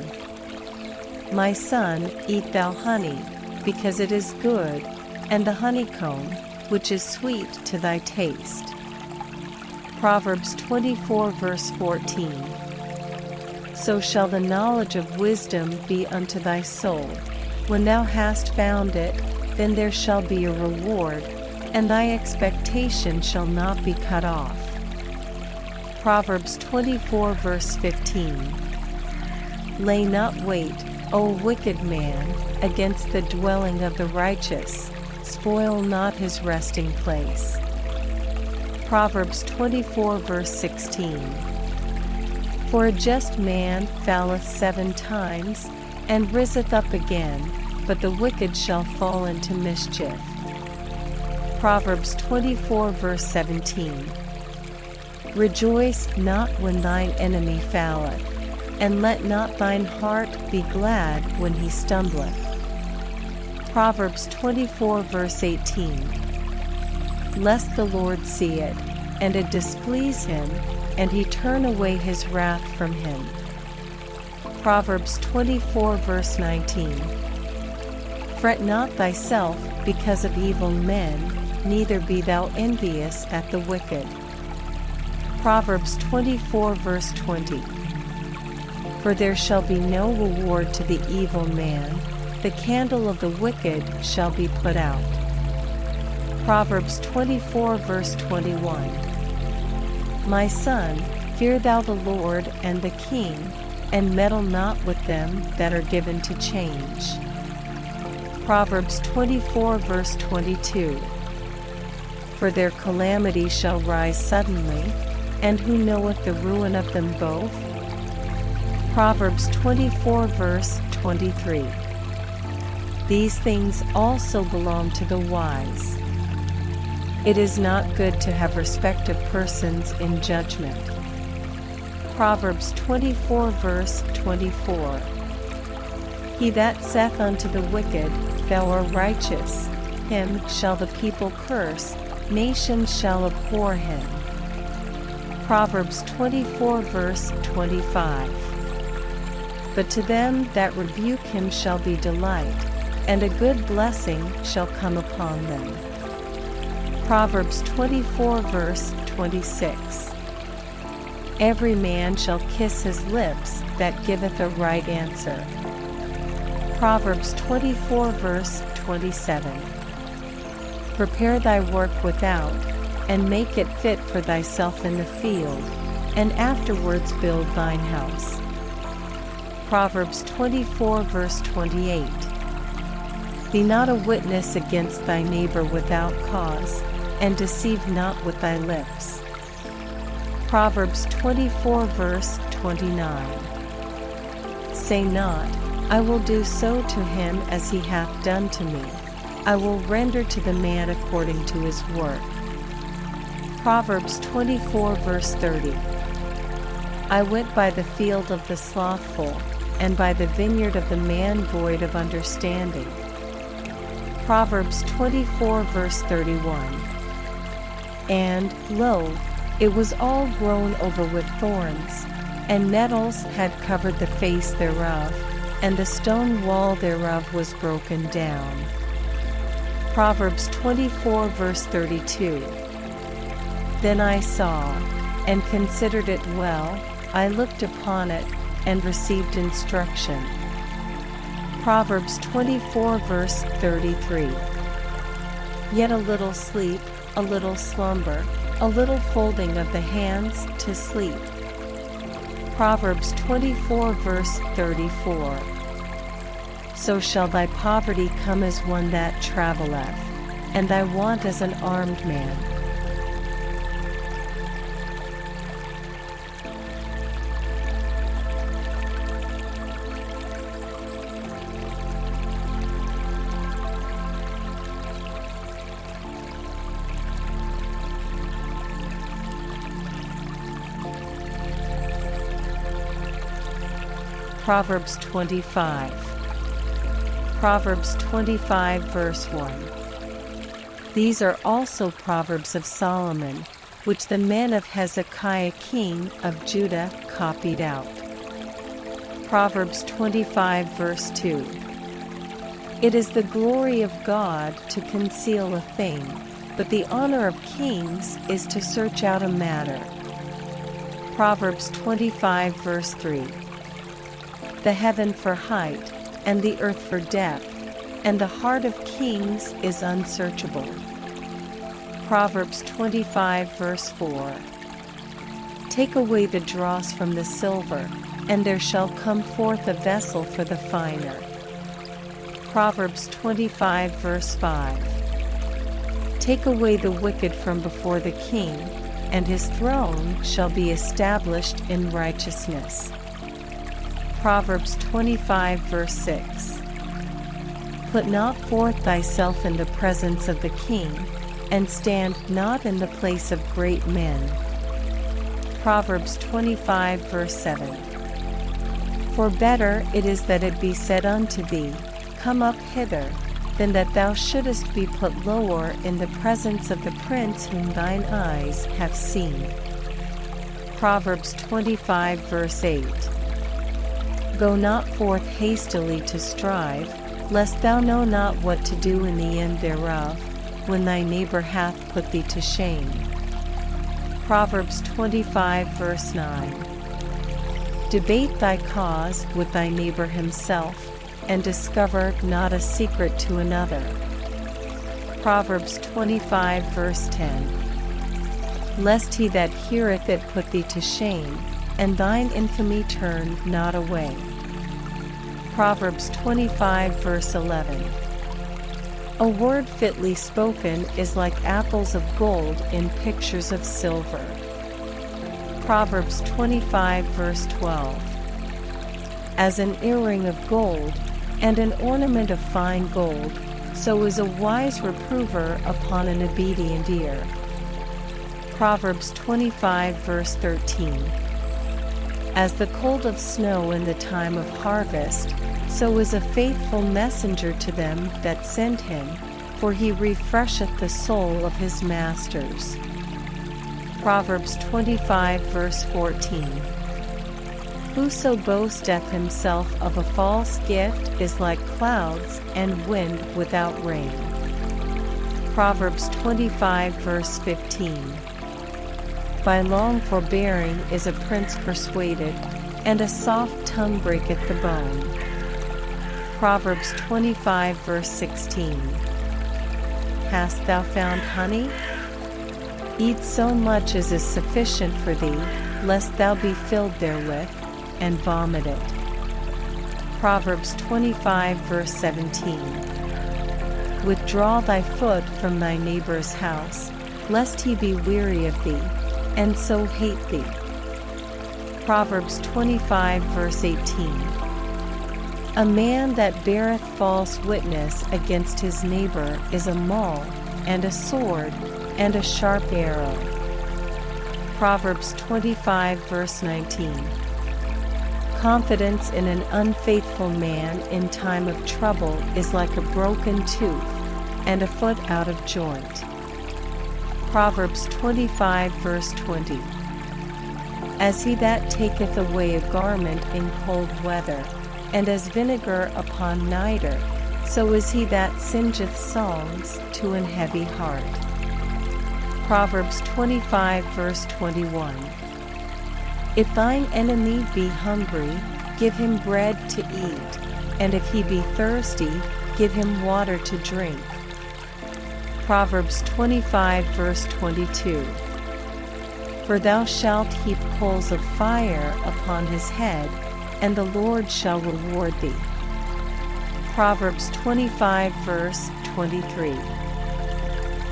My son, eat thou honey, because it is good, and the honeycomb, which is sweet to thy taste. Proverbs 24 verse 14. So shall the knowledge of wisdom be unto thy soul. When thou hast found it, then there shall be a reward, and thy expectation shall not be cut off. Proverbs 24 verse 15. Lay not wait, O wicked man, against the dwelling of the righteous, spoil not his resting place. Proverbs 24 verse 16. For a just man falleth 7 times, and riseth up again, but the wicked shall fall into mischief. Proverbs 24 verse 17. Rejoice not when thine enemy falleth, and let not thine heart be glad when he stumbleth. Proverbs 24 verse 18. Lest the Lord see it, and it displease him, and he turn away his wrath from him. Proverbs 24 verse 19. Fret not thyself because of evil men, neither be thou envious at the wicked. Proverbs 24 verse 20. For there shall be no reward to the evil man, the candle of the wicked shall be put out. Proverbs 24 verse 21. My son, fear thou the Lord and the king, and meddle not with them that are given to change. Proverbs 24 verse 22. For their calamity shall rise suddenly, and who knoweth the ruin of them both? Proverbs 24 verse 23. These things also belong to the wise. It is not good to have respect of persons in judgment. Proverbs 24 verse 24. He that saith unto the wicked, Thou art righteous, him shall the people curse, nations shall abhor him. Proverbs 24 verse 25. But to them that rebuke him shall be delight, and a good blessing shall come upon them. Proverbs 24 verse 26. Every man shall kiss his lips that giveth a right answer. Proverbs 24 verse 27. Prepare thy work without, and make it fit for thyself in the field, and afterwards build thine house. Proverbs 24 verse 28. Be not a witness against thy neighbor without cause, and deceive not with thy lips. Proverbs 24 verse 29. Say not, I will do so to him as he hath done to me. I will render to the man according to his work. Proverbs 24 verse 30. I went by the field of the slothful, and by the vineyard of the man void of understanding. Proverbs 24 verse 31. And, lo, it was all grown over with thorns, and nettles had covered the face thereof, and the stone wall thereof was broken down. Proverbs 24 verse 32. Then I saw, and considered it well, I looked upon it, and received instruction. Proverbs 24 verse 33. Yet a little sleep, a little slumber, a little folding of the hands to sleep. Proverbs 24 verse 34. So shall thy poverty come as one that travelleth, and thy want as an armed man. Proverbs 25. Proverbs 25 verse 1. These are also Proverbs of Solomon, which the men of Hezekiah king of Judah copied out. Proverbs 25 verse 2. It is the glory of God to conceal a thing, but the honor of kings is to search out a matter. Proverbs 25 verse 3. The heaven for height, and the earth for depth, and the heart of kings is unsearchable. Proverbs 25 verse 4. Take away the dross from the silver, and there shall come forth a vessel for the finer. Proverbs 25 verse 5. Take away the wicked from before the king, and his throne shall be established in righteousness. Proverbs 25 verse 6. Put not forth thyself in the presence of the king, and stand not in the place of great men. Proverbs 25 verse 7. For better it is that it be said unto thee, Come up hither, than that thou shouldest be put lower in the presence of the prince whom thine eyes have seen. Proverbs 25 verse 8. Go not forth hastily to strive, lest thou know not what to do in the end thereof, when thy neighbor hath put thee to shame. Proverbs 25 verse 9. Debate thy cause with thy neighbor himself, and discover not a secret to another. Proverbs 25 verse 10. Lest he that heareth it put thee to shame, and thine infamy turn not away. Proverbs 25 verse 11. A word fitly spoken is like apples of gold in pictures of silver. Proverbs 25 verse 12. As an earring of gold, and an ornament of fine gold, so is a wise reprover upon an obedient ear. Proverbs 25 verse 13. As the cold of snow in the time of harvest, so is a faithful messenger to them that send him, for he refresheth the soul of his masters. Proverbs 25 verse 14. Whoso boasteth himself of a false gift is like clouds and wind without rain. Proverbs 25 verse 15. By long forbearing is a prince persuaded, and a soft tongue breaketh the bone. Proverbs 25 verse 16. Hast thou found honey? Eat so much as is sufficient for thee, lest thou be filled therewith, and vomit it. Proverbs 25 verse 17. Withdraw thy foot from thy neighbor's house, lest he be weary of thee, and so hate thee. Proverbs 25 verse 18. A man that beareth false witness against his neighbor is a maul, and a sword, and a sharp arrow. Proverbs 25 verse 19. Confidence in an unfaithful man in time of trouble is like a broken tooth, and a foot out of joint. Proverbs 25 verse 20. As he that taketh away a garment in cold weather, and as vinegar upon nitre, so is he that singeth songs to an heavy heart. Proverbs 25 verse 21. If thine enemy be hungry, give him bread to eat, and if he be thirsty, give him water to drink. Proverbs 25 verse 22. For thou shalt heap coals of fire upon his head, and the Lord shall reward thee. Proverbs 25 verse 23.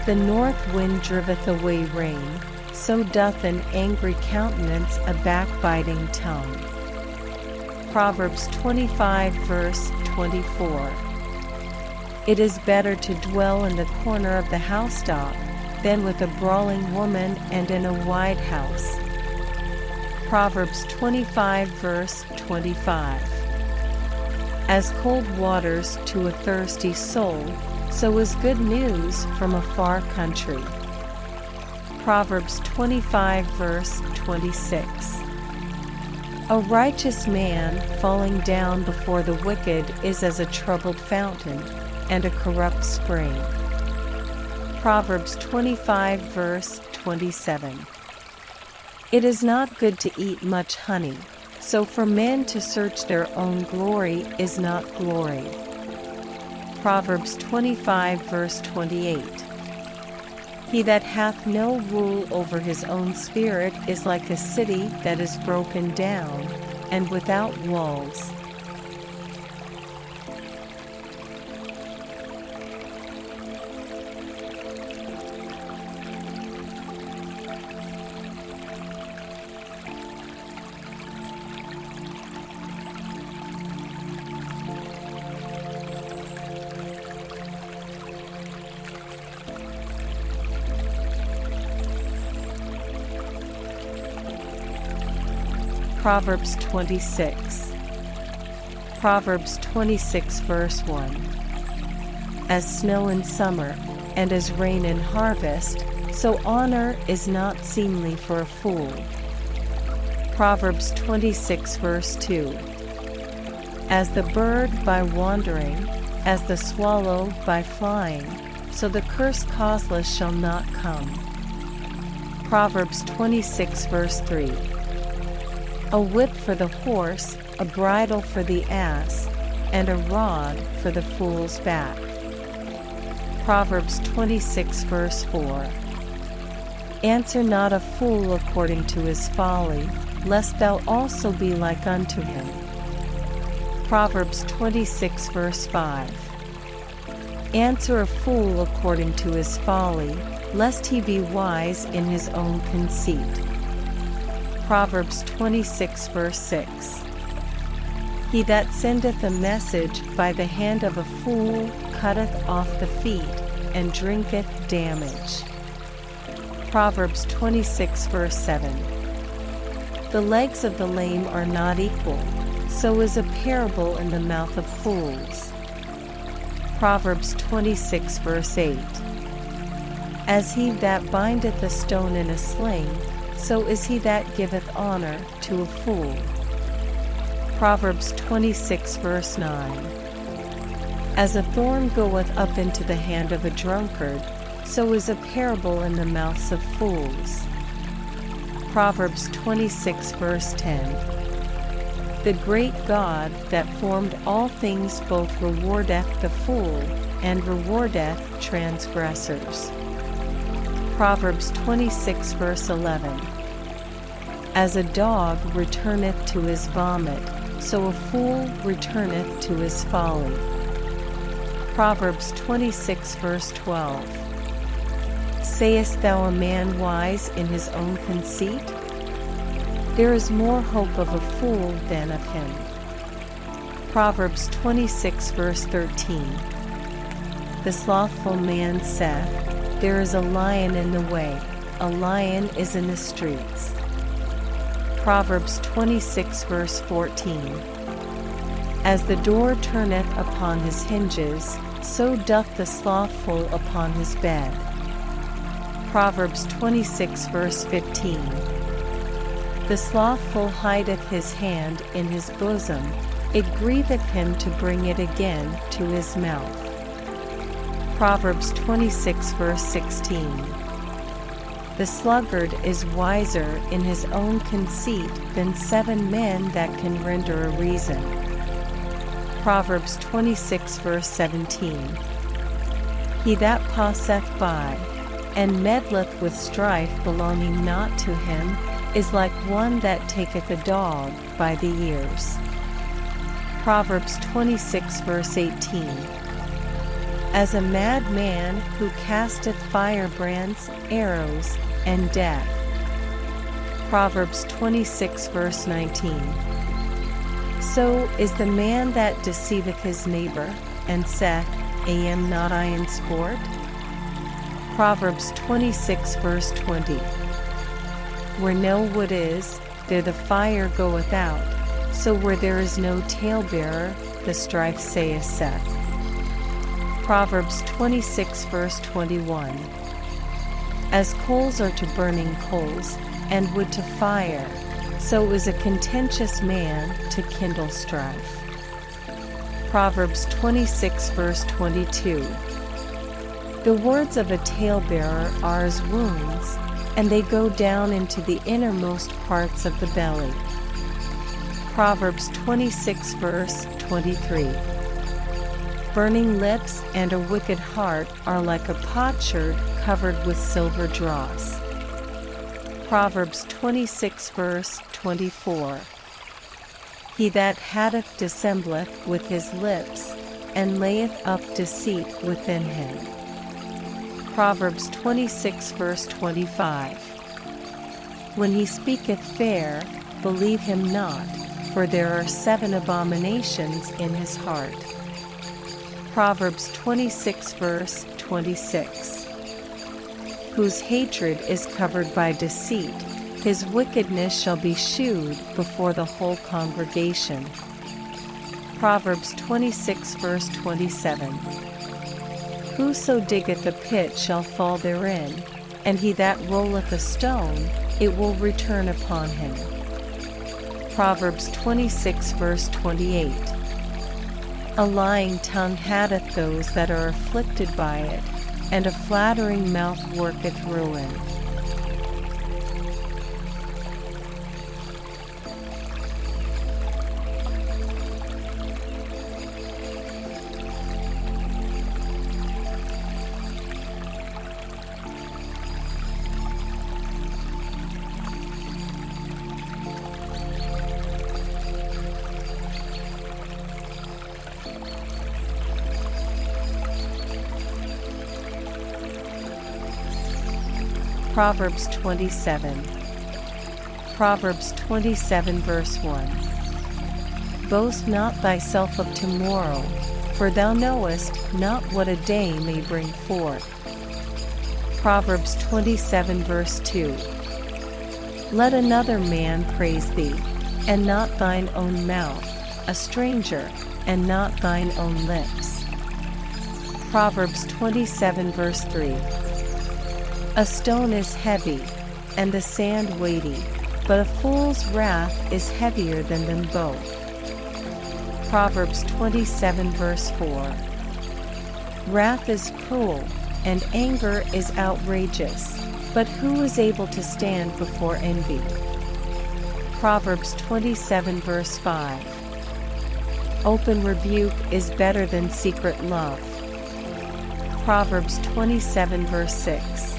The north wind driveth away rain, so doth an angry countenance a backbiting tongue. Proverbs 25 verse 24. It is better to dwell in the corner of the housetop than with a brawling woman and in a wide house. Proverbs 25 verse 25. As cold waters to a thirsty soul, so is good news from a far country. Proverbs 25 verse 26. A righteous man falling down before the wicked is as a troubled fountain, and a corrupt spring. Proverbs 25 verse 27. It is not good to eat much honey, so for men to search their own glory is not glory. Proverbs 25 verse 28. He that hath no rule over his own spirit is like a city that is broken down, and without walls. Proverbs 26. Proverbs 26 verse 1. As snow in summer, and as rain in harvest, so honor is not seemly for a fool. Proverbs 26 verse 2. As the bird by wandering, as the swallow by flying, so the curse causeless shall not come. Proverbs 26 verse 3. A whip for the horse, a bridle for the ass, and a rod for the fool's back. Proverbs 26 verse 4. Answer not a fool according to his folly, lest thou also be like unto him. Proverbs 26 verse 5. Answer a fool according to his folly, lest he be wise in his own conceit. Proverbs 26 verse 6. He that sendeth a message by the hand of a fool cutteth off the feet, and drinketh damage. Proverbs 26 verse 7. The legs of the lame are not equal, so is a parable in the mouth of fools. Proverbs 26 verse 8. As he that bindeth a stone in a sling, so is he that giveth honor to a fool. Proverbs 26 verse 9. As a thorn goeth up into the hand of a drunkard, so is a parable in the mouths of fools. Proverbs 26 verse 10. The great God that formed all things both rewardeth the fool, and rewardeth transgressors. Proverbs 26 verse 11. As a dog returneth to his vomit, so a fool returneth to his folly. Proverbs 26 verse 12. Sayest thou a man wise in his own conceit? There is more hope of a fool than of him. Proverbs 26 verse 13. The slothful man saith, there is a lion in the way, a lion is in the streets. Proverbs 26 verse 14. As the door turneth upon his hinges, so doth the slothful upon his bed. Proverbs 26 verse 15. The slothful hideth his hand in his bosom, it grieveth him to bring it again to his mouth. Proverbs 26 verse 16. The sluggard is wiser in his own conceit than 7 men that can render a reason. Proverbs 26 verse 17. He that passeth by, and meddleth with strife belonging not to him, is like one that taketh a dog by the ears. Proverbs 26 verse 18. As a mad man who casteth firebrands, arrows, and death. Proverbs 26 verse 19. So is the man that deceiveth his neighbor, and saith, am not I in sport? Proverbs 26 verse 20. Where no wood is, there the fire goeth out, so where there is no talebearer, the strife saith. Proverbs 26 verse 21. As coals are to burning coals, and wood to fire, so is a contentious man to kindle strife. Proverbs 26 verse 22. The words of a talebearer are as wounds, and they go down into the innermost parts of the belly. Proverbs 26 verse 23. Burning lips and a wicked heart are like a potsherd covered with silver dross. Proverbs 26 verse 24. He that hateth dissembleth with his lips, and layeth up deceit within him. Proverbs 26 verse 25. When he speaketh fair, believe him not, for there are 7 abominations in his heart. Proverbs 26 verse 26. Whose hatred is covered by deceit, his wickedness shall be shewed before the whole congregation. Proverbs 26 verse 27. Whoso diggeth a pit shall fall therein, and he that rolleth a stone, it will return upon him. Proverbs 26 verse 28. A lying tongue hateth those that are afflicted by it, and a flattering mouth worketh ruin. Proverbs 27. Proverbs 27 verse 1. Boast not thyself of tomorrow, for thou knowest not what a day may bring forth. Proverbs 27 verse 2. Let another man praise thee, and not thine own mouth, a stranger, and not thine own lips. Proverbs 27 verse 3. A stone is heavy, and the sand weighty, but a fool's wrath is heavier than them both. Proverbs 27 verse 4. Wrath is cruel, and anger is outrageous, but who is able to stand before envy? Proverbs 27 verse 5. Open rebuke is better than secret love. Proverbs 27 verse 6.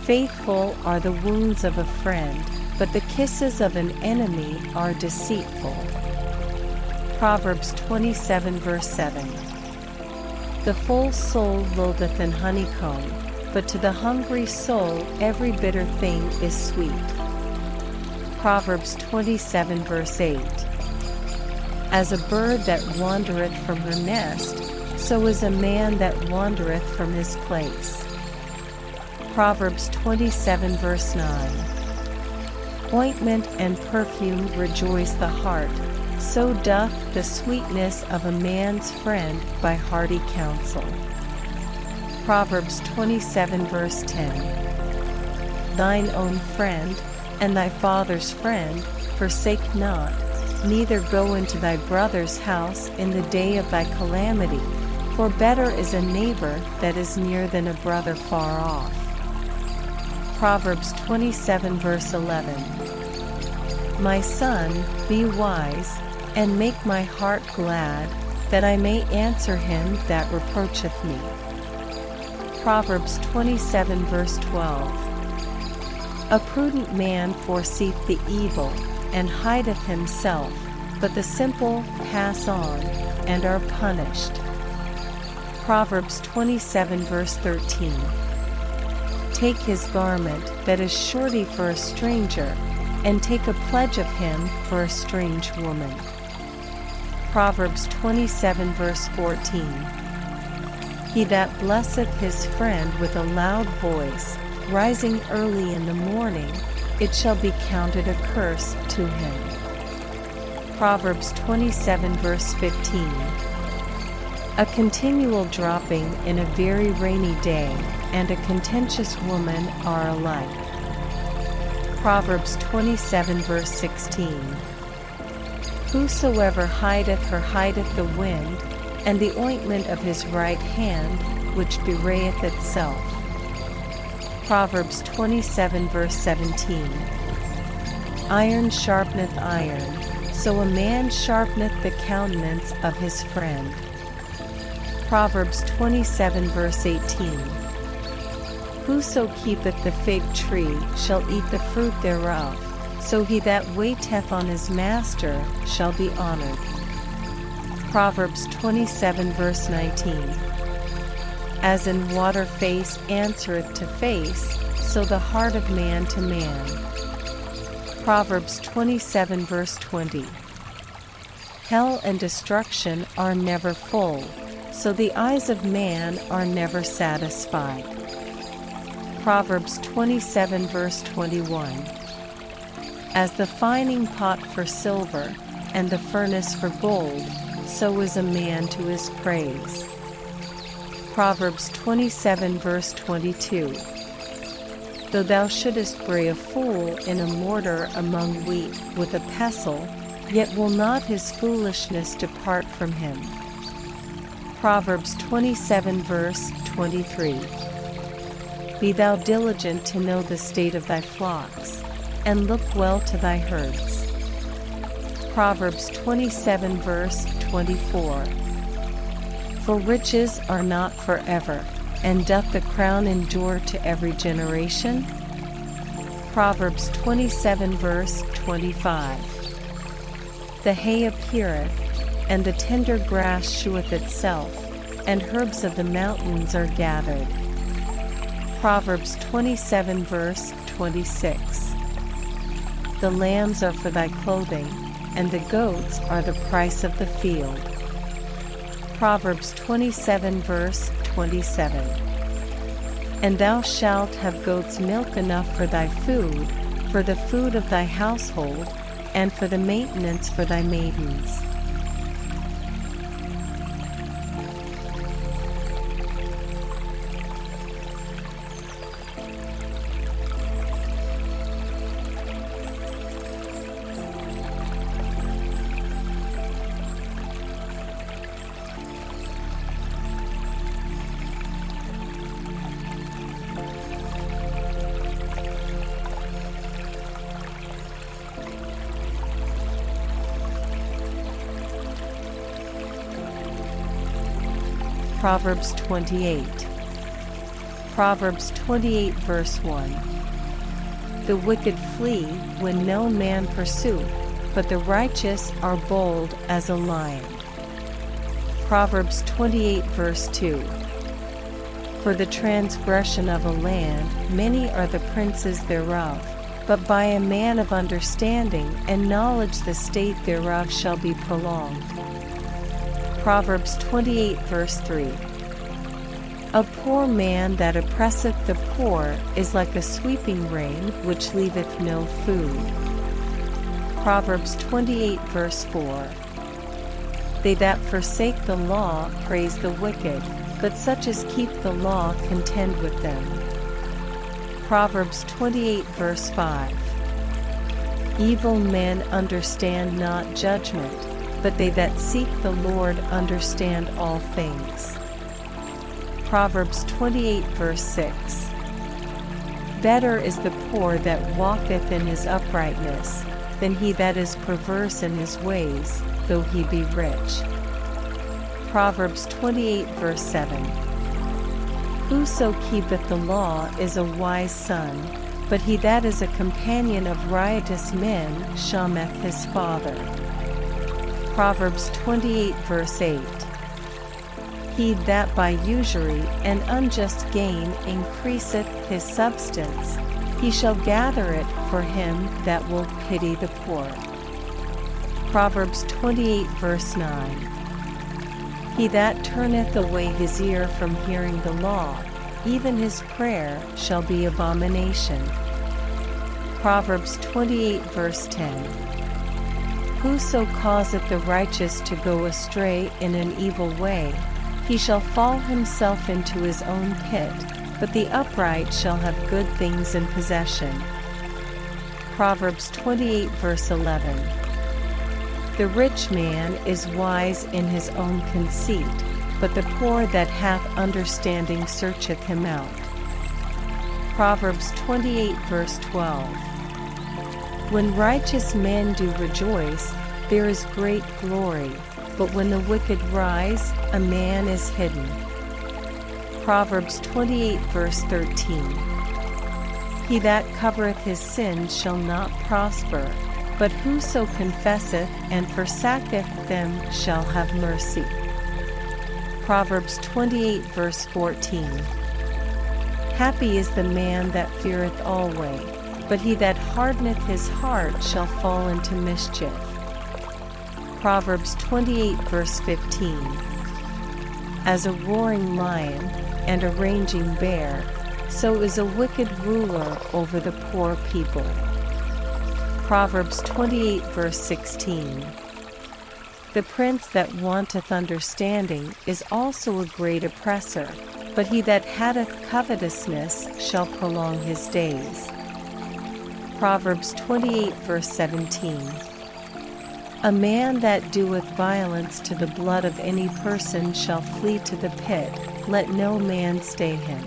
Faithful are the wounds of a friend, but the kisses of an enemy are deceitful. Proverbs 27 verse 7. The full soul loatheth an honeycomb, but to the hungry soul every bitter thing is sweet. Proverbs 27 verse 8. As a bird that wandereth from her nest, so is a man that wandereth from his place. Proverbs 27 verse 9. Ointment and perfume rejoice the heart, so doth the sweetness of a man's friend by hearty counsel. Proverbs 27 verse 10. Thine own friend, and thy father's friend, forsake not, neither go into thy brother's house in the day of thy calamity, for better is a neighbor that is near than a brother far off. Proverbs 27 verse 11. My son, be wise, and make my heart glad, that I may answer him that reproacheth me. Proverbs 27 verse 12. A prudent man foreseeth the evil, and hideth himself, but the simple pass on, and are punished. Proverbs 27 verse 13. Take his garment that is surety for a stranger, and take a pledge of him for a strange woman. Proverbs 27 verse 14. He that blesseth his friend with a loud voice, rising early in the morning, it shall be counted a curse to him. Proverbs 27 verse 15. A continual dropping in a very rainy day, and a contentious woman are alike. Proverbs 27 verse 16. Whosoever hideth her hideth the wind, and the ointment of his right hand, which bewrayeth itself. Proverbs 27 verse 17. Iron sharpeneth iron, so a man sharpeneth the countenance of his friend. Proverbs 27 verse 18. Whoso keepeth the fig tree shall eat the fruit thereof, so he that waiteth on his master shall be honored. Proverbs 27 verse 19. As in water face answereth to face, so the heart of man to man. Proverbs 27 verse 20. Hell and destruction are never full, so the eyes of man are never satisfied. Proverbs 27 verse 21. As the fining pot for silver, and the furnace for gold, so is a man to his praise. Proverbs 27 verse 22. Though thou shouldest bray a fool in a mortar among wheat with a pestle, yet will not his foolishness depart from him. Proverbs 27 verse 23. Be thou diligent to know the state of thy flocks, and look well to thy herds. Proverbs 27 verse 24. For riches are not forever, and doth the crown endure to every generation? Proverbs 27 verse 25. The hay appeareth, and the tender grass sheweth itself, and herbs of the mountains are gathered. Proverbs 27 verse 26. The lambs are for thy clothing, and the goats are the price of the field. Proverbs 27 verse 27. And thou shalt have goats' milk enough for thy food, for the food of thy household, and for the maintenance for thy maidens. Proverbs 28. Proverbs 28 verse 1. The wicked flee when no man pursueth, but the righteous are bold as a lion. Proverbs 28 verse 2. For the transgression of a land many are the princes thereof, but by a man of understanding and knowledge the state thereof shall be prolonged. Proverbs 28 verse 3. A poor man that oppresseth the poor is like a sweeping rain which leaveth no food. Proverbs 28 verse 4. They that forsake the law praise the wicked, but such as keep the law contend with them. Proverbs 28 verse 5. Evil men understand not judgment, but they that seek the Lord understand all things. Proverbs 28 verse 6. Better is the poor that walketh in his uprightness, than he that is perverse in his ways, though he be rich. Proverbs 28 verse 7. Whoso keepeth the law is a wise son, but he that is a companion of riotous men shameth his father. Proverbs 28 verse 8. He that by usury and unjust gain increaseth his substance, he shall gather it for him that will pity the poor. Proverbs 28 verse 9. He that turneth away his ear from hearing the law, even his prayer shall be abomination. Proverbs 28 verse 10. Whoso causeth the righteous to go astray in an evil way, he shall fall himself into his own pit, but the upright shall have good things in possession. Proverbs 28 verse 11. The rich man is wise in his own conceit, but the poor that hath understanding searcheth him out. Proverbs 28 verse 12. When righteous men do rejoice, there is great glory, but when the wicked rise, a man is hidden. Proverbs 28 verse 13. He that covereth his sins shall not prosper, but whoso confesseth and forsaketh them shall have mercy. Proverbs 28 verse 14. Happy is the man that feareth always, but he that hardeneth his heart shall fall into mischief. Proverbs 28 verse 15. As a roaring lion and a raging bear, so is a wicked ruler over the poor people. Proverbs 28 verse 16. The prince that wanteth understanding is also a great oppressor, but he that hateth covetousness shall prolong his days. Proverbs 28 verse 17. A man that doeth violence to the blood of any person shall flee to the pit, let no man stay him.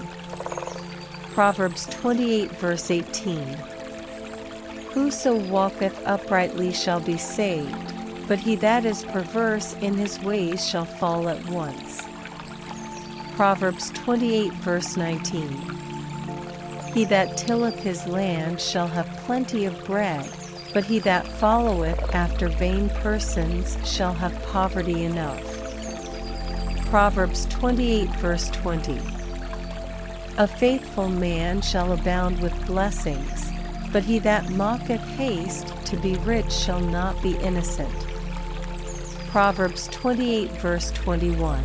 Proverbs 28 verse 18. Whoso walketh uprightly shall be saved, but he that is perverse in his ways shall fall at once. Proverbs 28 verse 19. He that tilleth his land shall have plenty of bread, but he that followeth after vain persons shall have poverty enough. Proverbs 28 verse 20. A faithful man shall abound with blessings, but he that mocketh haste to be rich shall not be innocent. Proverbs 28 verse 21.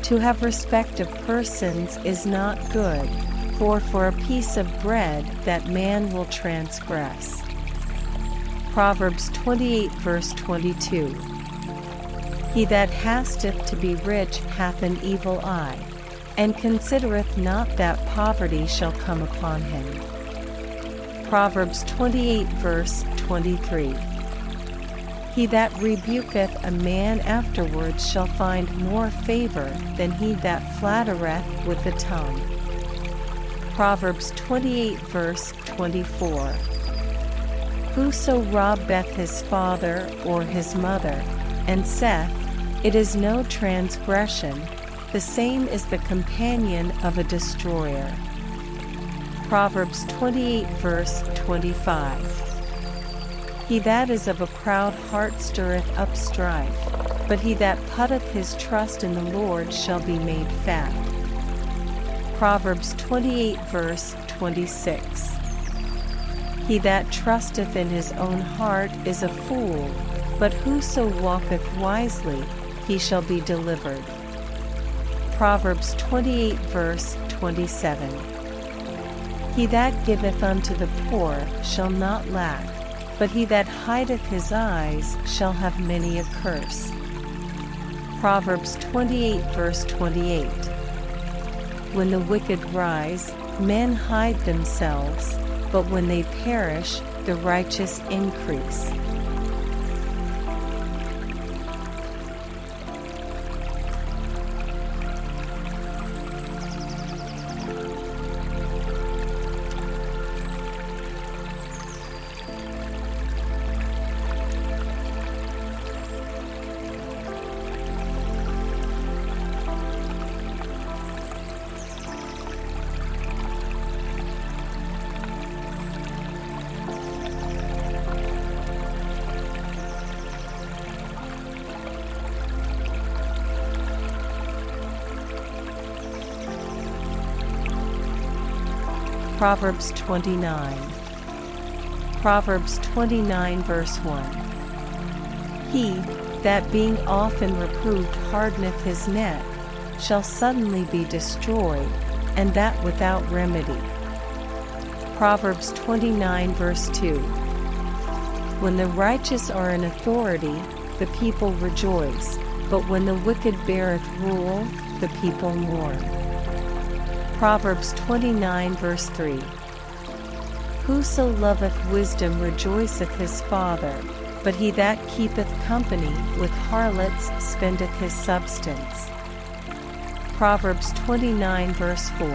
To have respect of persons is not good, for a piece of bread that man will transgress. Proverbs 28 verse 22. He that hasteth to be rich hath an evil eye, and considereth not that poverty shall come upon him. Proverbs 28 verse 23. He that rebuketh a man afterwards shall find more favor than he that flattereth with the tongue. Proverbs 28 verse 24. Whoso robbeth his father or his mother, and saith, It is no transgression, the same is the companion of a destroyer. Proverbs 28 verse 25. He that is of a proud heart stirreth up strife, but he that putteth his trust in the Lord shall be made fat. Proverbs 28 verse 26. He that trusteth in his own heart is a fool, but whoso walketh wisely, he shall be delivered. Proverbs 28 verse 27. He that giveth unto the poor shall not lack, but he that hideth his eyes shall have many a curse. Proverbs 28 verse 28. When the wicked rise, men hide themselves, but when they perish, the righteous increase. Proverbs 29. Proverbs 29 verse 1. He that being often reproved hardeneth his neck shall suddenly be destroyed, and that without remedy. Proverbs 29 verse 2. When the righteous are in authority, the people rejoice, but when the wicked beareth rule, the people mourn. Proverbs 29 verse 3. Whoso loveth wisdom rejoiceth his father, but he that keepeth company with harlots spendeth his substance. Proverbs 29 verse 4.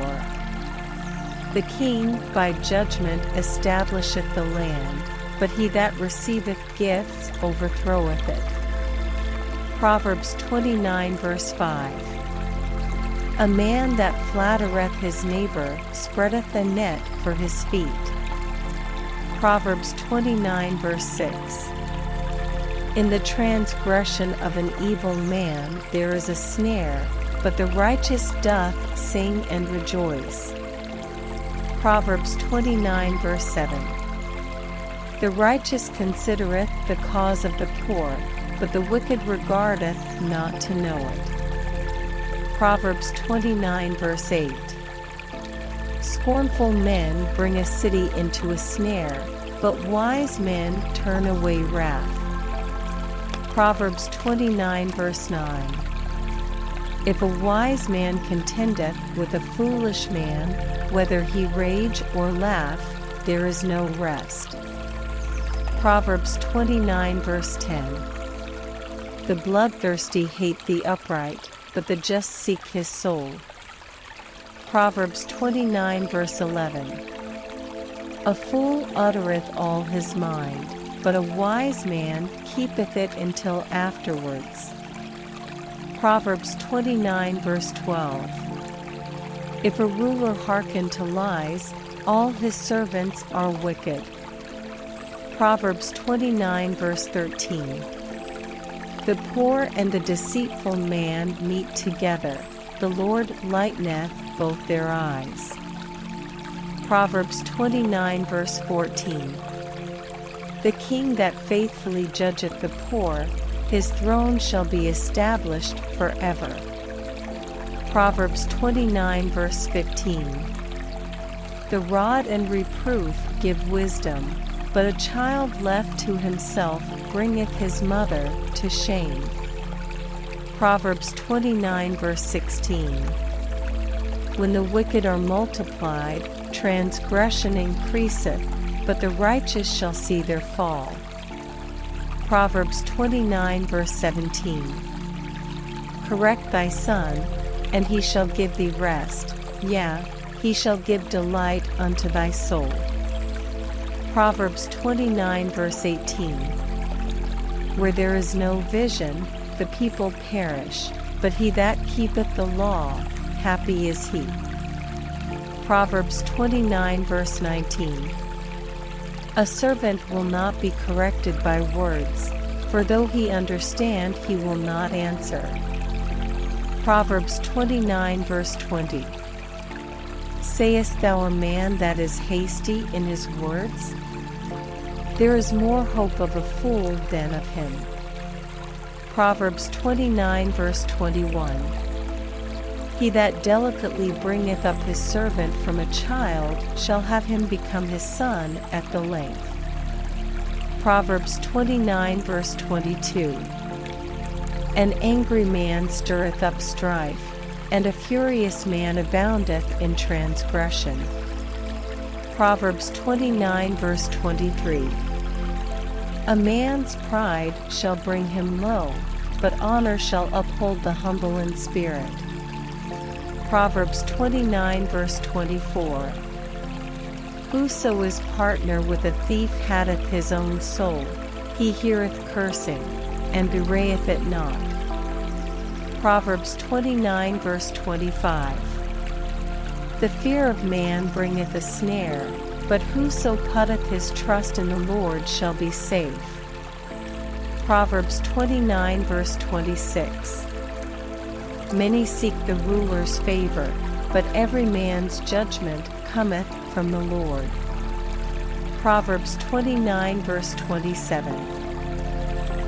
The king by judgment establisheth the land, but he that receiveth gifts overthroweth it. Proverbs 29 verse 5. A man that flattereth his neighbor spreadeth a net for his feet. Proverbs 29 verse 6. In the transgression of an evil man there is a snare, but the righteous doth sing and rejoice. Proverbs 29 verse 7. The righteous considereth the cause of the poor, but the wicked regardeth not to know it. Proverbs 29 verse 8. Scornful men bring a city into a snare, but wise men turn away wrath. Proverbs 29 verse 9. If a wise man contendeth with a foolish man, whether he rage or laugh, there is no rest. Proverbs 29 verse 10. The bloodthirsty hate the upright, but the just seek his soul. Proverbs 29 verse 11. A fool uttereth all his mind, but a wise man keepeth it until afterwards. Proverbs 29 verse 12. If a ruler hearken to lies, all his servants are wicked. Proverbs 29 verse 13. The poor and the deceitful man meet together, the Lord lighteneth both their eyes. Proverbs 29 verse 14. The king that faithfully judgeth the poor, his throne shall be established forever. Proverbs 29 verse 15. The rod and reproof give wisdom, but a child left to himself bringeth his mother to shame. Proverbs 29 verse 16. When the wicked are multiplied, transgression increaseth, but the righteous shall see their fall. Proverbs 29 verse 17. Correct thy son, and he shall give thee rest, yea, he shall give delight unto thy soul. Proverbs 29 verse 18. Where there is no vision, the people perish, but he that keepeth the law, happy is he. Proverbs 29 verse 19. A servant will not be corrected by words, for though he understand he will not answer. Proverbs 29 verse 20. Sayest thou a man that is hasty in his words? There is more hope of a fool than of him. Proverbs 29 verse 21. He that delicately bringeth up his servant from a child shall have him become his son at the length. Proverbs 29 verse 22. An angry man stirreth up strife, and a furious man aboundeth in transgression. Proverbs 29 verse 23. A man's pride shall bring him low, but honor shall uphold the humble in spirit. Proverbs 29 verse 24. Whoso is partner with a thief hateth his own soul, he heareth cursing, and bewrayeth it not. Proverbs 29 verse 25. The fear of man bringeth a snare, but whoso putteth his trust in the Lord shall be safe. Proverbs 29 verse 26. Many seek the ruler's favor, but every man's judgment cometh from the Lord. Proverbs 29 verse 27.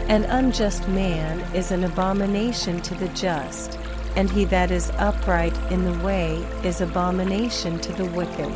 An unjust man is an abomination to the just, and he that is upright in the way is abomination to the wicked.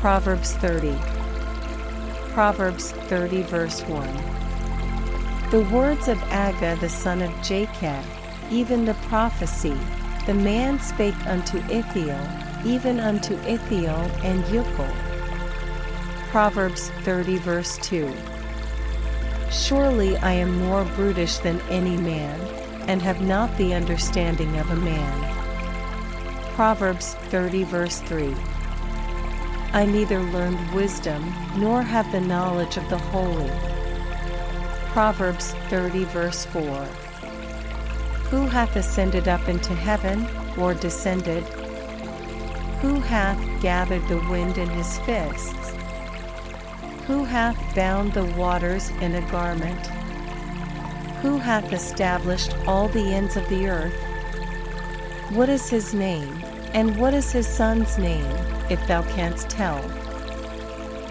Proverbs 30. Proverbs 30 verse 1. The words of Agag the son of Jacob, even the prophecy, the man spake unto Ithiel, even unto Ithiel and Ucal. Proverbs 30 verse 2. Surely I am more brutish than any man, and have not the understanding of a man. Proverbs 30 verse 3. I neither learned wisdom, nor have the knowledge of the holy. Proverbs 30 verse 4. Who hath ascended up into heaven, or descended? Who hath gathered the wind in his fists? Who hath bound the waters in a garment? Who hath established all the ends of the earth? What is his name, and what is his son's name, if thou canst tell?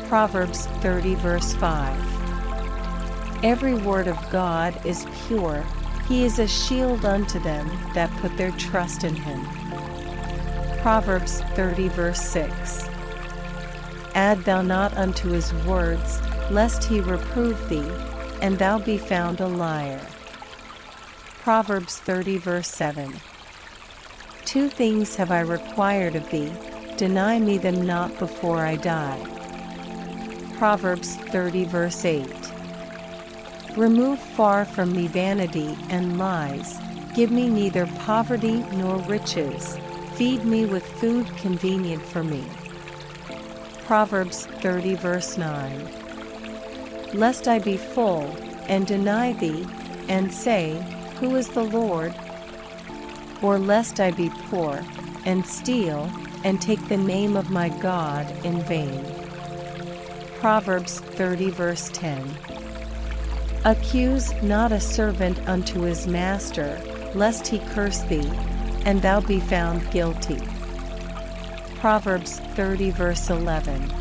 Proverbs 30 verse 5. Every word of God is pure, he is a shield unto them that put their trust in him. Proverbs 30 verse 6. Add thou not unto his words, lest he reprove thee, and thou be found a liar. Proverbs 30 verse 7. Two things have I required of thee, deny me them not before I die. Proverbs 30 verse 8. Remove far from me vanity and lies, give me neither poverty nor riches, feed me with food convenient for me. Proverbs 30 verse 9. Lest I be full, and deny thee, and say, Who is the Lord? Or lest I be poor, and steal, and take the name of my God in vain. Proverbs 30 verse 10. Accuse not a servant unto his master, lest he curse thee, and thou be found guilty. Proverbs 30 verse 11.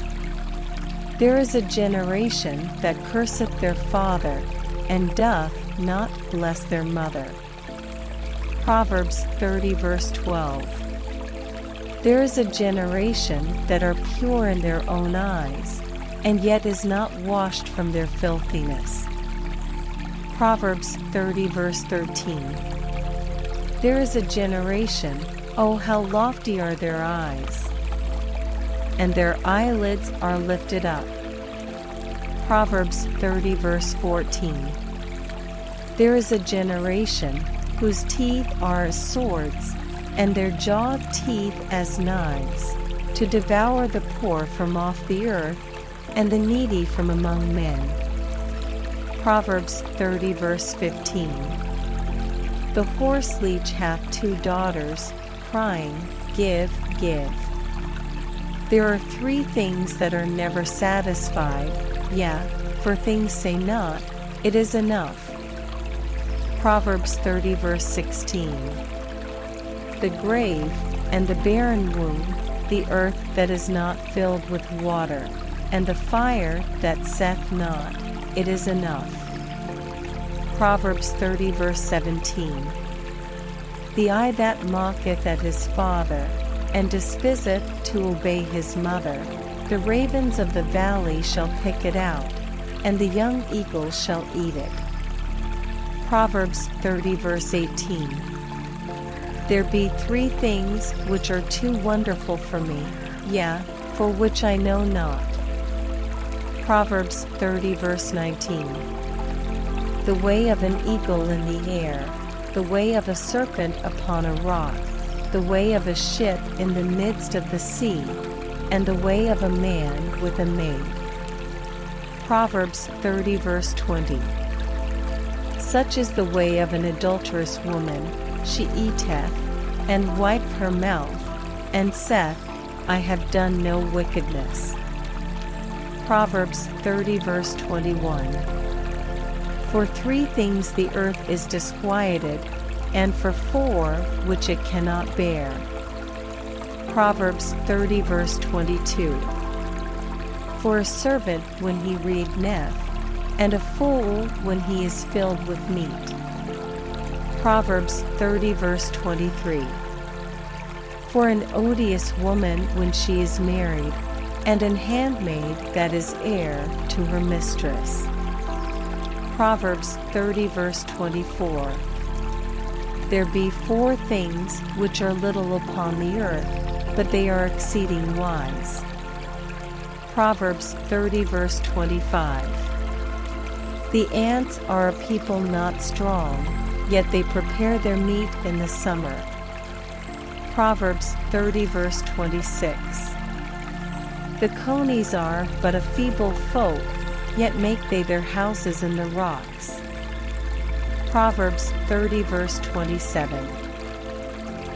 There is a generation that curseth their father, and doth not bless their mother. Proverbs 30 verse 12. There is a generation that are pure in their own eyes, and yet is not washed from their filthiness. Proverbs 30 verse 13. There is a generation, oh how lofty are their eyes, and their eyelids are lifted up. Proverbs 30 verse 14. There is a generation, whose teeth are as swords, and their jaw teeth as knives, to devour the poor from off the earth, and the needy from among men. Proverbs 30 verse 15. The horseleech hath 2 daughters, crying, Give, give. There are 3 things that are never satisfied, for things say not, it is enough. Proverbs 30 verse 16. The grave, and the barren womb, the earth that is not filled with water, and the fire that saith not, it is enough. Proverbs 30 verse 17. The eye that mocketh at his father, and despiseth to obey his mother, the ravens of the valley shall pick it out, and the young eagles shall eat it. Proverbs 30 verse 18. There be 3 things which are too wonderful for me, for which I know not. Proverbs 30 verse 19. The way of an eagle in the air, the way of a serpent upon a rock, the way of a ship in the midst of the sea, and the way of a man with a maid. Proverbs 30 verse 20. Such is the way of an adulterous woman, she eateth, and wipeth her mouth, and saith, I have done no wickedness. Proverbs 30 verse 21. For 3 things the earth is disquieted, and for 4 which it cannot bear. Proverbs 30 verse 22. For a servant when he regneth, and a fool when he is filled with meat. Proverbs 30 verse 23. For an odious woman when she is married, and an handmaid that is heir to her mistress. Proverbs 30 verse 24. There be 4 things which are little upon the earth, but they are exceeding wise. Proverbs 30 verse 25. The ants are a people not strong, yet they prepare their meat in the summer. Proverbs 30 verse 26. The conies are but a feeble folk, yet make they their houses in the rocks. Proverbs 30 verse 27.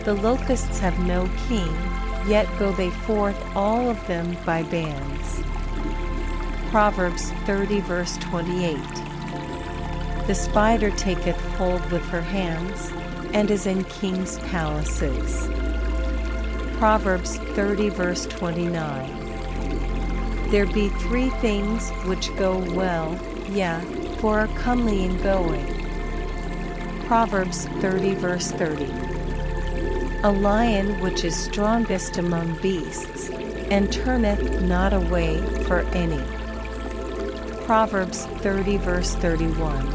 The locusts have no king, yet go they forth all of them by bands. Proverbs 30 verse 28. The spider taketh hold with her hands, and is in kings' palaces. Proverbs 30 verse 29. There be 3 things which go well, for are comely in going. Proverbs 30 verse 30. A lion which is strongest among beasts, and turneth not away for any. Proverbs 30 verse 31.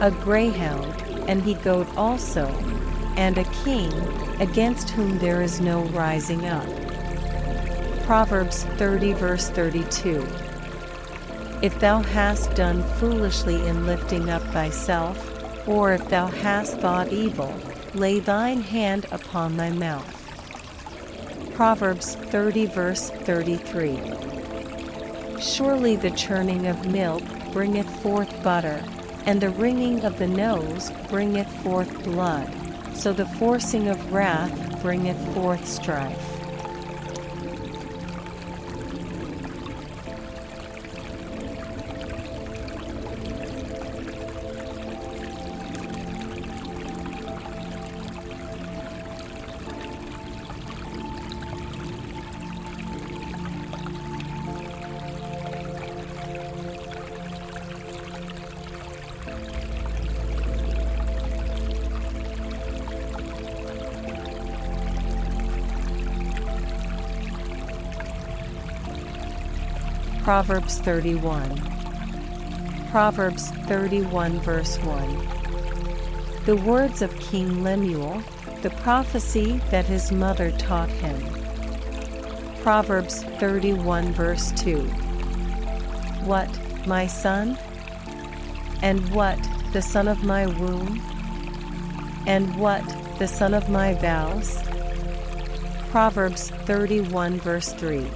A greyhound, and he goat also, and a king, against whom there is no rising up. Proverbs 30 verse 32. If thou hast done foolishly in lifting up thyself, or if thou hast thought evil, lay thine hand upon thy mouth. Proverbs 30 verse 33. Surely the churning of milk bringeth forth butter, and the wringing of the nose bringeth forth blood, so the forcing of wrath bringeth forth strife. Proverbs 31. Proverbs 31 verse 1. The words of King Lemuel, the prophecy that his mother taught him. Proverbs 31 verse 2. What, my son? And what, the son of my womb? And what, the son of my vows? Proverbs 31 verse 3.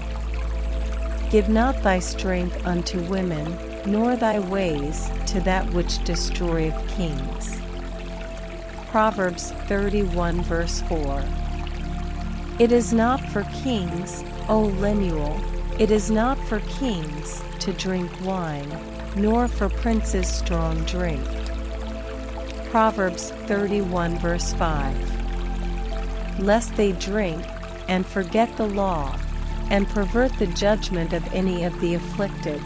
Give not thy strength unto women, nor thy ways to that which destroyeth kings. Proverbs 31 verse 4. It is not for kings, O Lemuel, it is not for kings to drink wine, nor for princes strong drink. Proverbs 31 verse 5. Lest they drink, and forget the law, and pervert the judgment of any of the afflicted.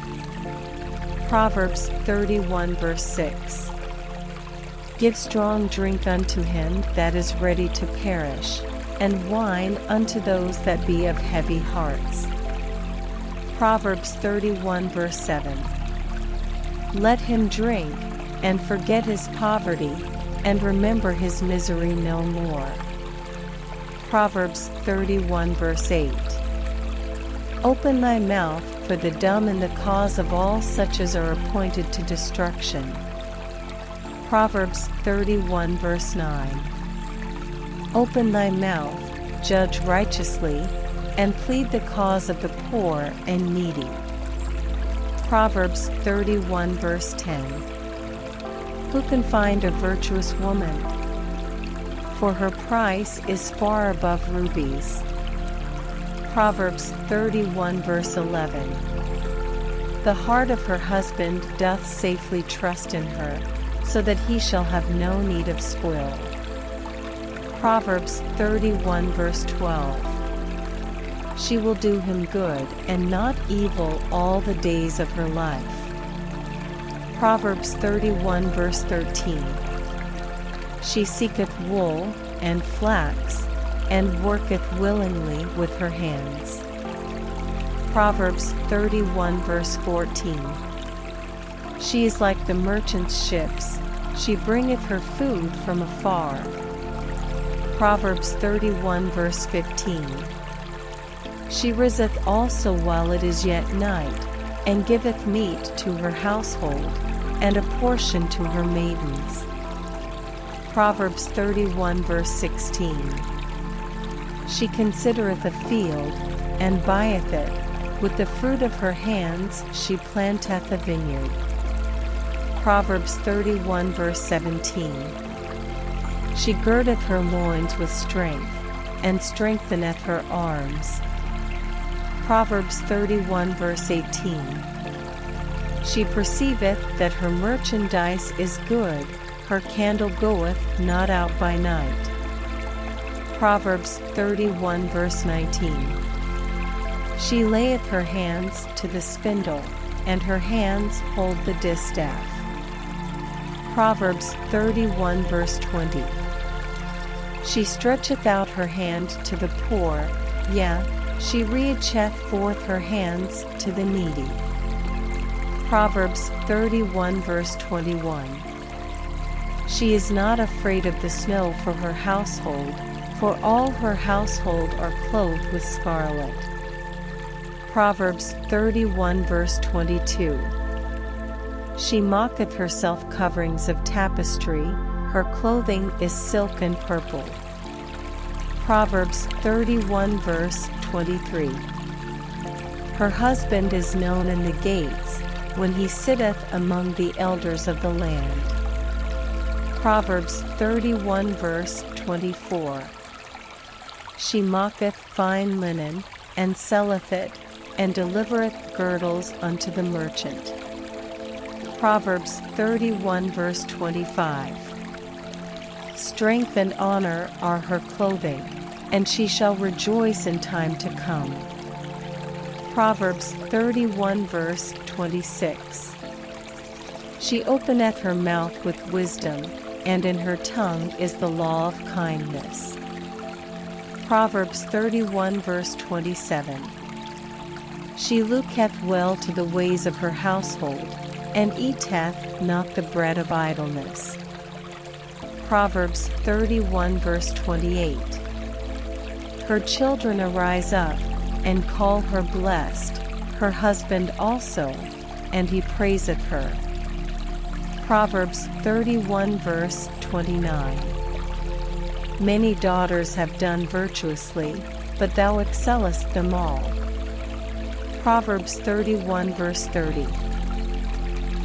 Proverbs 31 verse 6. Give strong drink unto him that is ready to perish, and wine unto those that be of heavy hearts. Proverbs 31 verse 7. Let him drink, and forget his poverty, and remember his misery no more. Proverbs 31 verse 8. Open thy mouth for the dumb in the cause of all such as are appointed to destruction. Proverbs 31 verse 9. Open thy mouth, judge righteously, and plead the cause of the poor and needy. Proverbs 31 verse 10. Who can find a virtuous woman? For her price is far above rubies. Proverbs 31 verse 11. The heart of her husband doth safely trust in her, so that he shall have no need of spoil. Proverbs 31 verse 12. She will do him good and not evil all the days of her life. Proverbs 31 verse 13. She seeketh wool and flax, and worketh willingly with her hands. Proverbs 31 verse 14. She is like the merchant's ships, she bringeth her food from afar. Proverbs 31 verse 15. She riseth also while it is yet night, and giveth meat to her household, and a portion to her maidens. Proverbs 31 verse 16. She considereth a field, and buyeth it, with the fruit of her hands she planteth a vineyard. Proverbs 31 verse 17. She girdeth her loins with strength, and strengtheneth her arms. Proverbs 31 verse 18. She perceiveth that her merchandise is good, her candle goeth not out by night. Proverbs 31 verse 19. She layeth her hands to the spindle, and her hands hold the distaff. Proverbs 31 verse 20. She stretcheth out her hand to the poor, yea, she reacheth forth her hands to the needy. Proverbs 31 verse 21. She is not afraid of the snow for her household, for all her household are clothed with scarlet. Proverbs 31 verse 22. She mocketh herself coverings of tapestry, her clothing is silk and purple. Proverbs 31 verse 23. Her husband is known in the gates, when he sitteth among the elders of the land. Proverbs 31 verse 24. She mocketh fine linen, and selleth it, and delivereth girdles unto the merchant. Proverbs 31 verse 25. Strength and honor are her clothing, and she shall rejoice in time to come. Proverbs 31 verse 26. She openeth her mouth with wisdom, and in her tongue is the law of kindness. Proverbs 31 verse 27. She looketh well to the ways of her household, and eateth not the bread of idleness. Proverbs 31 verse 28. Her children arise up, and call her blessed, her husband also, and he praiseth her. Proverbs 31 verse 29. Many daughters have done virtuously, but thou excellest them all. Proverbs 31 verse 30.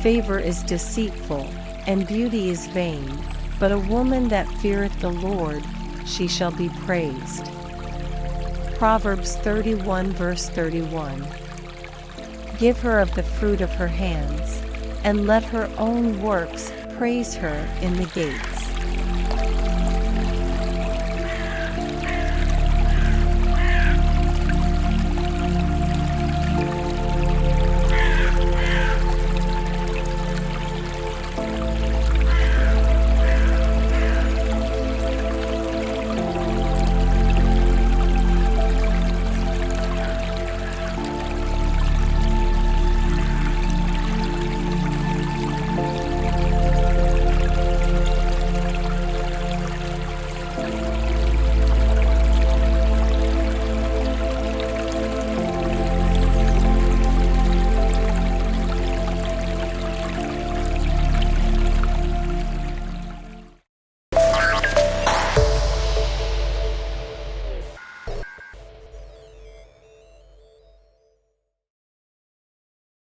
Favor is deceitful, and beauty is vain, but a woman that feareth the Lord, she shall be praised. Proverbs 31 verse 31. Give her of the fruit of her hands, and let her own works praise her in the gates.